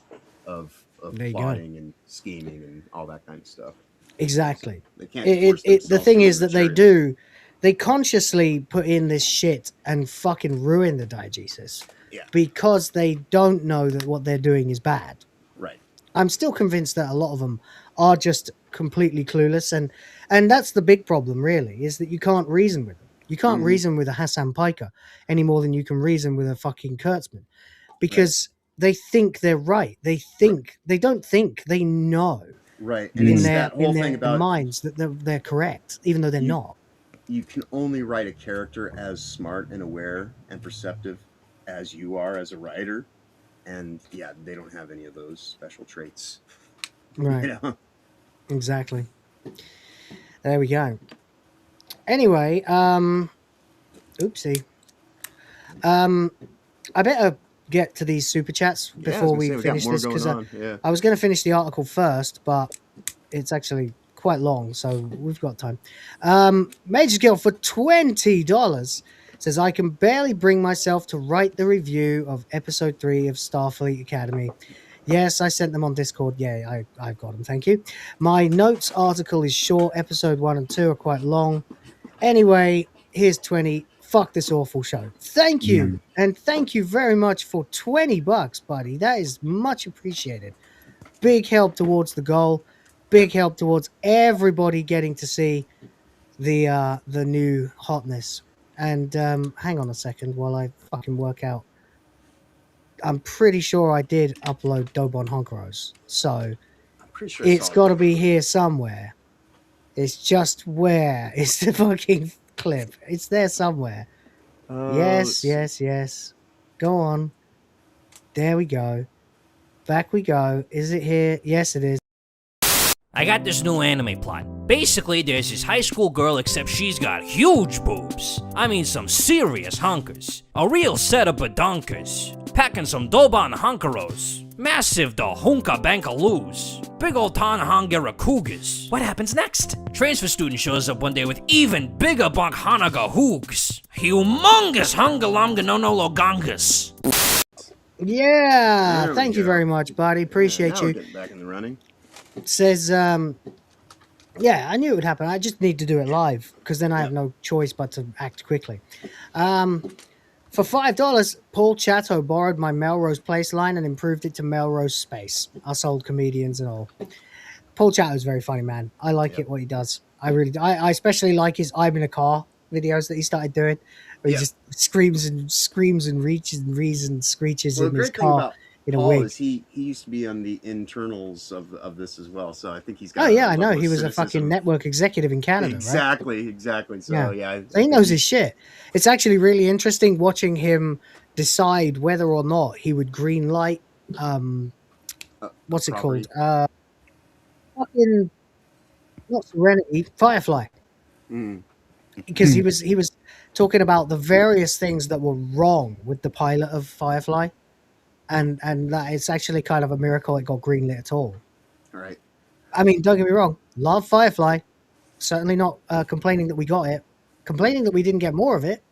of plotting and scheming and all that kind of stuff. Exactly. They can't the thing is that they consciously put in this shit and fucking ruin the diegesis because they don't know that what they're doing is bad. Right. I'm still convinced that a lot of them are just completely clueless, and that's the big problem, really, is that you can't reason with them. You can't reason with a Hassan Piker any more than you can reason with a fucking Kurtzman, because they think they're right. They don't think, they know. Right, and in it's their, that whole in their thing about minds that they're correct, even though they're not. You can only write a character as smart and aware and perceptive as you are as a writer. And they don't have any of those special traits. Right. Exactly. There we go. Anyway, oopsie. I better get to these super chats before we finish this, because I was going to finish the article first, but it's actually quite long, so we've got time. MagesGuild for $20. Says, I can barely bring myself to write the review of episode 3 of Starfleet Academy. Yes, I sent them on Discord. Yeah, I've got them. Thank you. My notes article is short. Episode 1 and 2 are quite long. Anyway, here's 20. Fuck this awful show. Thank you. And thank you very much for $20, buddy. That is much appreciated. Big help towards the goal. Big help towards everybody getting to see the new hotness. And hang on a second while I fucking work out. I'm pretty sure I did upload Dobon Honkeros. So I'm pretty sure it's got to be here somewhere. It's just where is the fucking clip? It's there somewhere. Yes. Go on. There we go. Back we go. Is it here? Yes, it is. I got this new anime plot. Basically, there's this high school girl, except she's got huge boobs. I mean, some serious hunkers. A real setup of donkers. Packing some Dobon Honkeros. Massive da Hunka Bankaloos. Big old Tanhangera Cougars. What happens next? Transfer student shows up one day with even bigger Bonk Hanaga Hoogs. Humongous Hungalamganonologangas. Yeah, thank you very much, buddy. Appreciate you. Getting back in the running. Says, yeah, I knew it would happen. I just need to do it live because then I have no choice but to act quickly. For $5, Paul Chatto borrowed my Melrose Place line and improved it to Melrose Space. Us old comedians and all. Paul Chatto's very funny, man. I like it what he does. I especially like his "I'm in a car" videos that he started doing, where he just screams and reaches and reasons and screeches in his car in a wig. Is he used to be on the internals of this as well, so I think he's got. Oh yeah, I know. He was a fucking network executive in Canada, exactly, right? Exactly. So yeah, so he knows his shit. It's actually really interesting watching him decide whether or not he would green light. What's it called? Fucking not Serenity, Firefly. Because he was talking about the various things that were wrong with the pilot of Firefly. And that it's actually kind of a miracle it got greenlit at all. Right. I mean, don't get me wrong. Love Firefly. Certainly not complaining that we got it. Complaining that we didn't get more of it.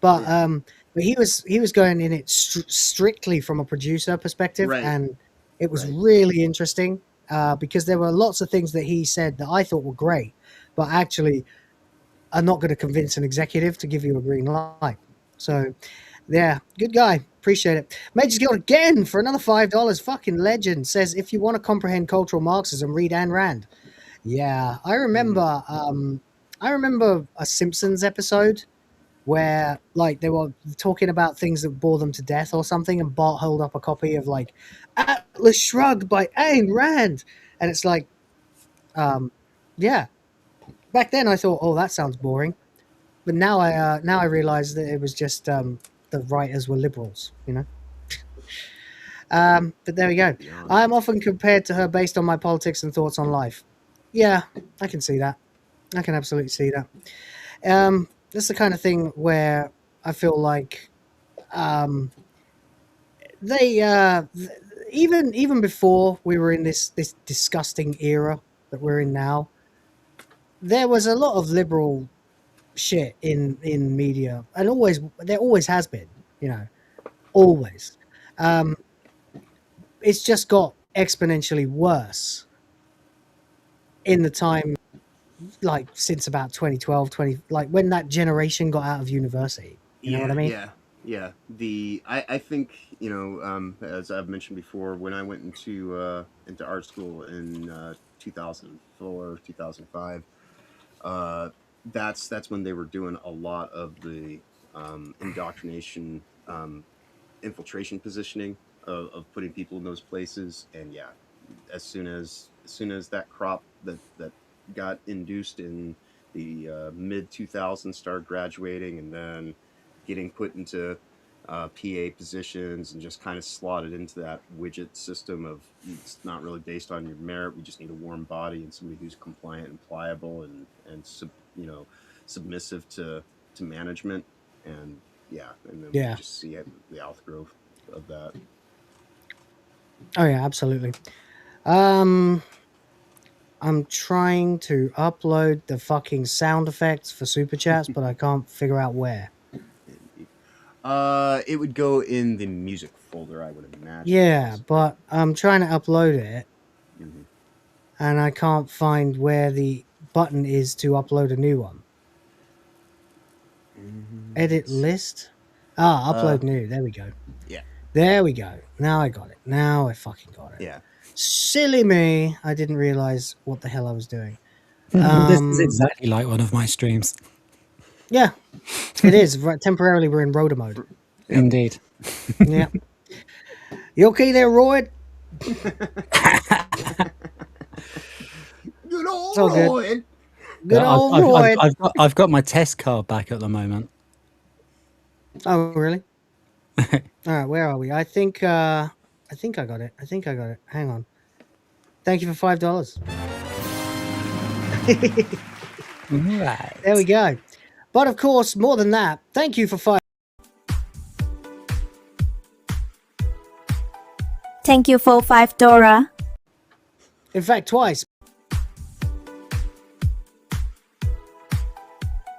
But he was going in it strictly from a producer perspective. Right. And it was really interesting because there were lots of things that he said that I thought were great. But actually are not going to convince an executive to give you a green light. So, yeah, good guy. Appreciate it. MagesGuild again for another $5. Fucking legend. Says, if you want to comprehend cultural Marxism, read Ayn Rand. Yeah, I remember a Simpsons episode where like they were talking about things that bore them to death or something, and Bart held up a copy of like Atlas Shrugged by Ayn Rand. And it's like, yeah. Back then I thought, oh, that sounds boring. But now I realize that it was just the writers were liberals, you know. But there we go. I am often compared to her based on my politics and thoughts on life. Yeah, I can see that. I can absolutely see that. That's the kind of thing where I feel like they even before we were in this disgusting era that we're in now, there was a lot of liberal shit in media, and there always has been, you know, always. It's just got exponentially worse in the time, like since about 2012, like when that generation got out of university. You know what I mean? Yeah. I think, you know, as I've mentioned before, when I went into art school in 2004, 2005. That's when they were doing a lot of the indoctrination, infiltration positioning of putting people in those places. And yeah, as soon as that crop that got induced in the mid 2000s started graduating and then getting put into PA positions and just kind of slotted into that widget system of it's not really based on your merit. We just need a warm body and somebody who's compliant and pliable and submissive to management. And and then we just see the outgrowth of that. Oh yeah, absolutely. I'm trying to upload the fucking sound effects for super chats, but I can't figure out where. It would go in the music folder, I would imagine. Yeah, but I'm trying to upload it, and I can't find where the button is to upload a new one. Edit list. Ah, upload new. There we go. Yeah. There we go. Now I got it. Now I fucking got it. Yeah. Silly me. I didn't realize what the hell I was doing. This is exactly like one of my streams. Yeah, it is. Right, temporarily, we're in rotor mode. Indeed. Yeah. You okay there, Roy? Good old So good. Roy. Good old Roy. I've got my test card back at the moment. Oh, really? All right, where are we? I think I got it. Hang on. Thank you for $5. Right. There we go. But of course, more than that, thank you for $5. Thank you for $5. In fact, twice.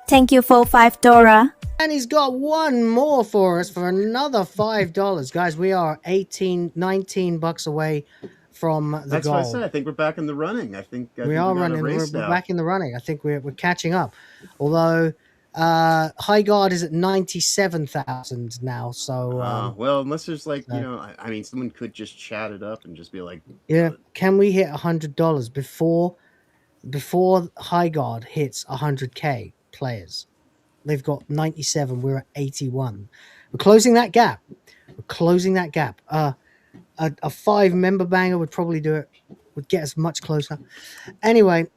Thank you for $5. And he's got one more for us for another $5. Guys, we are 19 bucks away from the That's goal. what I said. I think we're back in the running. I think We are running. We're back in the running. I think we're catching up. Although Highguard is at 97,000 now. So well, unless there's like I mean, someone could just chat it up and just be like, yeah, can we hit $100 before Highguard hits 100k players? They've got 97. We're at 81. We're closing that gap. A 5-member banger would probably do it. Would get us much closer. Anyway,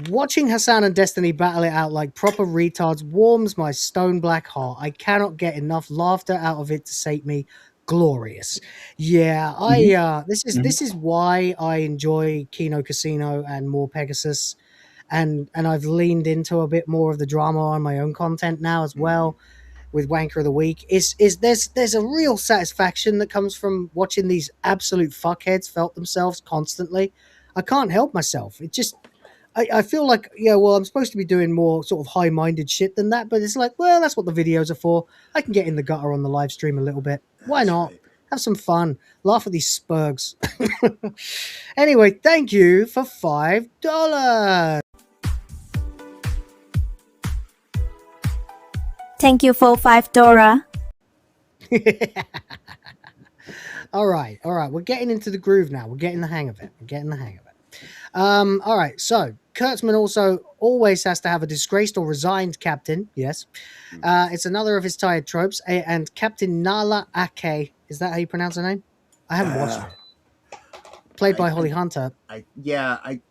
watching Hassan and Destiny battle it out like proper retards warms my stone black heart. I cannot get enough laughter out of it to sate me. Glorious. Yeah, this is why I enjoy Kino Casino and more Pegasus. And I've leaned into a bit more of the drama on my own content now as well. With Wanker of the Week, there's a real satisfaction that comes from watching these absolute fuckheads felt themselves constantly. I can't help myself. It just I feel like, yeah, well, I'm supposed to be doing more sort of high-minded shit than that, but it's like, well, that's what the videos are for. I can get in the gutter on the live stream a little bit. Why not? Have some fun. Laugh at these spurgs. Anyway, thank you for $5. Thank you for $5. All right. We're getting into the groove now. We're getting the hang of it. All right. So Kurtzman also always has to have a disgraced or resigned captain. Yes. It's another of his tired tropes. And Captain Nala Ake. Is that how you pronounce her name? I haven't watched it. Played by Holly Hunter. I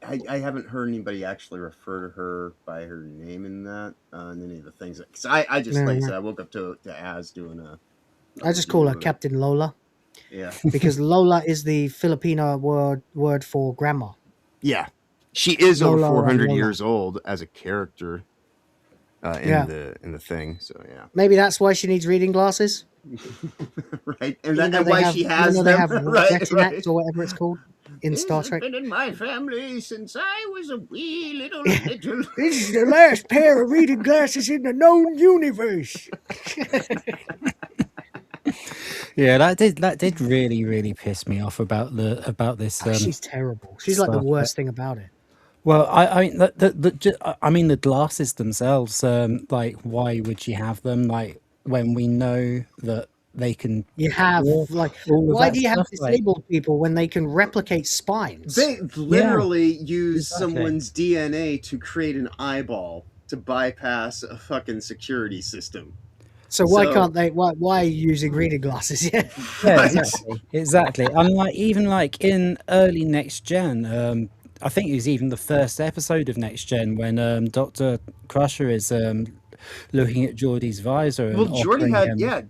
haven't heard anybody actually refer to her by her name in that in any of the things. Because I just like I said, I woke up to Az doing a. I just call her Captain Lola. Yeah. Because Lola is the Filipino word for grandma. Yeah, she is Lola, over 400 Lola. years old as a character in the thing. So yeah. Maybe that's why she needs reading glasses. Right, and why she has them. They have right. or whatever it's called in Star Trek. Been in my family since I was a wee little. This is the last pair of reading glasses in the known universe. Yeah, that did really piss me off about this. She's terrible. She's like the worst thing about it. Well, I mean the glasses themselves. Like, why would you have them? Like, when we know that they can. You have like, why do you have disabled people when they can replicate spines? They literally use someone's DNA to create an eyeball to bypass a fucking security system. So why can't they? Why are you using reading glasses? Yeah, exactly. And like, even like in early Next Gen, I think it was even the first episode of Next Gen when Dr. Crusher is looking at Geordie's visor. And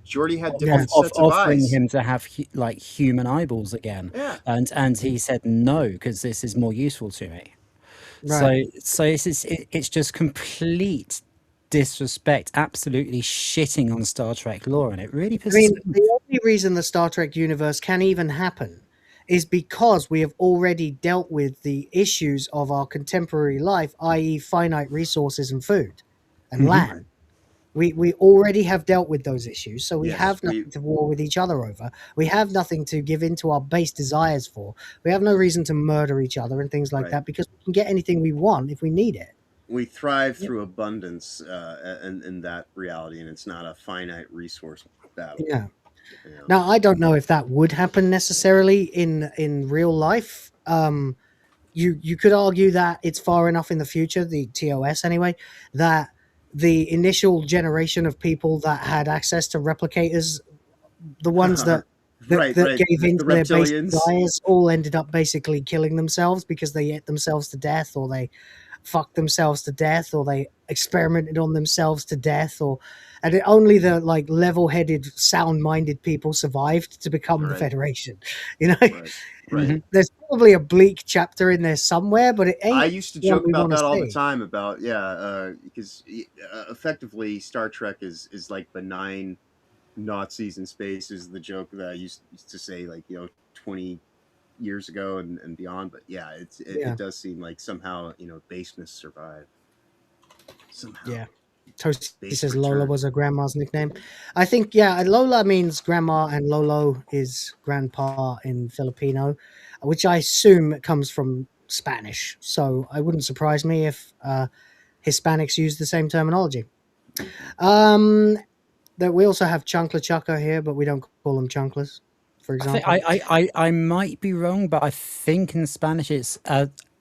Geordie had different sets of offering eyes. him to have like human eyeballs again. Yeah. And he said no, because this is more useful to me. Right. So it's just complete disrespect, absolutely shitting on Star Trek lore, and it really pisses me off. The only reason the Star Trek universe can even happen is because we have already dealt with the issues of our contemporary life, i.e. finite resources and food and land. We already have dealt with those issues, so we Yes, have nothing to war with each other over. We have nothing to give in to our base desires for. We have no reason to murder each other and things like Right. that, because we can get anything we want if we need it. We thrive through abundance in that reality, and it's not a finite resource battle. Yeah. You know? Now, I don't know if that would happen necessarily in real life. You could argue that it's far enough in the future, the TOS anyway, that the initial generation of people that had access to replicators, the ones that Right, gave in the to their base reptilians. desires, all ended up basically killing themselves because they ate themselves to death, or they fucked themselves to death, or they experimented on themselves to death, and only the like level-headed, sound-minded people survived to become the Right. Federation. You know, Right. there's probably a bleak chapter in there somewhere, but it ain't. I used to one joke we about wanna that all the see. time about because effectively Star Trek is like benign Nazis in space is the joke that I used to say, like, 20 years ago and beyond. But yeah, Yeah. it does seem like somehow baseness survived somehow. Yeah. Toasty Base says Lola return. was her grandma's nickname. I think, yeah, Lola means grandma, and Lolo is grandpa in Filipino, which I assume comes from Spanish. So it wouldn't surprise me if Hispanics use the same terminology. That we also have Chunkla Chucker here, but we don't call them Chunklas, for example. I might be wrong, but I think in Spanish it's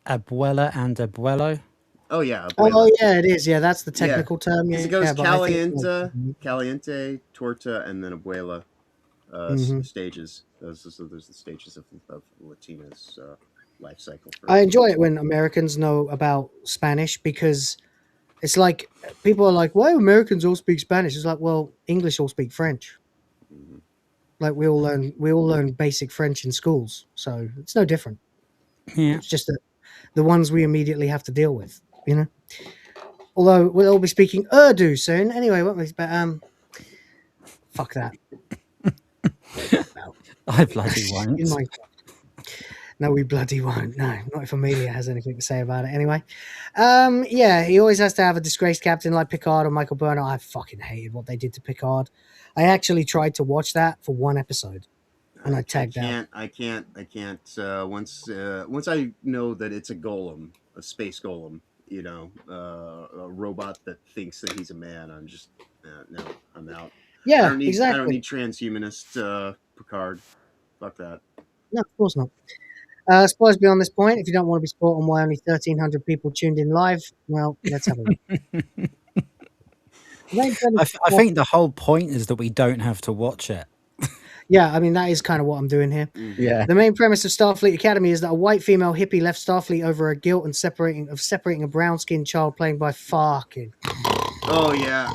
abuela and abuelo. Oh yeah. Oh yeah, it is. Yeah, that's the technical term. Because Yeah, it goes but I think, caliente, torta, and then abuela Mhm. stages. Those are the stages of Latina's life cycle. I enjoy it when Americans know about Spanish, because it's like people are like, "Why do Americans all speak Spanish?" It's like, well, English all speak French. Like we all learn basic French in schools, so it's no different. Yeah. It's just that the ones we immediately have to deal with, you know. Although we'll all be speaking Urdu soon, anyway, won't we? But fuck that. I bloody won't. In my... No, we bloody won't. No, not if Amelia has anything to say about it. Anyway, yeah, he always has to have a disgraced captain like Picard or Michael Burnett. I fucking hated what they did to Picard. I actually tried to watch that for one episode, and I tagged out. I can't. Once I know that it's a golem, a space golem, a robot that thinks that he's a man, I'm just no, I'm out. Yeah, I don't need, exactly. I don't need transhumanist Picard. Fuck that. No, of course not. Spoilers beyond this point. If you don't want to be spoiled on why only 1,300 people tuned in live, well, let's have a look. I think the whole point is that we don't have to watch it. Yeah, I mean, that is kind of what I'm doing here. Yeah. The main premise of Starfleet Academy is that a white female hippie left Starfleet over a guilt and separating a brown-skinned child playing by fucking... Oh yeah,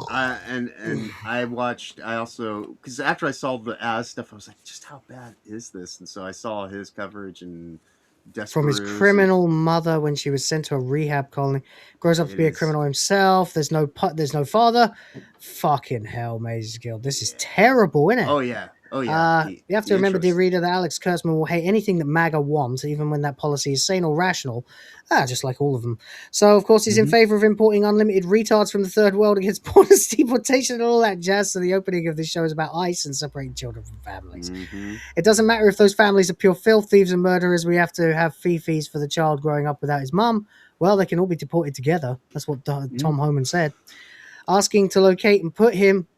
and I watched. I also, because after I saw the Az stuff, I was like, just how bad is this? And so I saw his coverage and from his criminal mother when she was sent to a rehab colony. Grows up to be a criminal himself. There's no father. Fucking hell, MagesGuild. This is terrible, isn't it? Oh yeah. Oh yeah. You have to remember, dear reader, that Alex Kurtzman will hate anything that MAGA wants, even when that policy is sane or rational. Just like all of them. So, of course, he's in favor of importing unlimited retards from the third world against borders, deportation, and all that jazz. So the opening of this show is about ICE and separating children from families. It doesn't matter if those families are pure filth, thieves, and murderers. We have to have fee-fees for the child growing up without his mum. Well, they can all be deported together. That's what Tom Homan said. Asking to locate and put him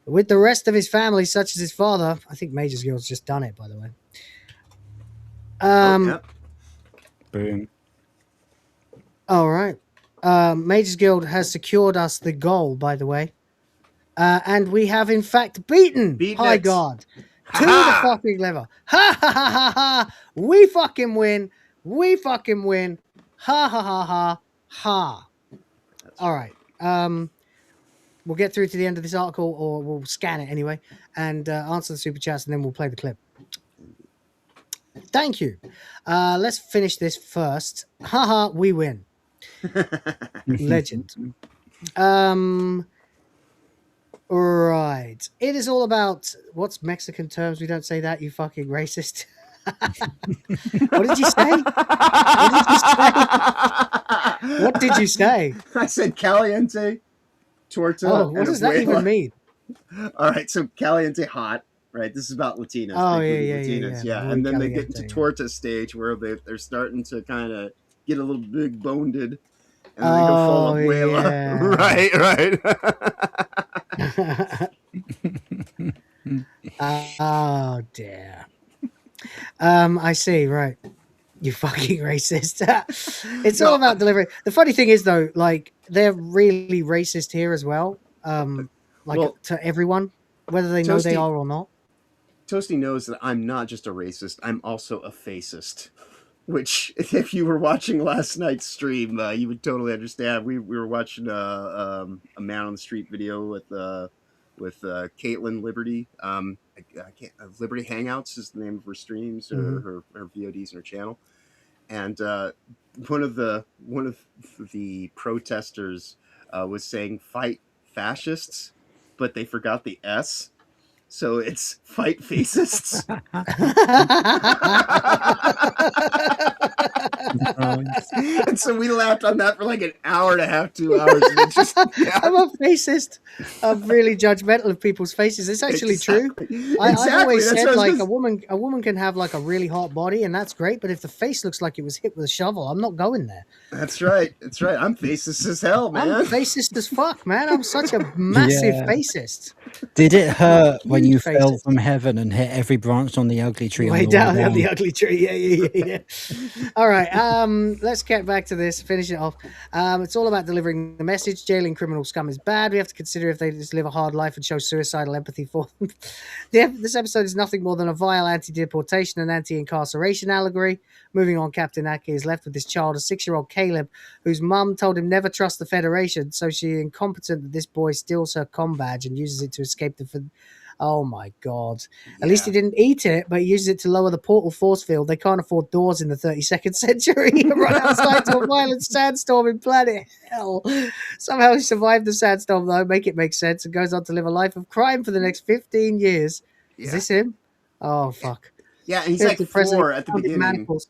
with the rest of his family, such as his father. I think MagesGuild's just done it, by the way. Boom. All right. MagesGuild has secured us the goal, by the way. And we have, in fact, beaten Highguard to the fucking level. Ha ha ha ha ha. We fucking win. We fucking win. Ha ha ha ha ha. All right. We'll get through to the end of this article, or we'll scan it anyway, and answer the super chats, and then we'll play the clip. Thank you. Let's finish this first. Haha, we win. Legend. Right. It is all about what's Mexican terms. We don't say that, you fucking racist. What did you say? What did you say? I said caliente. torta. Oh, what and does that even abuela. mean? All right, so caliente hot, right? This is about Latinas. Oh, big yeah, booty yeah, Latinas, yeah. Muy And then they get into caliente, yeah. torta stage where they're starting to kind of get a little big boned. And then they go full abuela. Right. Oh dear. I see. Right. You fucking racist. It's all about delivery. The funny thing is, though, like they're really racist here as well. To everyone, whether they know they Toasty- are or not. Toasty knows that I'm not just a racist. I'm also a fascist. Which, if you were watching last night's stream, you would totally understand. We were watching a Man on the Street video with Caitlin Liberty. I can't. Liberty Hangouts is the name of her streams or her VODs and her channel. And one of the protesters was saying "fight fascists," but they forgot the S. So it's fight fascists. And so we laughed on that for like an hour and a half, 2 hours. And it just, I'm a fascist. I'm really judgmental of people's faces. It's actually true. I've always That's said what I like was a woman can have like a really hot body and that's great, but if the face looks like it was hit with a shovel, I'm not going there. That's right. That's right. I'm fascist as hell, man. I'm fascist as fuck, man. I'm such a massive Yeah. fascist. Did it hurt when you Huge fell faces. from heaven and hit every branch on the ugly tree? Way on down the on the ugly tree. Yeah. All right. Let's get back to this. Finish it off. It's all about delivering the message. Jailing criminal scum is bad. We have to consider if they just live a hard life and show suicidal empathy for them. This episode is nothing more than a vile anti-deportation and anti-incarceration allegory. Moving on, Captain Aki is left with this child, a 6-year-old Caleb, whose mum told him never trust the Federation, so she's incompetent that this boy steals her comm badge and uses it to escape the... Oh my god. At least he didn't eat it, but he uses it to lower the portal force field. They can't afford doors in the 32nd century. Run outside to a violent sandstorm in planet hell. Somehow he survived the sandstorm, though, make it make sense, and goes on to live a life of crime for the next 15 years. Is this him? Oh, fuck. Yeah, and he's Here's like the president 4 at the founded beginning. Manacles.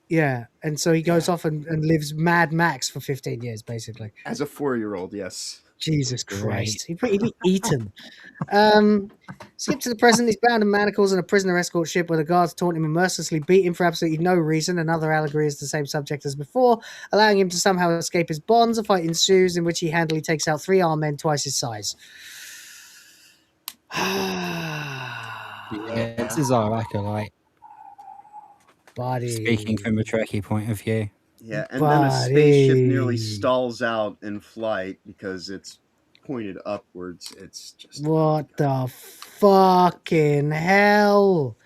Yeah, and so he goes off and lives Mad Max for 15 years, basically. As a 4-year-old, yes. Jesus Christ. He'd be eaten. Skip to the present. He's bound in manacles on a prisoner escort ship where the guards taunt him and mercilessly beat him for absolutely no reason. Another allegory is the same subject as before, allowing him to somehow escape his bonds. A fight ensues in which he handily takes out 3 armed men twice his size. Yeah, this is our acolyte. Buddy. Speaking from a Trekkie point of view. Yeah, and then a spaceship nearly stalls out in flight because it's pointed upwards. It's just... What the fucking hell?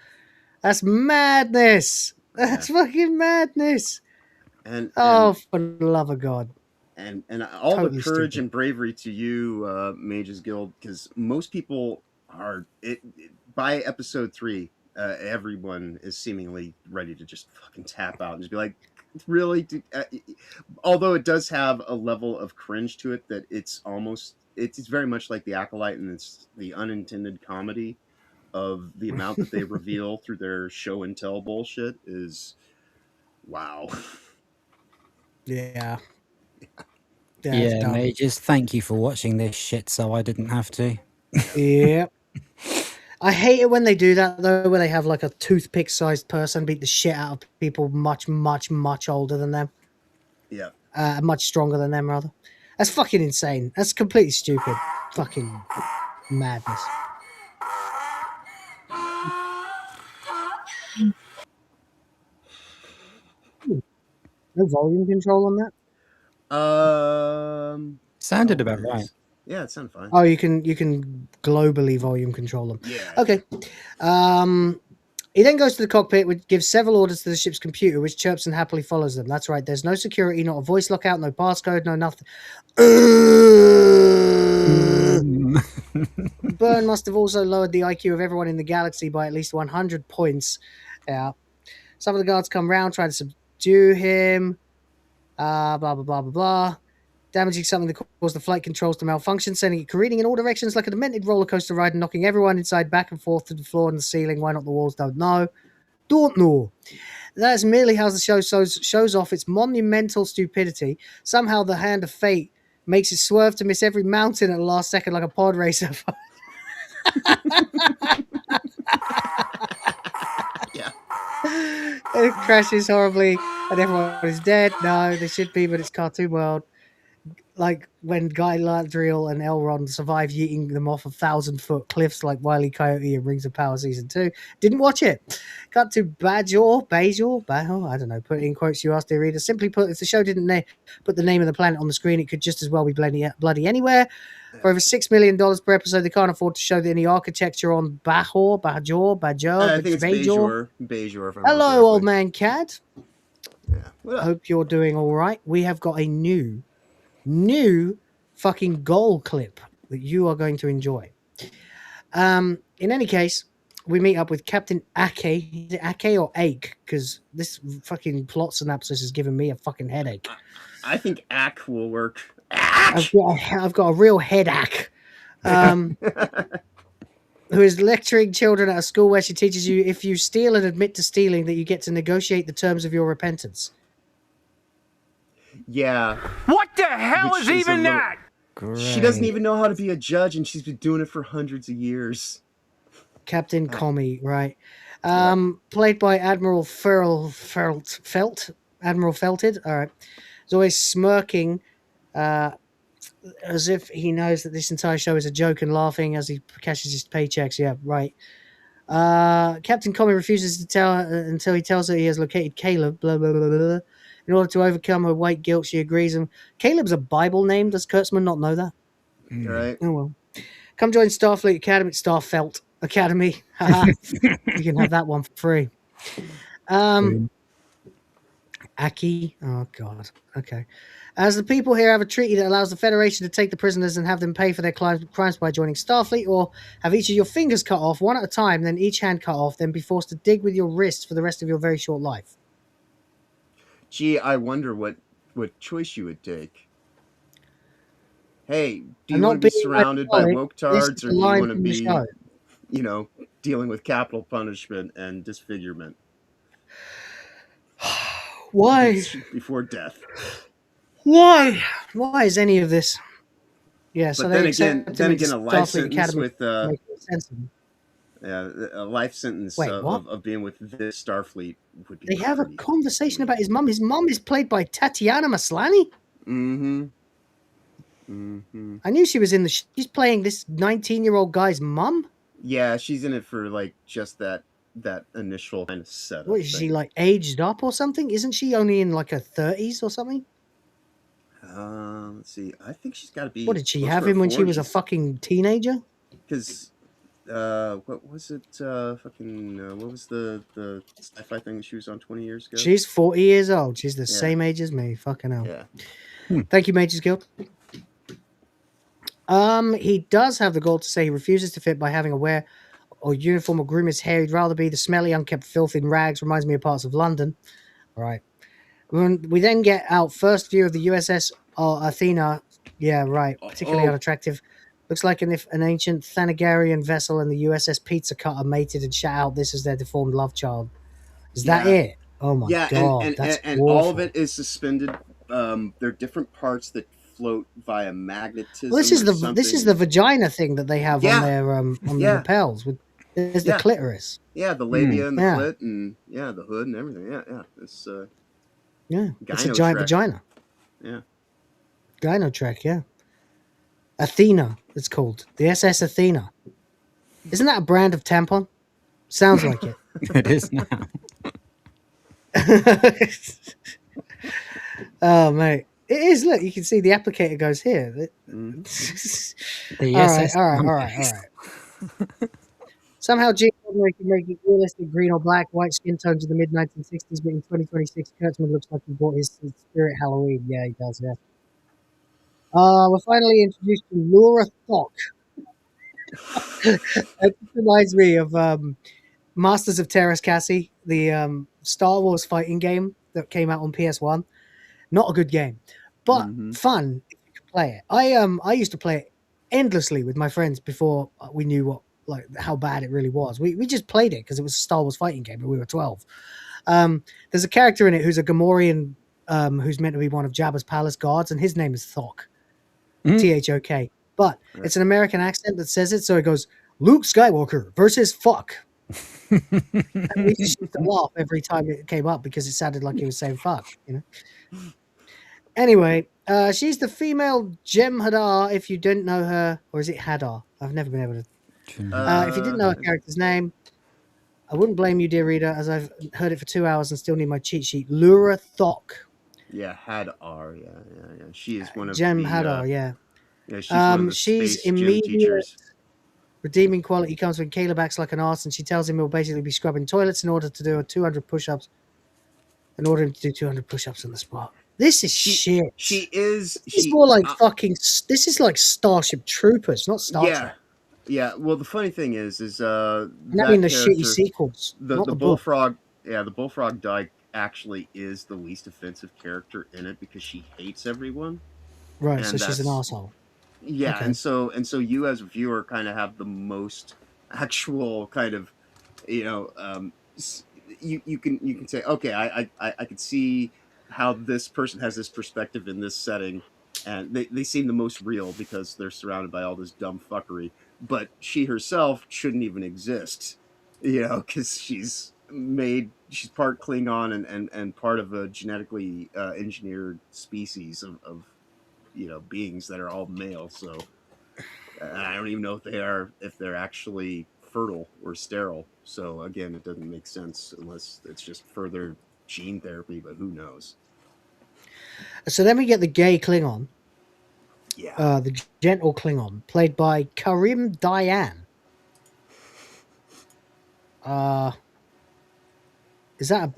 That's madness. That's fucking madness. And for the love of God. And all Totally the courage stupid. and bravery to you, Mages Guild, because most people are... by episode 3, everyone is seemingly ready to just fucking tap out and just be like, really? Although it does have a level of cringe to it that it's very much like the Acolyte, and it's the unintended comedy of the amount that they reveal through their show and tell bullshit is wow. Yeah. Yeah, Mages, thank you for watching this shit so I didn't have to. Yep. I hate it when they do that, though, where they have like a toothpick-sized person beat the shit out of people much, much, much older than them. Yeah. Much stronger than them, rather. That's fucking insane. That's completely stupid. Fucking madness. No volume control on that? Sounded about right. Yeah, it sounded fine. Oh, you can globally volume control them. Yeah. Okay. He then goes to the cockpit, which gives several orders to the ship's computer, which chirps and happily follows them. That's right. There's no security, not a voice lockout, no passcode, no nothing. Byrne must have also lowered the IQ of everyone in the galaxy by at least 100 points. Yeah. Some of the guards come round, try to subdue him. Blah, blah, blah, blah, blah. Damaging something that caused the flight controls to malfunction, sending it careening in all directions like a demented roller coaster ride and knocking everyone inside back and forth to the floor and the ceiling. Why not the walls? Don't know. Don't know. That's merely how the show shows off its monumental stupidity. Somehow the hand of fate makes it swerve to miss every mountain at the last second like a pod racer. Yeah. It crashes horribly and everyone is dead. No, they should be, but it's cartoon world. Like when Guy Ladriel and Elrond survive yeeting them off 1,000-foot cliffs like Wile E. Coyote in Rings of Power Season 2. Didn't watch it. Cut to Bajor, I don't know, put it in quotes you asked, dear reader. Simply put, if the show didn't put the name of the planet on the screen, it could just as well be bloody anywhere. For over $6 million per episode, they can't afford to show any architecture on Bajor. I think it's Bajor. Bajor. Hello, old man Cad. Yeah. Hope you're doing all right. We have got a new fucking goal clip that you are going to enjoy. In any case, we meet up with Captain Ake. Is it Ake or Ake? Because this fucking plot synopsis has given me a fucking headache. I think Ak will work. I've got a real headache. Who is lecturing children at a school where she teaches you if you steal and admit to stealing that you get to negotiate the terms of your repentance. Yeah. What the hell is even that? She doesn't even know how to be a judge, and she's been doing it for hundreds of years. Captain Commie, right? Played by Admiral Felt. Admiral Felted. All right. He's always smirking, as if he knows that this entire show is a joke and laughing as he cashes his paychecks. Yeah, right. Captain Commie refuses to tell until he tells her he has located Caleb. Blah blah blah blah. In order to overcome her white guilt, she agrees. And Caleb's a Bible name. Does Kurtzman not know that? Right. Oh well. Come join Starfleet Academy. Starfelt Academy. You can have that one for free. Aki. Oh God. Okay. As the people here have a treaty that allows the Federation to take the prisoners and have them pay for their crimes by joining Starfleet, or have each of your fingers cut off one at a time, then each hand cut off, then be forced to dig with your wrists for the rest of your very short life. Gee, I wonder what choice you would take. Hey, do you want to be surrounded by woke tards, or do you want to be, dealing with capital punishment and disfigurement? Why? Before death. Why? Why is any of this? Yeah, so but then again, a life sentence with a life sentence of being with this Starfleet would be. They have a conversation about his mum. His mum is played by Tatiana Maslany. I knew she was in she's playing this 19-year-old guy's mum. Yeah, she's in it for like just that initial kind of setup. What is she, like aged up or something? Isn't she only in like her 30s or something? Let's see. I think she's got to be. What did she have him when she was a fucking teenager? Because what was it? What was the sci-fi thing that she was on 20 years ago? She's 40 years old. She's the same age as me. Fucking hell. Yeah. Thank you, MagesGuild. He does have the goal to say he refuses to fit by having a wear or uniform or groom his hair. He'd rather be the smelly, unkept filth in rags. Reminds me of parts of London. All right. We then get our first view of the USS Athena. Yeah, right. Particularly unattractive. Looks like an ancient Thanagarian vessel and the USS Pizza Cutter mated and shout out this is their deformed love child. Is that it? Oh my God. And all of it is suspended. There are different parts that float via magnetism. Well, this is the vagina thing that they have on their the lapels. There's the clitoris. Yeah, the labia and the clit and the hood and everything. Yeah. It's it's a giant vagina. Yeah. Gyno Trek, yeah. Athena, it's called. The SS Athena. Isn't that a brand of tampon? Sounds like it. It is now. Oh, mate. It is. Look, you can see the applicator goes here. All right. Somehow, Gene Roddenberry can make it realistic green or black, white skin tones in the mid-1960s, but in 2026, Kurtzman looks like he bought his Spirit Halloween. Yeah, he does, yeah. We're finally introduced to Laura Thok. It reminds me of Masters of Terras Cassie, the Star Wars fighting game that came out on PS1. Not a good game, but fun if you could play it. I used to play it endlessly with my friends before we knew how bad it really was. We just played it because it was a Star Wars fighting game and we were 12. There's a character in it who's a Gamorrean who's meant to be one of Jabba's palace guards, and his name is Thok. THOK. But it's an American accent that says it, so it goes, Luke Skywalker versus fuck. And we just used to laugh every time it came up because it sounded like he was saying fuck, you know. Anyway, she's the female Jem'Hadar, if you didn't know her, or is it Hadar? I've never been able to. If you didn't know her character's name, I wouldn't blame you, dear reader, as I've heard it for 2 hours and still need my cheat sheet. Lura Thok. Yeah, Hadar. Yeah. She is one of Jem'Hadar, yeah. Yeah, she's one of the she's space gym immediate teachers. redeeming quality comes when Caleb acts like an arse and she tells him he'll basically be scrubbing toilets in order to do 200 push-ups. In order to do 200 push-ups on the spot. This is shit. She's more like fucking. This is like Starship Troopers, not Star yeah. Trek. Yeah. Well, the funny thing is I mean the shitty sequels. The bullfrog. Yeah, the bullfrog dyke actually is the least offensive character in it because she hates everyone. Right. So she's an asshole. Yeah, Okay. and so you as a viewer kind of have the most actual kind of, you can say, okay, I can see how this person has this perspective in this setting, and they seem the most real because they're surrounded by all this dumb fuckery. But she herself shouldn't even exist, because she's part Klingon and part of a genetically engineered species of beings that are all male. So I don't even know if they're actually fertile or sterile. So again, it doesn't make sense unless it's just further gene therapy, but who knows? So then we get the gay Klingon. Yeah. The gentle Klingon, played by Karim Diane. Is that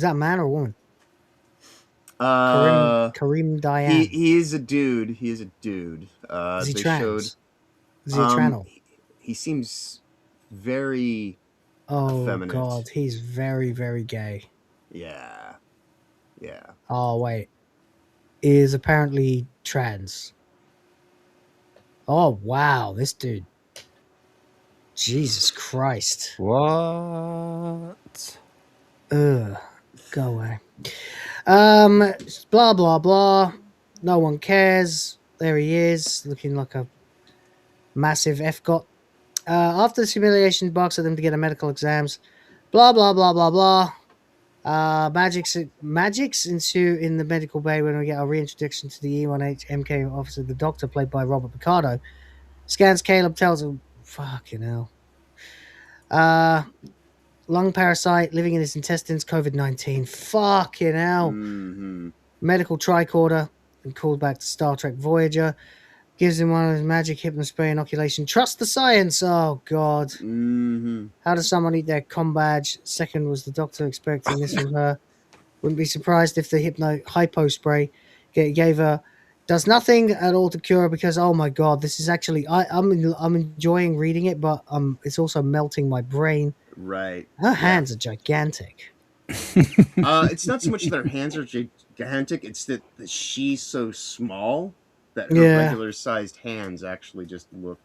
a man or a woman? Karim Diane. He is a dude. He is a dude. Is he they trans? Showed, Is he a tranal? He seems very effeminate. God, he's very, very gay. Yeah. Oh wait, he is apparently trans. Oh wow, this dude. Jesus Christ. What? Ugh. Go away. Blah blah blah. No one cares. There he is, looking like a massive F-got. After the simulation barks at them to get a medical exams. Blah blah blah blah blah. Magics ensue in the medical bay when we get our reintroduction to the E1H MK officer, the doctor played by Robert Picardo. Scans Caleb, tells him, fucking hell. Lung parasite living in his intestines, COVID-19. Fucking hell. Mm-hmm. Medical tricorder and called back to Star Trek Voyager. Gives him one of his magic hypnospray inoculation. Trust the science. Oh, God. Mm-hmm. How does someone eat their comm badge? Second was the doctor expecting this from her. Wouldn't be surprised if the hypo spray gave her. Does nothing at all to cure because, oh my God, this is actually... I'm enjoying reading it, but it's also melting my brain. Right. Her hands are gigantic. It's not so much that her hands are gigantic, it's that she's so small that her regular-sized hands actually just look...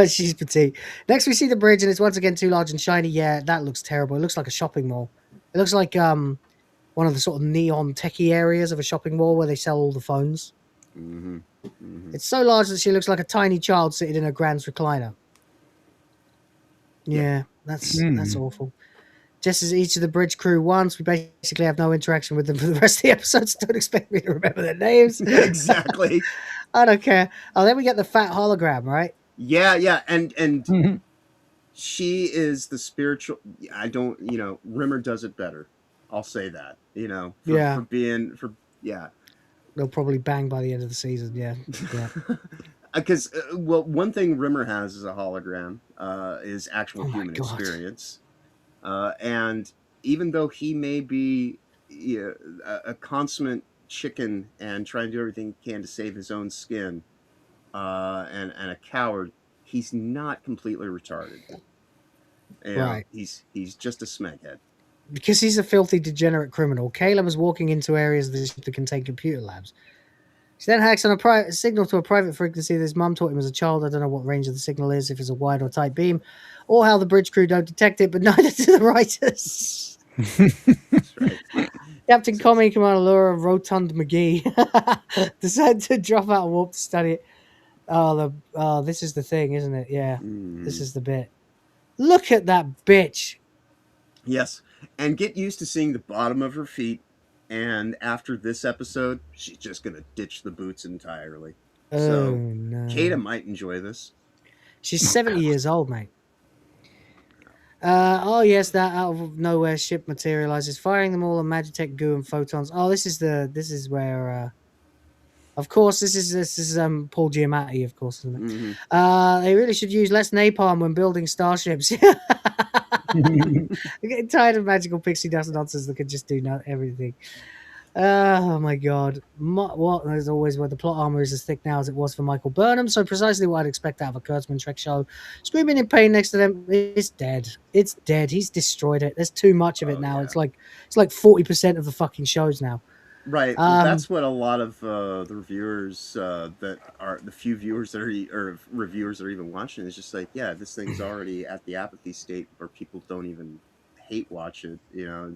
She's petite. Next, we see the bridge, and it's once again too large and shiny. Yeah, that looks terrible. It looks like a shopping mall. It looks like one of the sort of neon techie areas of a shopping mall where they sell all the phones. Mm-hmm. Mm-hmm. It's so large that she looks like a tiny child sitting in a Grand's recliner. Yeah, that's awful. Just as each of the bridge crew once, we basically have no interaction with them for the rest of the episodes. Don't expect me to remember their names. Exactly. I don't care. Oh, then we get the fat hologram, right? Yeah, and she is the spiritual... Rimmer does it better. I'll say that, They'll probably bang by the end of the season, yeah. Because, one thing Rimmer has as a hologram is actual human experience. And even though he may be a consummate chicken and trying to do everything he can to save his own skin, and a coward, he's not completely retarded. Right. He's just a smeghead. Because he's a filthy, degenerate criminal, Caleb is walking into areas that contain computer labs. He then hacks on a signal to a private frequency that his mum taught him as a child. I don't know what range of the signal is, if it's a wide or tight beam, or how the bridge crew don't detect it, but neither do the writers. That's right. Captain Comey, Commander Laura, Rotund McGee decided to drop out of warp to study it. Oh, this is the thing, isn't it? Yeah, this is the bit. Look at that bitch. Yes, and get used to seeing the bottom of her feet. And after this episode, she's just gonna ditch the boots entirely. So, no. Kata might enjoy this. She's 70 years old, mate. Oh yes, that out of nowhere ship materializes, firing them all on Magitech goo and photons. Oh, this is where of course this is Paul Giamatti, of course, isn't it? They really should use less napalm when building starships. I'm getting tired of magical pixie dust nonsense that can just do everything. Oh my god. What as always, where the plot armor is as thick now as it was for Michael Burnham, so precisely what I'd expect out of a Kurtzman Trek show. Screaming in pain next to them. It's dead. It's dead. He's destroyed it. There's too much of it now. Yeah. It's like 40% of the fucking shows now. Right. That's what a lot of the reviewers that are the few viewers that are or reviewers that are even watching is just like, yeah, this thing's already at the apathy state where people don't even hate watch it. You know,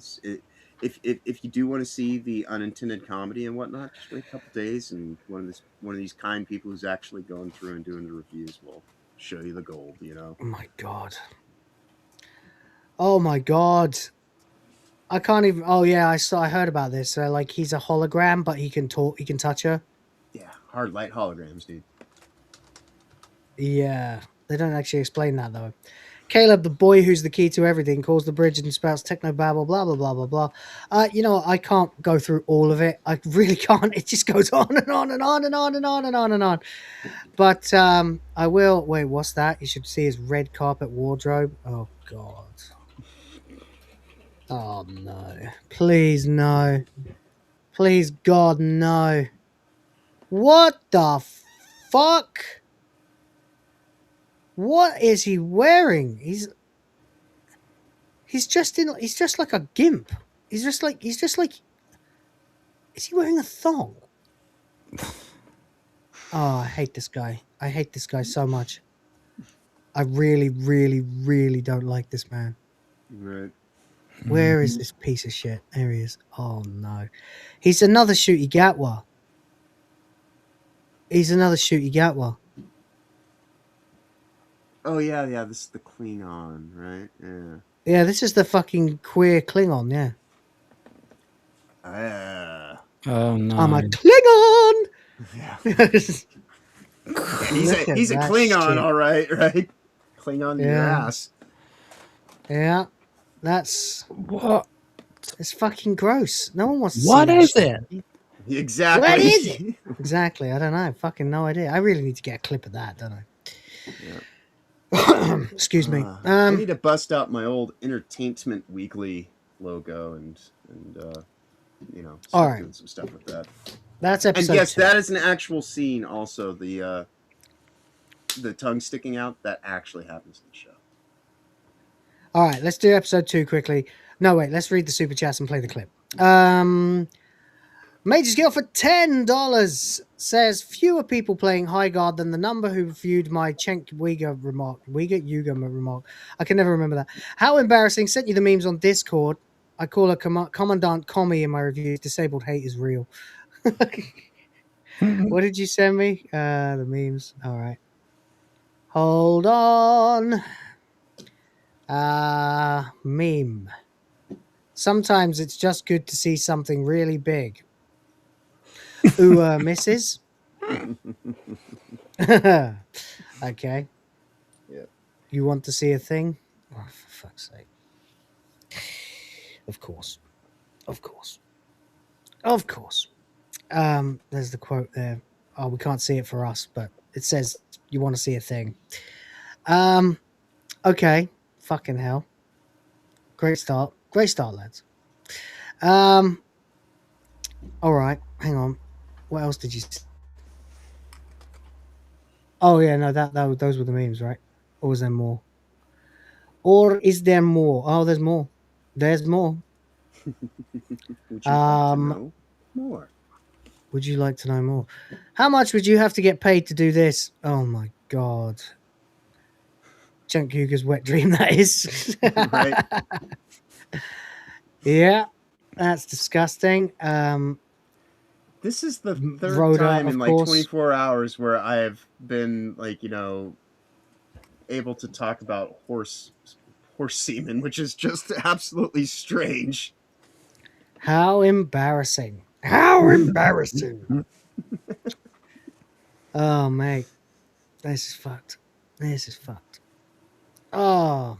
if you do want to see the unintended comedy and whatnot, just wait a couple days, and one of these kind people who's actually going through and doing the reviews will show you the gold. You know. Oh my god. Oh my god. I can't even. Oh yeah, I heard about this. Like he's a hologram, but he can talk. He can touch her. Yeah, hard light holograms, dude. Yeah, they don't actually explain that though. Caleb, the boy who's the key to everything, calls the bridge and spouts techno babble, blah blah blah blah blah. You know, I can't go through all of it. I really can't. It just goes on and on and on and on and on and on and on. But I will. Wait, what's that? You should see his red carpet wardrobe. Oh god. Oh no. Please no. Please God no. What the fuck? What is he wearing? He's dressed like a gimp. He's just like is he wearing a thong? Oh, I hate this guy. I hate this guy so much. I really, really, really don't like this man. Right. Where is this piece of shit? There he is. Oh no. He's another Shooty Gatwa. Oh yeah. This is the Klingon, right? Yeah. Yeah, this is the fucking queer Klingon. Yeah. Oh no. I'm a Klingon. Yeah. he's a Klingon, shit. All right. Klingon your ass. Yeah. That's what. It's fucking gross. No one wants to see what is shit. it? Exactly. What is it? Exactly. I don't know. Fucking no idea. I really need to get a clip of that, don't I? Yeah. Excuse me. I need to bust out my old Entertainment Weekly logo and you know, start doing some stuff with that. That's episode. And yes, 2. that is an actual scene. Also, the tongue sticking out that actually happens in the show. All right, let's do episode 2 quickly. No, wait, let's read the super chats and play the clip. MagesGuild for $10 says fewer people playing Highguard than the number who viewed my Cenk Uygur remark. I can never remember that. How embarrassing. Sent you the memes on Discord. I call her Commandant Commie in my reviews. Disabled hate is real. What did you send me? The memes. All right. Hold on. Meme. Sometimes it's just good to see something really big. Ooh, misses. Okay. Yeah. You want to see a thing? Oh, for fuck's sake. Of course. There's the quote there. Oh, we can't see it for us, but it says you want to see a thing. Okay. Fucking hell. Great start, lads. All right, hang on. What else did you? Oh yeah, no, those were the memes, right? Or was there more? Or is there more? Oh, there's more. There's more. Would you like to know more? Would you like to know more? How much would you have to get paid to do this? Oh my god. Cenk Uygur's wet dream, that is. Right. Yeah. That's disgusting. This is the third Rhoda, time of in like course. 24 hours where I've been like, you know, able to talk about horse semen, which is just absolutely strange. How embarrassing. How embarrassing. Oh, mate. This is fucked. This is fucked. Oh.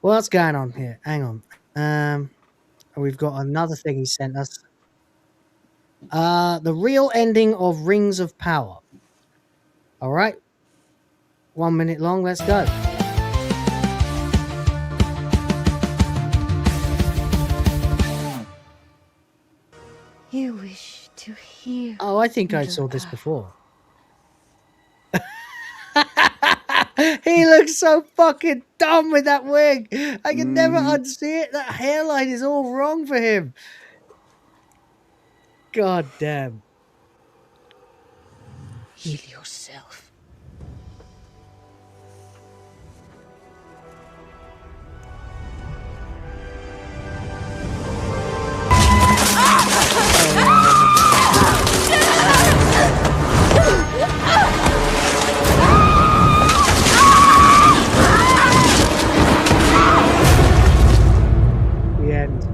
What's going on here? Hang on. We've got another thing he sent us. The real ending of Rings of Power. All right. 1 minute long. Let's go. You wish to hear. Oh, I think I saw this before. He looks so fucking dumb with that wig. I can never unsee it. That hairline is all wrong for him. God damn. Heal yourself. The end.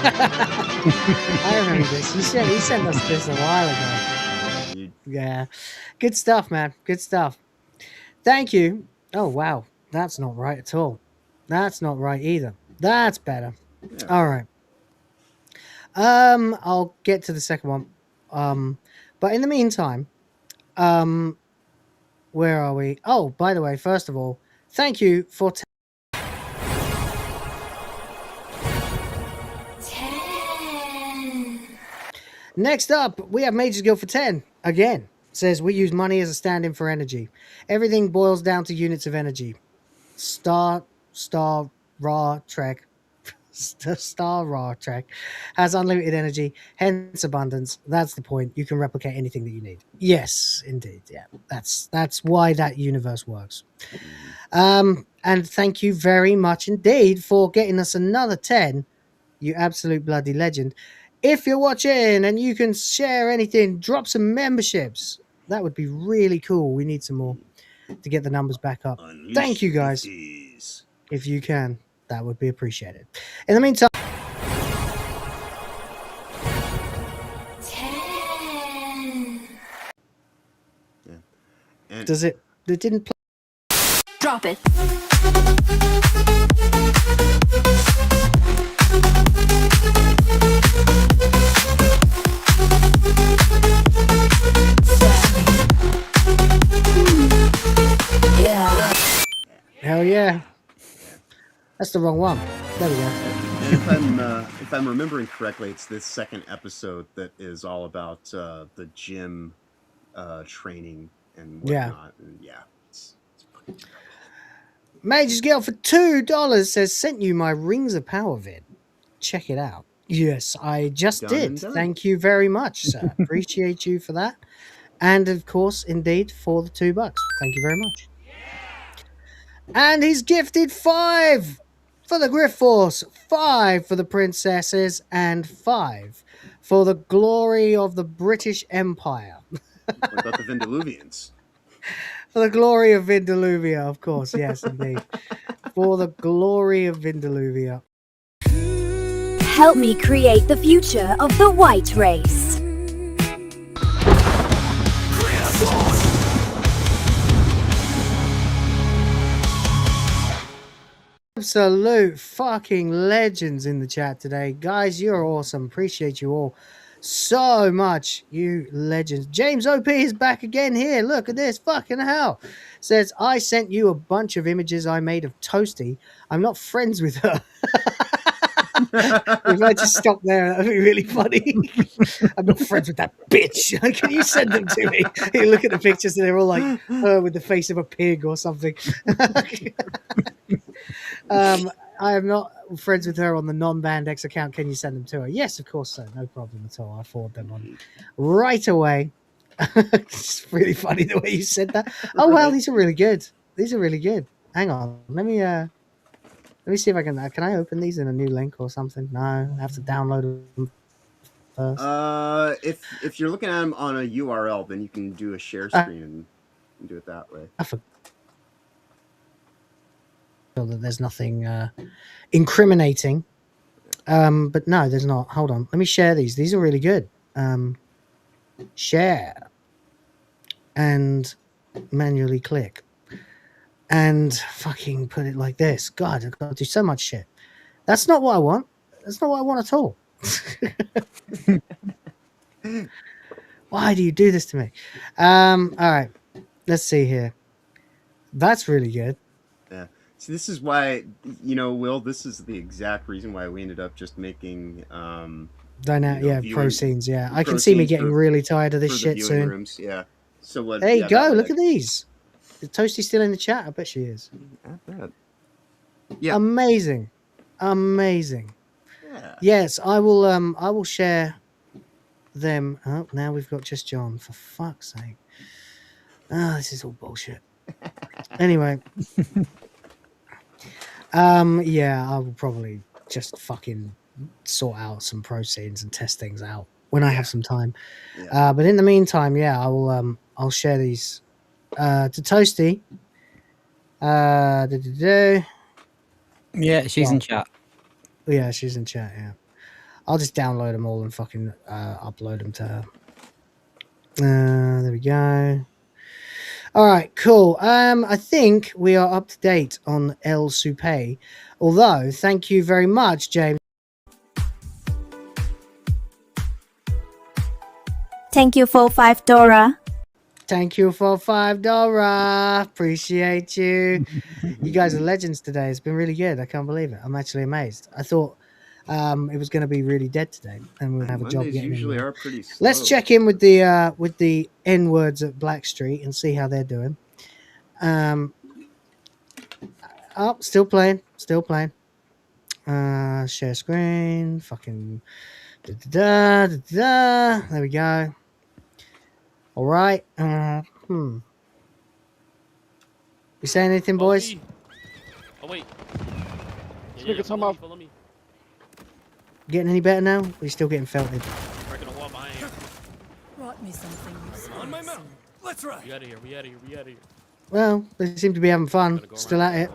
I remember this. He sent us this a while ago. Yeah. Good stuff, man. Good stuff. Thank you. Oh, wow. That's not right at all. That's not right either. That's better. Yeah. All right. I'll get to the second one. But in the meantime, where are we? Oh, by the way, first of all, thank you for Next up, we have MagesGuild for 10. Again, says we use money as a stand-in for energy. Everything boils down to units of energy. Star Raw Trek has unlimited energy, hence abundance. That's the point. You can replicate anything that you need. Yes, indeed. Yeah, that's why that universe works. And thank you very much indeed for getting us another 10. You absolute bloody legend. If you're watching and you can share anything, drop some memberships. That would be really cool. We need some more to get the numbers back up. Thank you, guys. If you can, that would be appreciated. In the meantime... 10. Yeah. Does it... It didn't play... Drop it. Hell yeah. That's the wrong one. There we go. If I'm remembering correctly, it's this second episode that is all about the gym training and whatnot. And yeah. It's fucking terrible. MagesGuild for $2 says, sent you my Rings of Power vid. Check it out. Yes, I just did. Thank you very much, sir. Appreciate you for that. And of course, indeed, for the $2. Thank you very much. And he's gifted 5 for the Griff Force, 5 for the Princesses, and 5 for the glory of the British Empire. What about the Vindiluvians? For the glory of Vindaluvia, of course. Yes, indeed. For the glory of Vindaluvia. Help me create the future of the white race. Absolute fucking legends in the chat today. Guys, you're awesome. Appreciate you all so much, you legends. James OP is back again here. Look at this. Fucking hell. Says, I sent you a bunch of images I made of Toasty. I'm not friends with her. If I just stop there, that'd be really funny. I'm not friends with that bitch. Can you send them to me? You look at the pictures and they're all like with the face of a pig or something. I am not friends with her on the non-banned X account. Can you send them to her? Yes, of course, sir. No problem at all. I'll forward them on right away. It's really funny the way you said that. Oh, well, these are really good. These are really good. Hang on. Let me Let me see if I can. Can I open these in a new link or something? No, I have to download them first. If you're looking at them on a URL, then you can do a share screen and do it that way. I forgot that there's nothing incriminating. But no, there's not. Hold on. Let me share these. These are really good. Share. And manually click. And fucking put it like this. God, I've got to do so much shit. That's not what I want. That's not what I want at all. Why do you do this to me? All right. Let's see here. That's really good. Yeah. See, this is why, Will, this is the exact reason why we ended up just making pro scenes, yeah. I can see me getting really tired of this shit soon. Rooms, yeah. So what? There you go. Look at these. Is Toasty still in the chat? I bet she is. Yeah. Amazing. Yeah. Yes, I will. I will share them. Oh, now we've got just John. For fuck's sake. This is all bullshit. Anyway. Yeah, I will probably just fucking sort out some pro scenes and test things out when I have some time. Yeah. But in the meantime, yeah, I will. I'll share these to Toasty. Yeah, she's in chat. Yeah, she's in chat. Yeah, I'll just download them all and fucking upload them to her. There we go. All right, cool. I think we are up to date on El Soupe. Although, thank you very much, James. Thank you for $5. Thank you for $5. Appreciate you. You guys are legends today. It's been really good. I can't believe it. I'm actually amazed. I thought it was going to be really dead today, and we'd have a job getting usually in. Are pretty slow. Let's check in with the N words at Black Street and see how they're doing. Still playing. Share screen. Fucking. There we go. All right. You saying anything, boys? Oh wait. Follow me. Getting any better now? We're still getting felted. Brought me something. On my mount. Let's ride. We out of here. Well, they seem to be having fun. Still at it.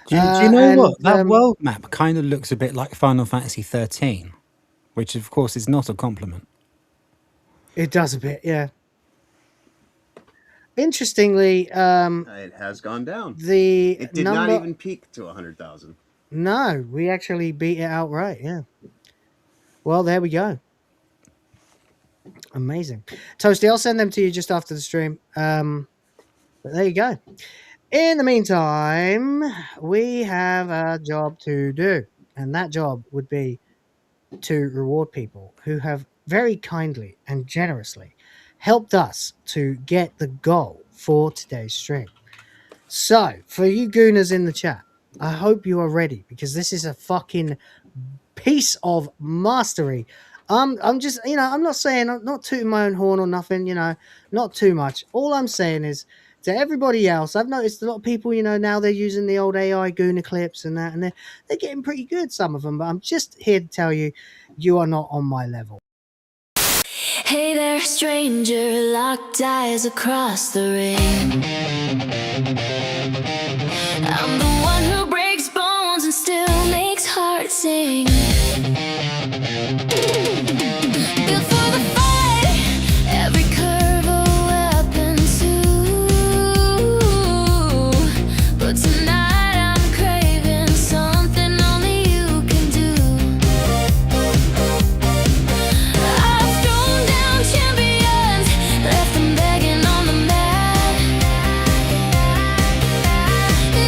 Do you know what? That world map kind of looks a bit like Final Fantasy 13, which of course is not a compliment. It does a bit, yeah. Interestingly, it has gone down. It did not even peak to 100,000. No, we actually beat it outright. Yeah. Well, there we go. Amazing. Toasty, I'll send them to you just after the stream. But there you go. In the meantime, we have a job to do. And that job would be to reward people who have very kindly and generously helped us to get the goal for today's stream. So, for you gooners in the chat, I hope you are ready, because this is a fucking piece of mastery. I'm just, I'm not saying, I'm not tooting my own horn or nothing, not too much. All I'm saying is, to everybody else, I've noticed a lot of people, now they're using the old AI Gooner clips and that, and they're getting pretty good, some of them, but I'm just here to tell you, you are not on my level. Hey there, stranger, locked eyes across the ring. I'm the one who breaks bones and still makes hearts sing. Built for the fight, every curve a weapon too. But tonight I'm craving something only you can do. I've thrown down champions, left them begging on the mat.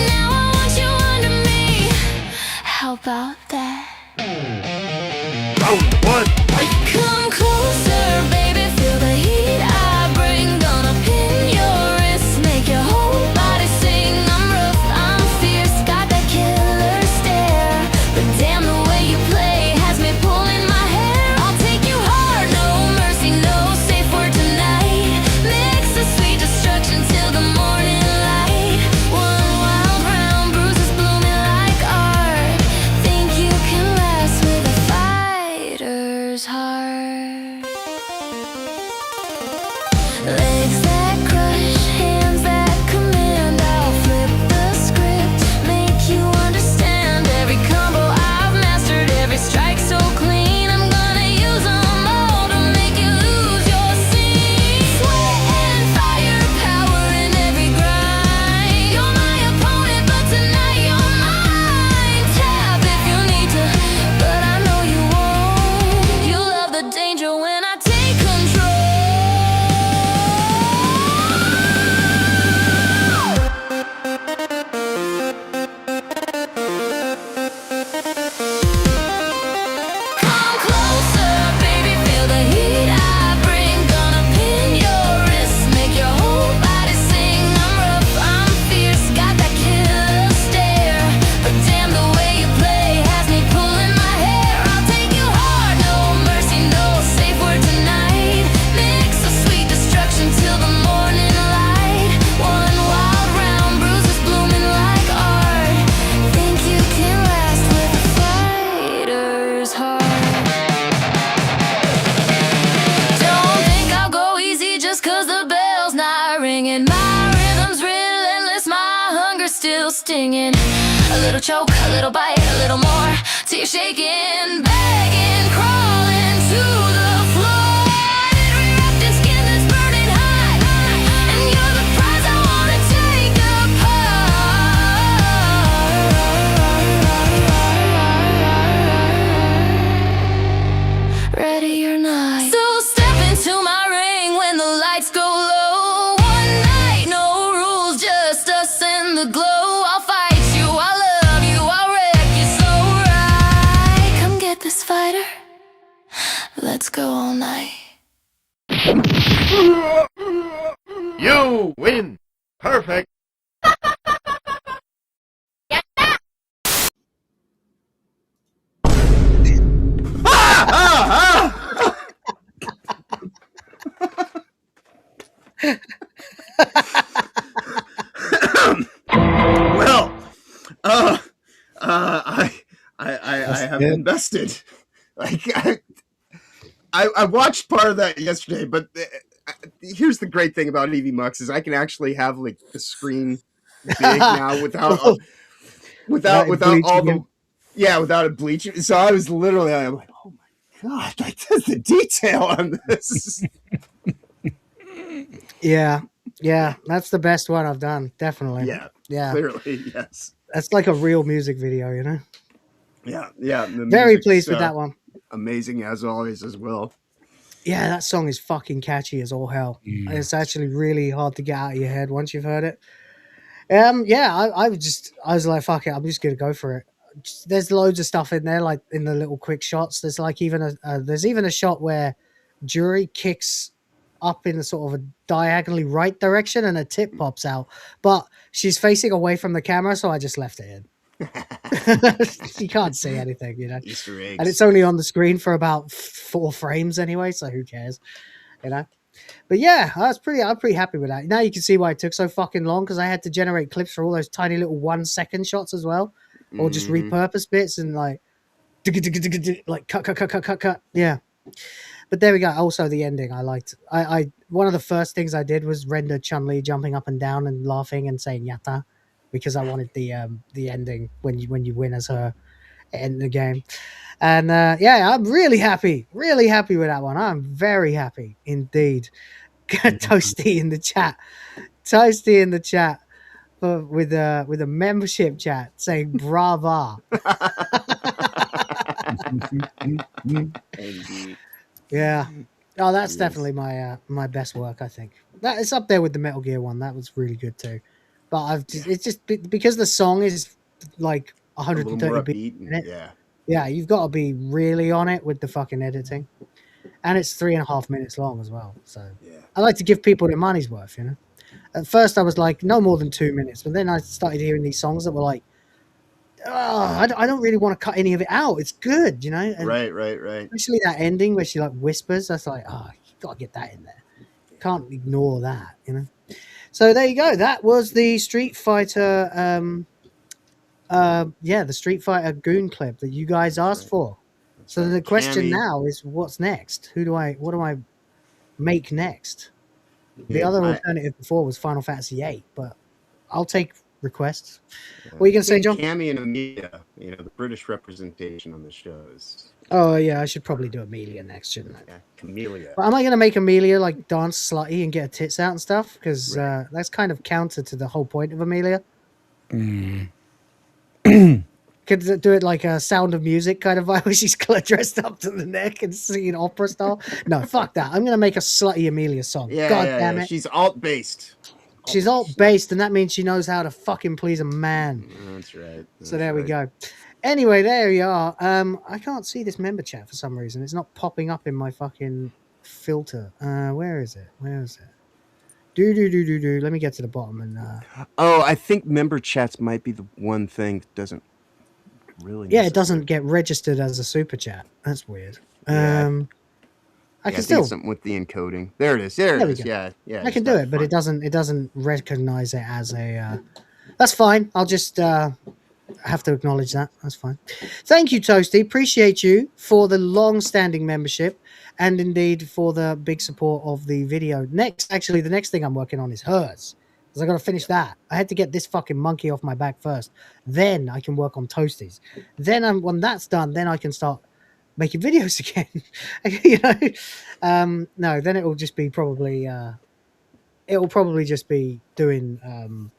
Now I want you under me. How about that? Round one. Come closer, baby, feel the heat I bring. Gonna pin your wrist, make your whole body sing. I'm rough, I'm fierce, got that killer stare. But damn, the way you play has me pulling my hair. I'll take you hard, no mercy, no safe word tonight. Mix the sweet destruction till the morning light. One wild round, bruises blooming like art. singing. A little choke, a little bite, a little more, till you're shaking, begging, crawling to the floor. Every wrapped in skin that's burning hot, and you're the prize I wanna take apart. Ready or not. So step into my ring when the lights go low. One night, no rules, just us and the glow. I'll fight you, I'll love you, I'll wreck you so right. Come get this fighter. Let's go all night. You win. Perfect. Well, I have invested. Like I watched part of that yesterday, but here's the great thing about EV Mux is I can actually have like the screen big now without all the without it bleaching. So I was literally I'm like, oh my god, like that's the detail on this. Yeah, that's the best one I've done, definitely. Yeah, clearly, yes. That's like a real music video, you know. Yeah. Very pleased with that one. Amazing as always as well. Yeah, that song is fucking catchy as all hell. It's actually really hard to get out of your head once you've heard it. I was like, fuck it, I'm just gonna go for it. There's loads of stuff in there, like in the little quick shots. There's like even a shot where Jury kicks up in a sort of a diagonally right direction and a tip pops out, but she's facing away from the camera, so I just left it in. You can't see anything, you know. Easter eggs. And it's only on the screen for about 4 frames anyway, so who cares, you know. But yeah, I'm pretty happy with that. Now you can see why it took so fucking long, because I had to generate clips for all those tiny little 1 second shots as well, or just repurpose bits and like cut. Yeah. But there we go. Also, the ending I liked. I one of the first things I did was render Chun-Li jumping up and down and laughing and saying "Yatta," because I wanted the ending when you win as her in the game. And I'm really happy with that one. I'm very happy indeed. Toasty in the chat, with a membership chat saying "Brava." Yeah. Oh, that's definitely my best work, I think. That it's up there with the Metal Gear one. That was really good too. But it's just because the song is like 130 beats in it. Yeah, you've got to be really on it with the fucking editing. And it's 3.5 minutes long as well. So I like to give people their money's worth, you know. At first I was like no more than 2 minutes, but then I started hearing these songs that were like, I don't really want to cut any of it out. It's good, you know. And right. especially that ending where she like whispers. That's like, you gotta get that in there. Can't ignore that, you know. So there you go. That was the Street Fighter, the Street Fighter Goon clip that you guys asked for. So the question now is, what's next? What do I make next? The other alternative before was Final Fantasy VIII, but I'll take requests. What are you gonna say, John? Cammy and Amelia, you know, the British representation on the shows. Oh yeah, I should probably do Amelia next, shouldn't I? Yeah, Camellia. But am I gonna make Amelia like dance slutty and get her tits out and stuff? Because that's kind of counter to the whole point of Amelia. Could do it like a Sound of Music kind of vibe where she's dressed up to the neck and singing opera style. No, fuck that. I'm gonna make a slutty Amelia song. God damn it. She's alt-based. She's alt-based, and that means she knows how to fucking please a man. That's right. So there we go. Anyway, there we are. I can't see this member chat for some reason. It's not popping up in my fucking filter. Where is it? Do. Let me get to the bottom and. I think member chats might be the one thing that doesn't really. Yeah, it doesn't get registered as a super chat. That's weird. I can think still it's something with the encoding. There it is. There it is. Yeah. I can do it, but it doesn't recognize it as a. That's fine. I'll just have to acknowledge that. That's fine. Thank you, Toasty. Appreciate you for the long-standing membership, and indeed for the big support of the video. The next thing I'm working on is hers, because I got to finish that. I had to get this fucking monkey off my back first. Then I can work on Toasties. Then when that's done, then I can start making videos again. No, then it will just be probably just be doing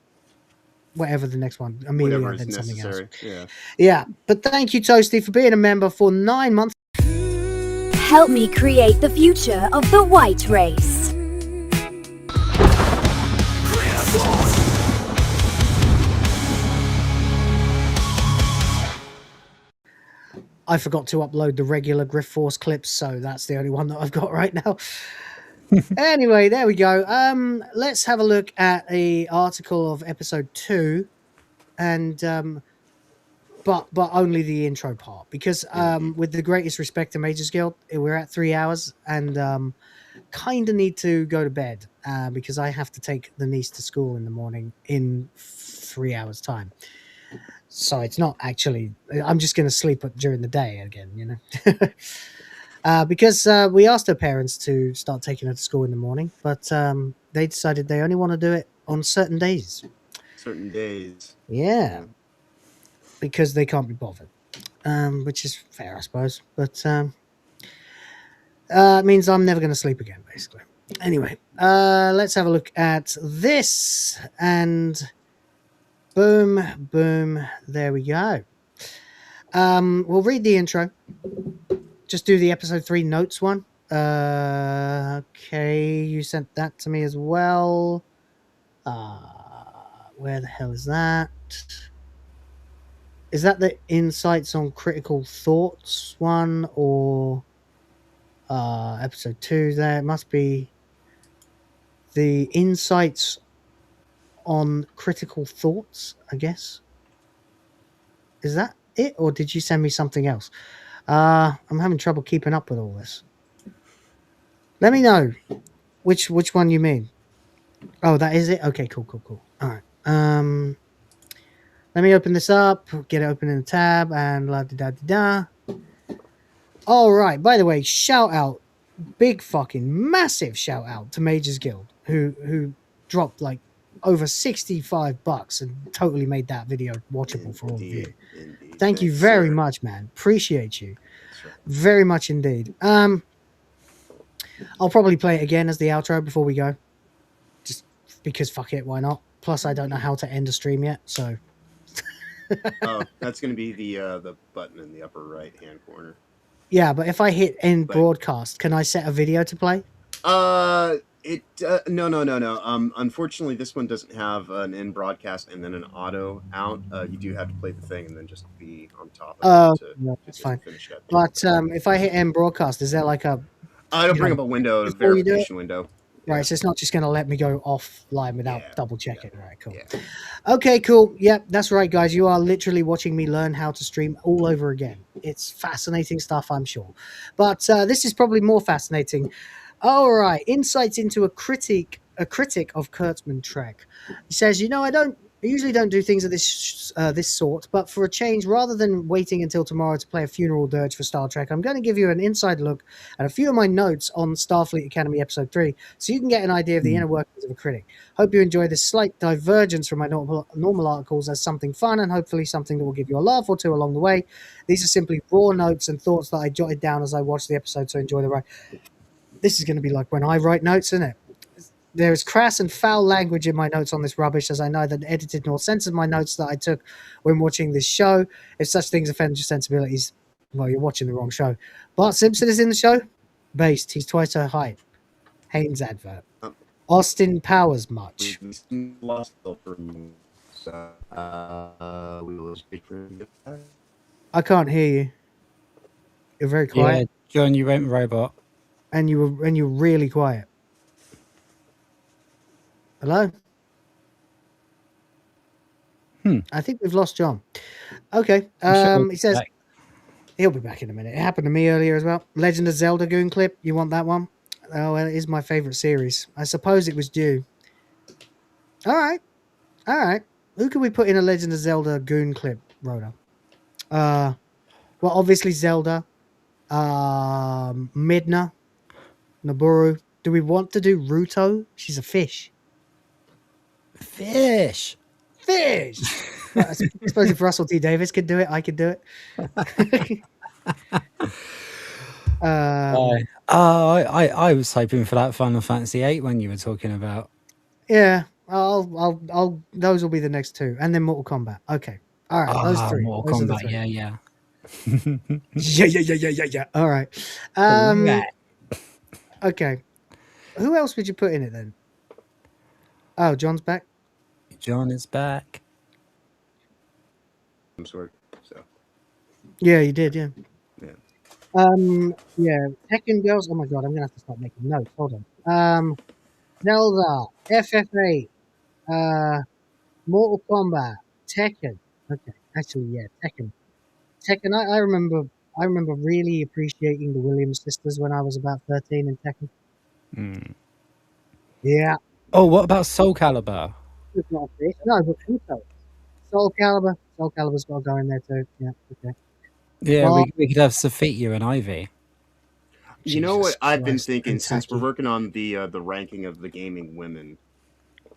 whatever the next one, Amelia, Whatever is then something necessary. else. Yeah, but thank you, Toasty, for being a member for 9 months. Help me create the future of the white race. I forgot to upload the regular Grift Force clips, so that's the only one that I've got right now. Anyway, there we go. Let's have a look at the article of episode 2, and but only the intro part, because with the greatest respect to MagesGuild, we're at 3 hours, and kind of need to go to bed because I have to take the niece to school in the morning in 3 hours' time. So it's not actually, I'm just going to sleep during the day again, you know. Because we asked her parents to start taking her to school in the morning, but they decided they only want to do it on certain days. Certain days. Yeah. Because they can't be bothered, which is fair, I suppose. But it means I'm never going to sleep again, basically. Anyway, let's have a look at this, and boom, boom, there we go. We'll read the intro. Just do the episode 3 notes one. Okay, you sent that to me as well. Where the hell is that? Is that the insights on critical thoughts one, or episode 2 there? It must be the insights on critical thoughts, I guess. Is that it, or did you send me something else? I'm having trouble keeping up with all this. Let me know which one you mean. Oh, that is it? Okay, cool. All right. Let me open this up, get it open in the tab, and la-da-da-da-da. All right, by the way, shout out, big fucking massive shout out to MagesGuild, who dropped like over $65 and totally made that video watchable for all of you. Thank you very much, man. Appreciate you. Very much indeed. I'll probably play it again as the outro before we go. Just because fuck it, why not? Plus, I don't know how to end a stream yet, so... Oh, that's going to be the button in the upper right hand corner. Yeah, but if I hit end broadcast, can I set a video to play? No. Unfortunately, this one doesn't have an end broadcast and then an auto out. You do have to play the thing and then just be on top of it. No, that's fine. But if I hit end broadcast, is there like a... It'll bring up a window, a verification window. Right, so it's not just going to let me go offline without double checking. Right, cool. Okay, cool. Yep, that's right, guys. You are literally watching me learn how to stream all over again. It's fascinating stuff, I'm sure. But this is probably more fascinating. All right, insights into a critic of Kurtzman Trek. He says, I usually don't do things of this sort, but for a change, rather than waiting until tomorrow to play a funeral dirge for Star Trek, I'm going to give you an inside look at a few of my notes on Starfleet Academy Episode 3, so you can get an idea of the inner workings of a critic. Hope you enjoy this slight divergence from my normal articles as something fun, and hopefully something that will give you a laugh or two along the way. These are simply raw notes and thoughts that I jotted down as I watched the episode, so enjoy the ride. This is going to be like when I write notes, isn't it? There is crass and foul language in my notes on this rubbish, as I neither edited nor censored my notes that I took when watching this show. If such things offend your sensibilities, well, you're watching the wrong show. Bart Simpson is in the show. Based. He's twice her height. Haynes advert. Austin Powers much. I can't hear you. You're very quiet. Yeah, John, you went robot. And you were really quiet. Hello? I think we've lost John. Okay. He says he'll be back in a minute. It happened to me earlier as well. Legend of Zelda Goon clip. You want that one? Oh, well, it is my favorite series. I suppose it was due. All right. Who can we put in a Legend of Zelda Goon clip, Rhoda? Well, obviously Zelda. Midna. Naburu. Do we want to do Ruto? She's a fish. Fish. I suppose if Russell T Davies could do it, I could do it. I was hoping for that Final Fantasy VIII when you were talking about. Yeah, I'll. Those will be the next two, and then Mortal Kombat. Okay, all right, those three. Mortal Those are the Kombat, three. yeah. Yeah. All right. Okay. Who else would you put in it then? Oh, John's back. John is back. Some sort. So. Yeah, you did. Yeah. Yeah. Yeah. Tekken girls. Oh my god, I'm gonna have to start making notes. Hold on. Zelda, FF8, Mortal Kombat, Tekken. Okay, actually, yeah, Tekken. I remember really appreciating the Williams sisters when I was about 13 in Tekken. Yeah. Oh, what about Soul Calibur? It's not a fish. No, but Pluto. Soul Calibur. Soul Calibur's got to go in there too. Yeah, okay. Yeah, Well, we could have Sophia and Ivy. You know what Jesus I've been Christ, thinking since we're Kentucky. working on the ranking of the gaming women,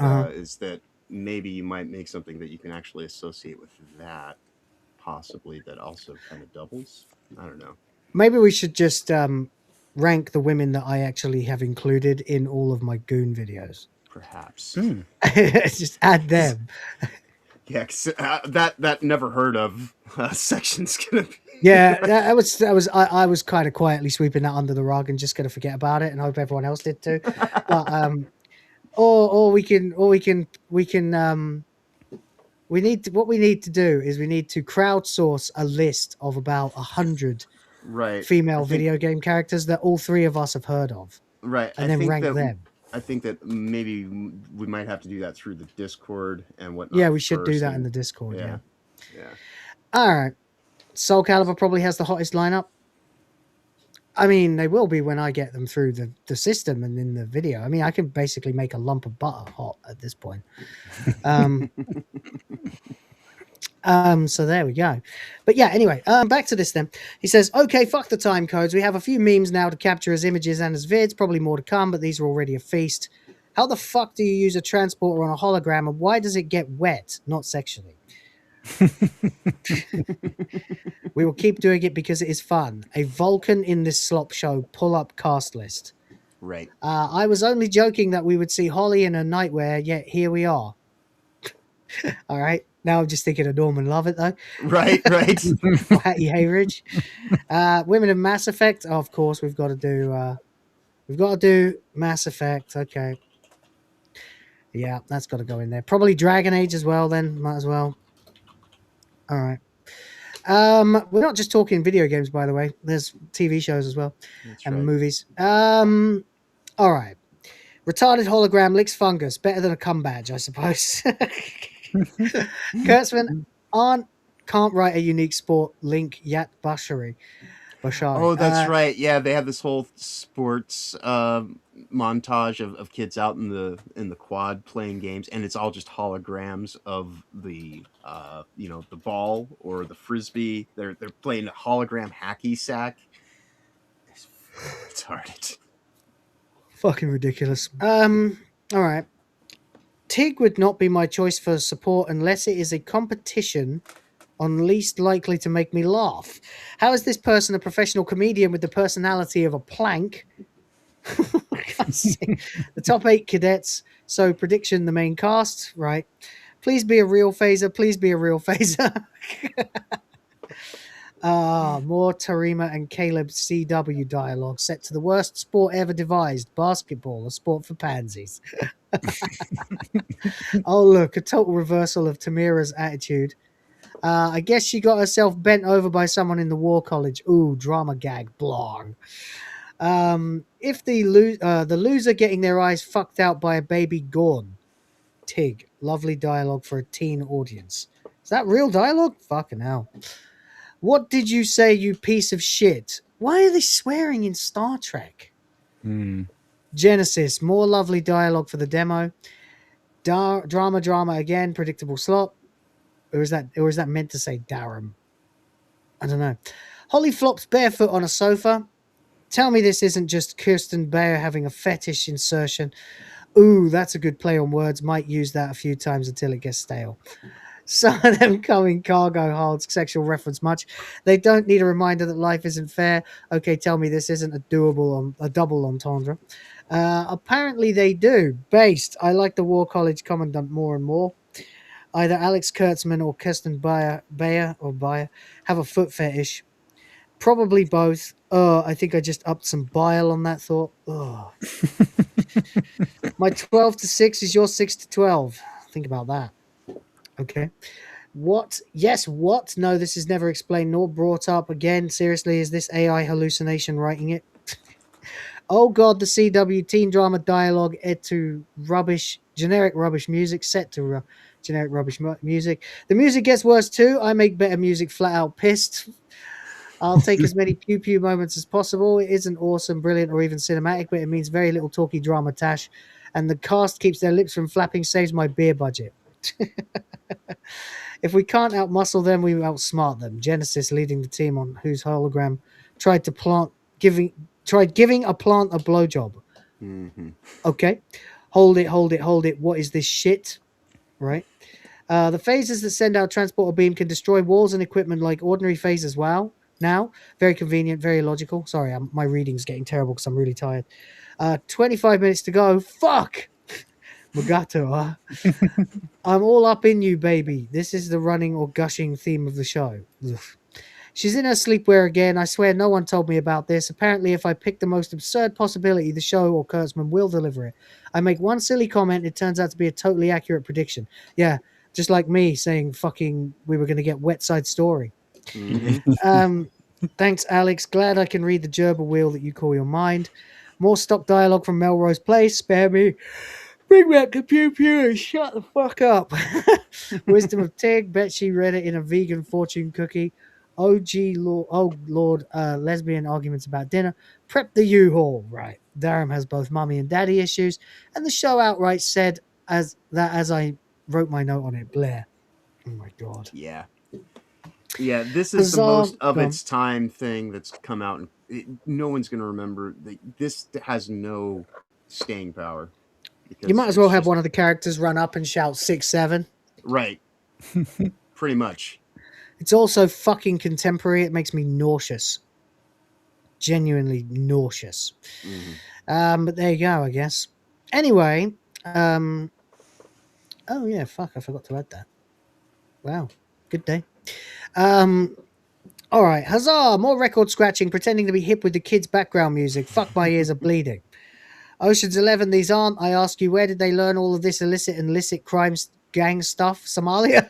is that maybe you might make something that you can actually associate with that, possibly that also kind of doubles. I don't know. Maybe we should just rank the women that I actually have included in all of my Goon videos. Perhaps. Just add them. Yeah, 'cause, that never heard of section's gonna be. Yeah, I was kind of quietly sweeping that under the rug and just gonna forget about it and hope everyone else did too. But we need to do is we need to crowdsource a list of about 100 female video game characters that all three of us have heard of. Right. And then rank them. I think that maybe we might have to do that through the Discord and whatnot. Yeah, we should do that in the Discord. Yeah. Yeah. All right. Soul Calibur probably has the hottest lineup. I mean, they will be when I get them through the system and in the video. I mean, I can basically make a lump of butter hot at this point. So there we go. But yeah, anyway, back to this then. He says, okay, fuck the time codes. We have a few memes now to capture as images and as vids, probably more to come, but these are already a feast. How the fuck do you use a transporter on a hologram, and why does it get wet? Not sexually. We will keep doing it because it is fun. A Vulcan in this slop show pull-up cast list. Right. I was only joking that we would see Holly in her nightwear, yet here we are. All right. Now I'm just thinking of Norman Lovett, though. Right. Hattie Hayridge. Women of Mass Effect. Oh, of course, we've got to do Mass Effect. Okay. Yeah, that's got to go in there. Probably Dragon Age as well, then. Might as well. All right. We're not just talking video games, by the way. There's TV shows as well. And movies. All right. Retarded hologram licks fungus. Better than a cum badge, I suppose. Kurtzman can't write a unique sport link yet. Bashari. Oh, that's right. Yeah, they have this whole sports montage of kids out in the quad playing games, and it's all just holograms of the the ball or the frisbee. They're playing a hologram hacky sack. It's retarded. Fucking ridiculous. All right. Tig would not be my choice for support unless it is a competition on least likely to make me laugh. How is this person a professional comedian with the personality of a plank? The top 8 cadets. So prediction, the main cast, right? Please be a real phaser. Please be a real phaser. More Tarima and Caleb CW dialogue set to the worst sport ever devised, basketball, a sport for pansies. Oh, look, a total reversal of Tamira's attitude. I guess she got herself bent over by someone in the war college. Ooh, drama gag, blog. If the loser getting their eyes fucked out by a baby Gorn. Tig, lovely dialogue for a teen audience. Is that real dialogue? Fucking hell. What did you say, you piece of shit? Why are they swearing in Star Trek? Genesis, more lovely dialogue for the demo. Drama again, predictable slop. Or is that meant to say Darum? I don't know. Holly flops barefoot on a sofa. Tell me this isn't just Kirsten Beyer having a fetish insertion. Ooh, that's a good play on words. Might use that a few times until it gets stale. Some of them come in cargo holds, sexual reference much. They don't need a reminder that life isn't fair. Okay, tell me this isn't a double entendre. Apparently they do. Based. I like the War College Commandant more and more. Either Alex Kurtzman or Kirsten Bayer have a foot fetish. Probably both. I think I just upped some bile on that thought. My 12 to 6 is your 6 to 12. Think about that. Okay. What? Yes, what? No, this is never explained nor brought up. Again, seriously, is this AI hallucination writing it? Oh god, the CW teen drama dialogue to rubbish, generic rubbish music, set to generic rubbish music. The music gets worse too. I make better music flat out pissed. I'll take as many pew pew moments as possible. It isn't awesome, brilliant, or even cinematic, but it means very little talky drama tash. And the cast keeps their lips from flapping, saves my beer budget. If we can't outmuscle them, we outsmart them. Genesis leading the team on whose hologram tried giving a plant a blowjob. Mm-hmm. Okay. Hold it. What is this shit? Right. The phasers that send out transporter beam can destroy walls and equipment like ordinary phasers. Wow. Now, very convenient, very logical. Sorry, my reading's getting terrible because I'm really tired. 25 minutes to go. Fuck! Mugato, huh? I'm all up in you, baby. This is the running or gushing theme of the show. Ugh. She's in her sleepwear again. I swear no one told me about this. Apparently, if I pick the most absurd possibility, the show or Kurtzman will deliver it. I make one silly comment, it turns out to be a totally accurate prediction. Yeah, just like me saying fucking we were going to get Wet Side Story. Mm-hmm. Thanks, Alex. Glad I can read the gerbil wheel that you call your mind. More stock dialogue from Melrose Place. Spare me. Bring back the pew pew and shut the fuck up. Wisdom of Tig. Bet she read it in a vegan fortune cookie. Lord, lesbian arguments about dinner. Prep the U-Haul. Right. Durham has both mummy and daddy issues. And the show outright said as I wrote my note on it. Blair. Oh my God. Yeah. Yeah, this is the most of its time thing that's come out. And no one's going to remember. This has no staying power. You might as well have one of the characters run up and shout 6-7. Right. Pretty much. It's also fucking contemporary. It makes me nauseous. Genuinely nauseous. Mm-hmm. But there you go, I guess. Anyway. Oh, yeah, fuck. I forgot to add that. Wow. Good day. All right. Huzzah! More record scratching, pretending to be hip with the kids' background music. Fuck, my ears are bleeding. Ocean's 11, these aren't. I ask you, where did they learn all of this illicit and licit crimes gang stuff? Somalia?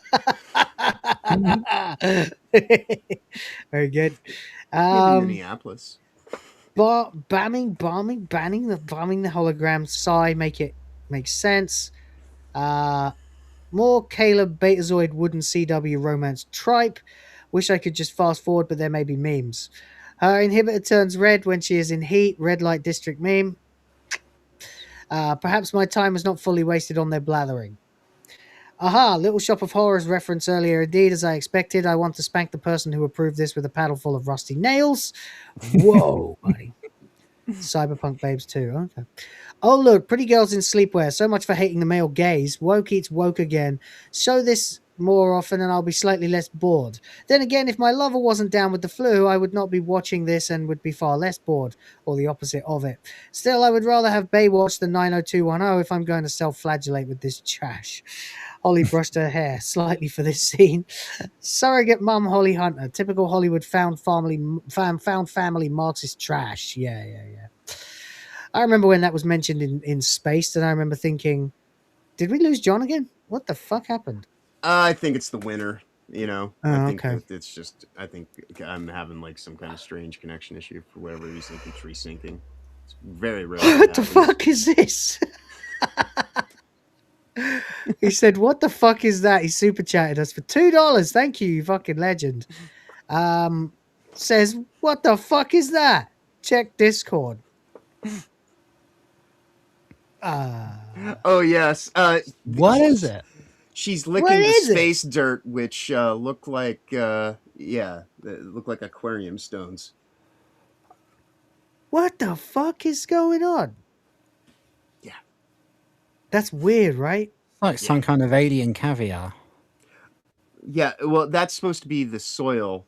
Very good. Minneapolis. Banning the hologram. Sigh, make sense. More Caleb Betazoid wooden CW romance tripe. Wish I could just fast forward, but there may be memes. Her inhibitor turns red when she is in heat. Red light district meme. Perhaps my time was not fully wasted on their blathering. Aha, Little Shop of Horrors reference earlier. Indeed, as I expected, I want to spank the person who approved this with a paddle full of rusty nails. Whoa, buddy. Cyberpunk babes too. Okay. Oh, look, pretty girls in sleepwear. So much for hating the male gaze. Woke eats woke again. Show this more often and I'll be slightly less bored. Then again, if my lover wasn't down with the flu, I would not be watching this and would be far less bored, or the opposite of it. Still, I would rather have Baywatch than 90210 if I'm going to self-flagellate with this trash. Holly brushed her hair slightly for this scene. Surrogate mum Holly Hunter. Typical Hollywood found family Marxist trash. Yeah. I remember when that was mentioned in Spaced, and I remember thinking, did we lose John again? What the fuck happened? I think it's the winter, you know. I think okay. that it's just, I think I'm having like some kind of strange connection issue for whatever reason. It's resyncing. It's very rare. What the fuck is this? He said, what the fuck is that? He super chatted us for $2. Thank you, you fucking legend. Says, what the fuck is that? Check Discord. Oh, yes. What is it? She's licking the space dirt, which look like, look like aquarium stones. What the fuck is going on? Yeah. That's weird, right? Like some kind of alien caviar. Yeah, well, that's supposed to be the soil.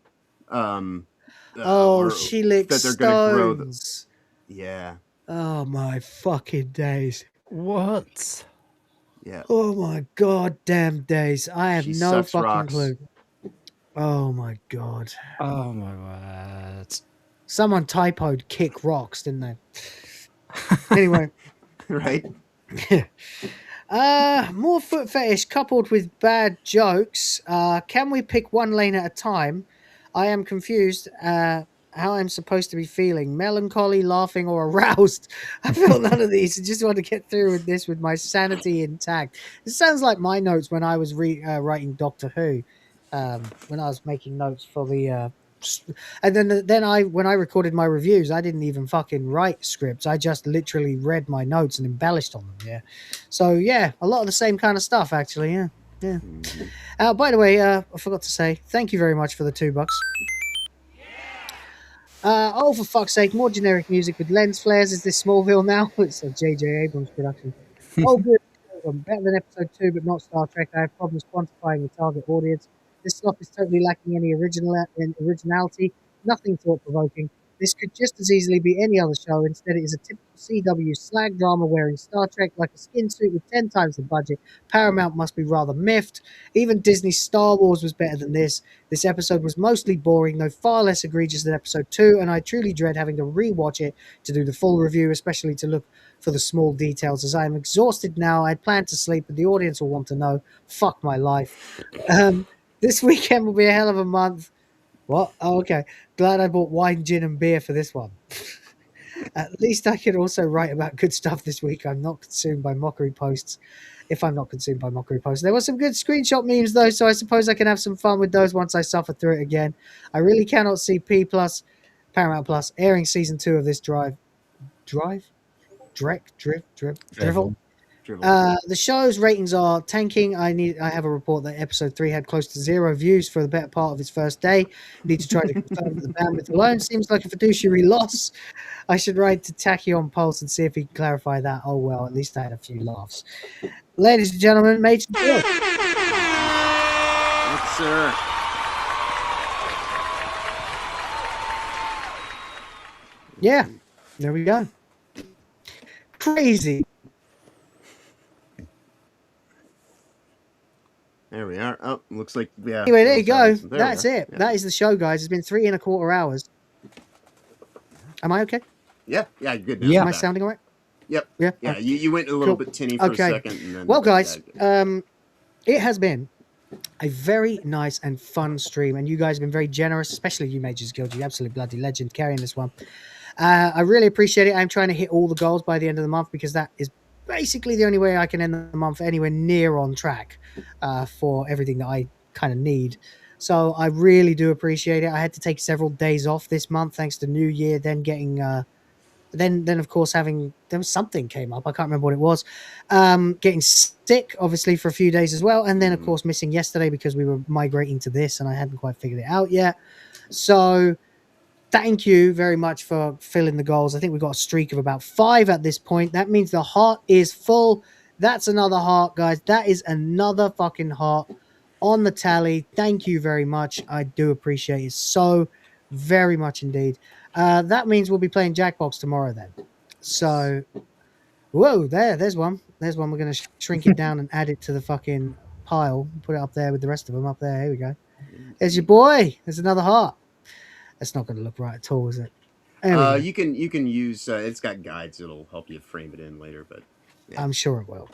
She licks that they're gonna grow. stones. Yeah. Oh my fucking days. What? Yeah. Oh my goddamn days. I have She no sucks fucking rocks. clue. Oh my god. Oh my word. Someone typoed kick rocks, didn't they? Anyway. Right. More foot fetish coupled with bad jokes. Can we pick one lane at a time? I am confused how I'm supposed to be feeling. Melancholy, laughing, or aroused. I feel none of these. I just want to get through with this with my sanity intact. It sounds like my notes when I was writing Doctor Who. When I was making notes for the and then when I recorded my reviews, I didn't even fucking write scripts. I just literally read my notes and embellished on them. Yeah, so yeah, a lot of the same kind of stuff actually. Yeah. By the way, I forgot to say thank you very much for the $2. Oh, for fuck's sake, more generic music with lens flares. Is this Smallville now? It's a J.J. Abrams production. Oh, good. Better than episode 2, but not Star Trek. I have problems quantifying the target audience. This stuff is totally lacking any originality, nothing thought-provoking. This could just as easily be any other show. Instead, it is a typical CW slag drama wearing Star Trek like a skin suit with 10 times the budget. Paramount must be rather miffed. Even Disney's Star Wars was better than this. This episode was mostly boring, though far less egregious than episode 2, and I truly dread having to rewatch it to do the full review, especially to look for the small details. As I am exhausted now, I plan to sleep, but the audience will want to know. Fuck my life. This weekend will be a hell of a month. What? Oh, okay. Glad I bought wine, gin, and beer for this one. At least I can also write about good stuff this week. I'm not consumed by mockery posts. If I'm not consumed by mockery posts. There were some good screenshot memes, though, so I suppose I can have some fun with those once I suffer through it again. I really cannot see Paramount Plus, airing season 2 of this drivel. The show's ratings are tanking. I have a report that episode 3 had close to 0 views for the better part of its first day. Need to try to confirm that the bandwidth alone seems like a fiduciary loss. I should write to Tachyon Pulse and see if he can clarify that. Oh well, at least I had a few laughs. Ladies and gentlemen, MagesGuild. Yes, sir. Yeah, there we go. Crazy. There we are. Oh, looks like Anyway, there you go. There That's it. Yeah. That is the show, guys. It's been 3.25 hours. Am I okay? Yeah, good. Yeah. Am I sounding all right? Yep. Yeah. Yeah, you went a little bit tinny for a second. And then, well, guys, it has been a very nice and fun stream, and you guys have been very generous, especially you, MagesGuild. You absolute bloody legend carrying this one. I really appreciate it. I'm trying to hit all the goals by the end of the month because that is basically the only way I can end the month anywhere near on track for everything that I kind of need. So I really do appreciate it. I had to take several days off this month thanks to New Year, then getting then of course there was something came up. I can't remember what it was. Getting sick obviously for a few days as well, and then of course missing yesterday because we were migrating to this and I hadn't quite figured it out yet. So thank you very much for filling the goals. I think we've got a streak of about 5 at this point. That means the heart is full. That's another heart, guys. That is another fucking heart on the tally. Thank you very much. I do appreciate it so very much indeed. That means we'll be playing Jackbox tomorrow then. So, whoa, there's one. There's one. We're going to shrink it down and add it to the fucking pile. Put it up there with the rest of them up there. Here we go. There's your boy. There's another heart. That's not going to look right at all, is it? You can use it's got guides that'll help you frame it in later, but yeah. I'm sure it will.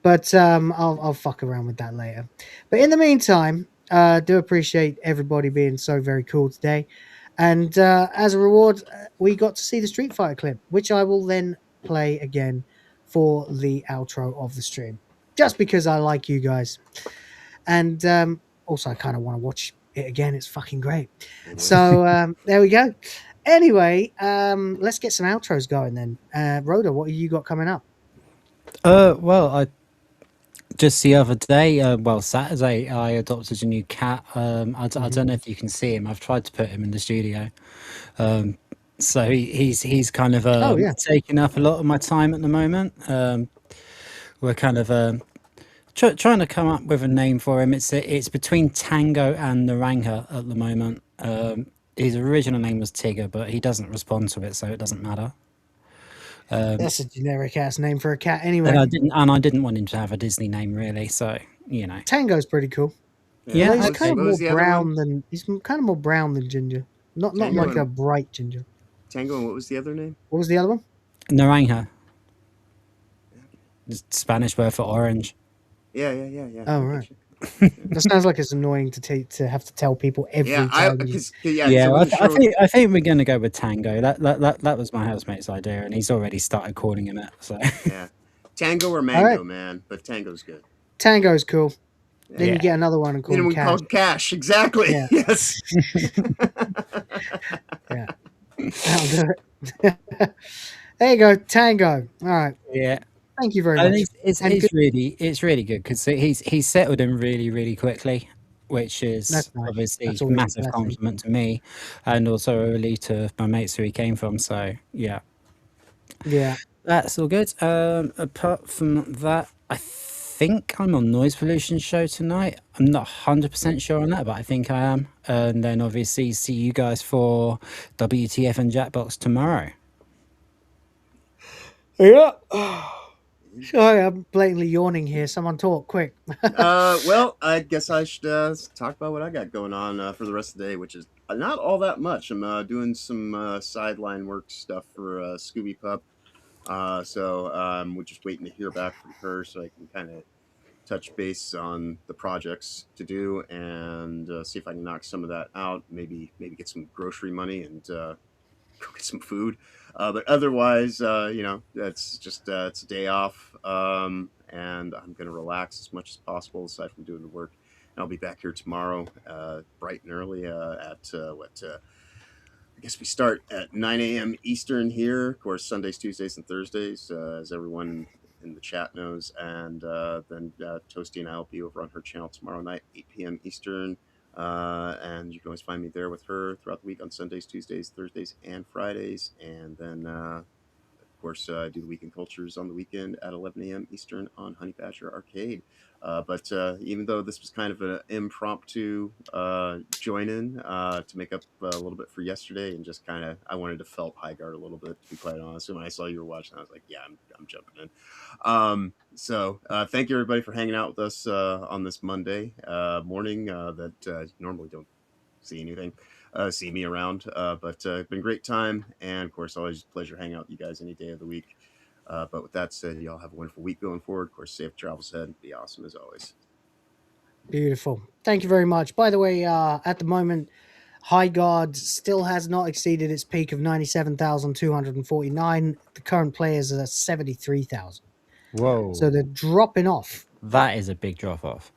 But I'll fuck around with that later. But in the meantime, do appreciate everybody being so very cool today. And as a reward, we got to see the Street Fighter clip, which I will then play again for the outro of the stream, just because I like you guys. And also, I kind of want to watch it again. It's fucking great. So there we go. Anyway, let's get some outros going then. Rhoda, what have you got coming up? Well, I just the other day, Saturday, I adopted a new cat. I don't know if you can see him. I've tried to put him in the studio. So he's kind of taking up a lot of my time at the moment. We're kind of trying to come up with a name for him. It's between Tango and Naranga at the moment. His original name was Tigger, but he doesn't respond to it, so it doesn't matter. That's a generic ass name for a cat, anyway. And I didn't want him to have a Disney name, really. So you know, Tango's pretty cool. Yeah, Although he's okay. kind of What more was the other brown one? than he's kind of more brown than Ginger. Not Tango like a and- bright Ginger. Tango, and what was the other name? What was the other one? Naranja. It's Spanish word for orange. Yeah. Oh, I right. get you. That sounds like it's annoying to have to tell people every Yeah, time. I think we're gonna go with Tango. That was my housemate's idea, and he's already started calling him it. So Yeah, Tango or Mango, right. man, but Tango's good. Tango's cool. Then you Yeah. get another one and call You know, him we Cash. call it Cash, exactly. Yeah. Yes. Yeah. That'll do it. There you go, Tango. All right. yeah. Thank you very And much. it's And good- really good because he's settled in really quickly, which is That's nice. obviously That's a always a massive blessing. compliment to me, and also a relief to my mates who he came from. So yeah, Yeah. that's all good. Apart from that, I think I'm on Noise Pollution show tonight. I'm not 100% sure on that, but I think I am. And then obviously see you guys for WTF and Jackbox tomorrow. Yeah. Sorry, I'm blatantly yawning here. Someone talk quick. Well, I guess I should talk about what I got going on for the rest of the day, which is not all that much. I'm doing some sideline work stuff for Scooby Pup. So we're just waiting to hear back from her so I can kind of touch base on the projects to do and see if I can knock some of that out. Maybe get some grocery money and go get some food. But otherwise, it's just it's a day off, and I'm going to relax as much as possible aside from doing the work. And I'll be back here tomorrow, bright and early I guess we start at 9 a.m. Eastern here. Of course, Sundays, Tuesdays, and Thursdays, as everyone in the chat knows. And then Toasty and I will be over on her channel tomorrow night, 8 p.m. Eastern. And you can always find me there with her throughout the week on Sundays, Tuesdays, Thursdays, and Fridays. And then, of course, I do the Weekend Cultures on the weekend at 11 a.m. Eastern on Honey Badger Arcade. But even though this was kind of an impromptu join-in to make up a little bit for yesterday and just kind of, I wanted to felt Highguard a little bit, to be quite honest. And when I saw you were watching, I was like, yeah, I'm jumping in. So thank you, everybody, for hanging out with us on this Monday morning that normally don't see anything, see me around. But it's been a great time. And, of course, always a pleasure hanging out with you guys any day of the week. But with that said, y'all have a wonderful week going forward. Of course, safe travels ahead. Be awesome as always. Beautiful. Thank you very much. By the way, at the moment, Highguard still has not exceeded its peak of 97,249. The current players are at 73,000. Whoa! So they're dropping off. That is a big drop off.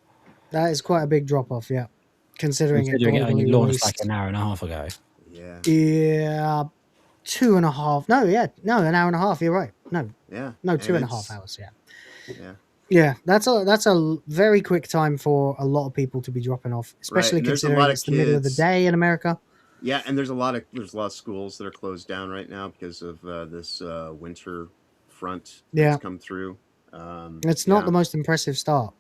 That is quite a big drop off, yeah. Considering it it only globally launched released. like an hour and a half ago. Yeah. Yeah, 2.5. No, an hour and a half. You're right. No, Yeah. no, And 2.5 hours. Yeah. Yeah. Yeah, that's a very quick time for a lot of people to be dropping off, especially and there's a considering lot of it's the middle of the kids. day in America. Yeah, and there's a lot of schools that are closed down right now because of this winter front Yeah. that's come through. It's not the most impressive start.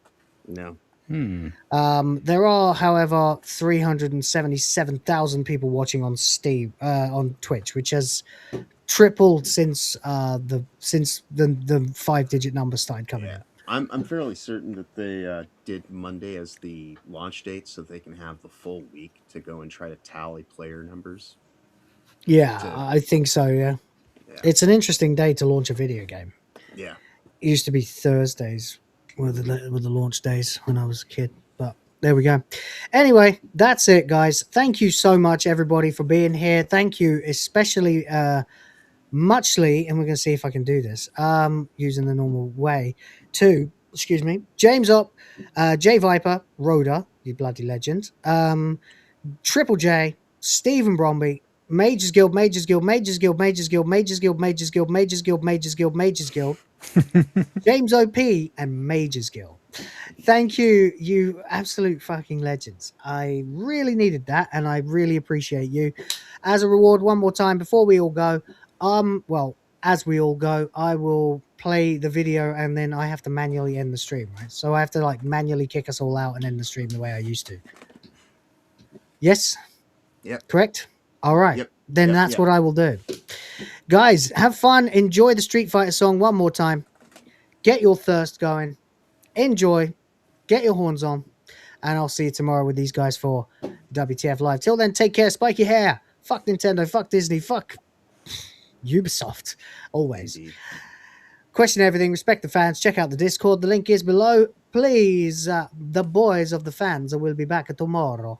No. There are, however, 377,000 people watching on Steam, on Twitch, which has tripled since the 5-digit number started coming in. I'm fairly certain that they did Monday as the launch date so they can have the full week to go and try to tally player numbers. Yeah, I think so. Yeah, it's an interesting day to launch a video game. Yeah. It used to be Thursdays were the launch days when I was a kid, but there we go. Anyway, that's it, guys. Thank you so much, everybody, for being here. Thank you, especially muchly, and we're going to see if I can do this using the normal way. To James Up, J Viper, Rhoda, you bloody legend, Triple J, Stephen Bromby, MagesGuild, James OP, and MagesGuild. Thank you, you absolute fucking legends. I really needed that, and I really appreciate you. As a reward, one more time before we all go, as we all go, I will play the video and then I have to manually end the stream, right? So I have to like manually kick us all out and end the stream the way I used to. Yes? Yep. Correct? All right. Yep. Then Yep, that's yep. what I will do. Guys, have fun. Enjoy the Street Fighter song one more time. Get your thirst going. Enjoy. Get your horns on. And I'll see you tomorrow with these guys for WTF Live. Till then, take care. Spike your hair. Fuck Nintendo. Fuck Disney. Fuck Ubisoft. Always. Indeed. Question everything. Respect the fans. Check out the Discord. The link is below. Please, the boys of the fans will be back tomorrow.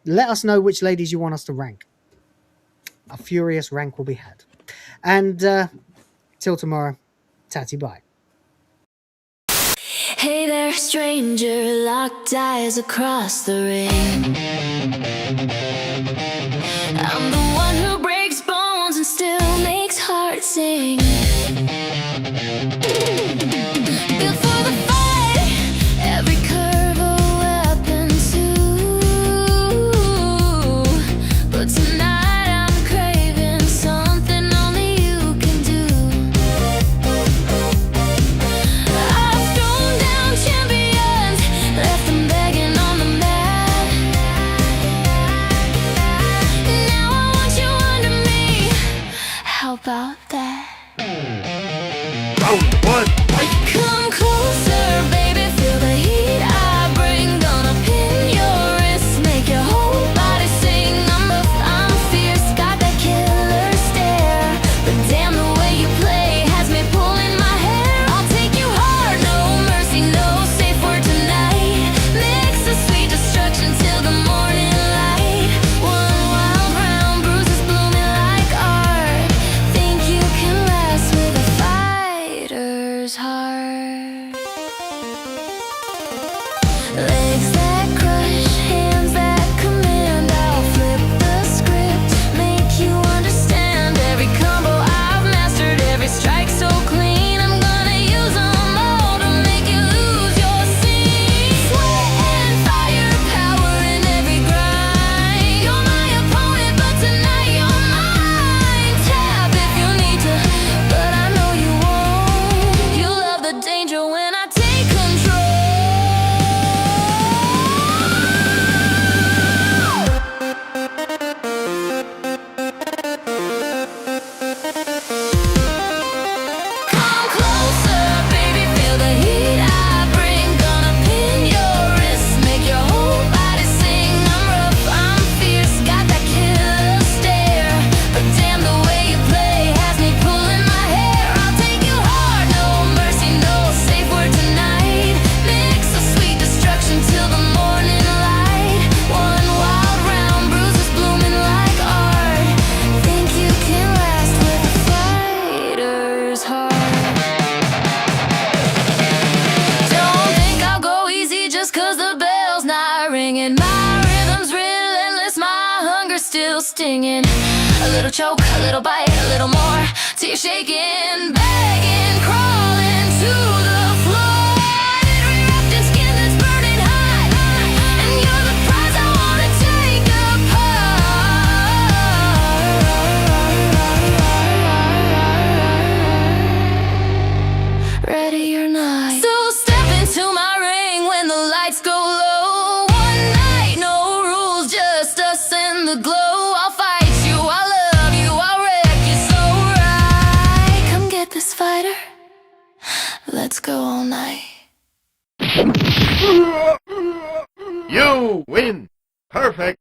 Let us know which ladies you want us to rank. A furious rank will be had. And till tomorrow, tatty bye. Hey there, stranger, locked eyes across the ring. I'm the one who breaks bones and still makes hearts sing. Built for the fight, every curve a weapon too. But tonight I'm craving something only you can do. I've thrown down champions, left them begging on the mat. Now I want you under me. How about that? Round one. Come closer, baby, feel the heat I bring. Gonna pin your wrist, make your whole body sing. I'm rough, I'm fierce, got that killer stare. But damn, the way you play has me pulling my hair. I'll take you hard, no mercy, no safe word tonight. Mix the sweet destruction till the morning light. One wild round, bruises blooming like art. Think you can last with a fighter's heart. Legs that crush, hands that command. I'll flip the script, make you understand. Every combo I've mastered, every strike so clean. I'm gonna use them all to make you lose your scene. Sweat and fire, power in every grind. You're my opponent, but tonight you're mine. Tap if you need to, but I know you won't. You love the danger when I take control. Come closer, baby, feel the heat I bring. Gonna pin your wrist, make your whole body sing. I'm rough, I'm fierce, got that killer stare. But damn, the way you play has me pulling my hair. I'll take you hard, no mercy, no safe word tonight. Mix the sweet destruction till the morning light. One wild round, bruises blooming like art. Think you can last with a fighter's heart. Don't think I'll go easy just 'cause the bell's not ringing. My rhythm's relentless, my hunger's still stinging. A little choke, a little bite, a little more, till you're shaking, begging, crawling to the floor. Every wrapped in skin that's burning hot, and you're the prize I wanna take apart. Ready or not. So step into my ring when the lights go low. One night, no rules, just us and the glow. I'll fight you, I'll love you, I'll wreck you so right. Come get this fighter, let's go all night. You win. Perfect.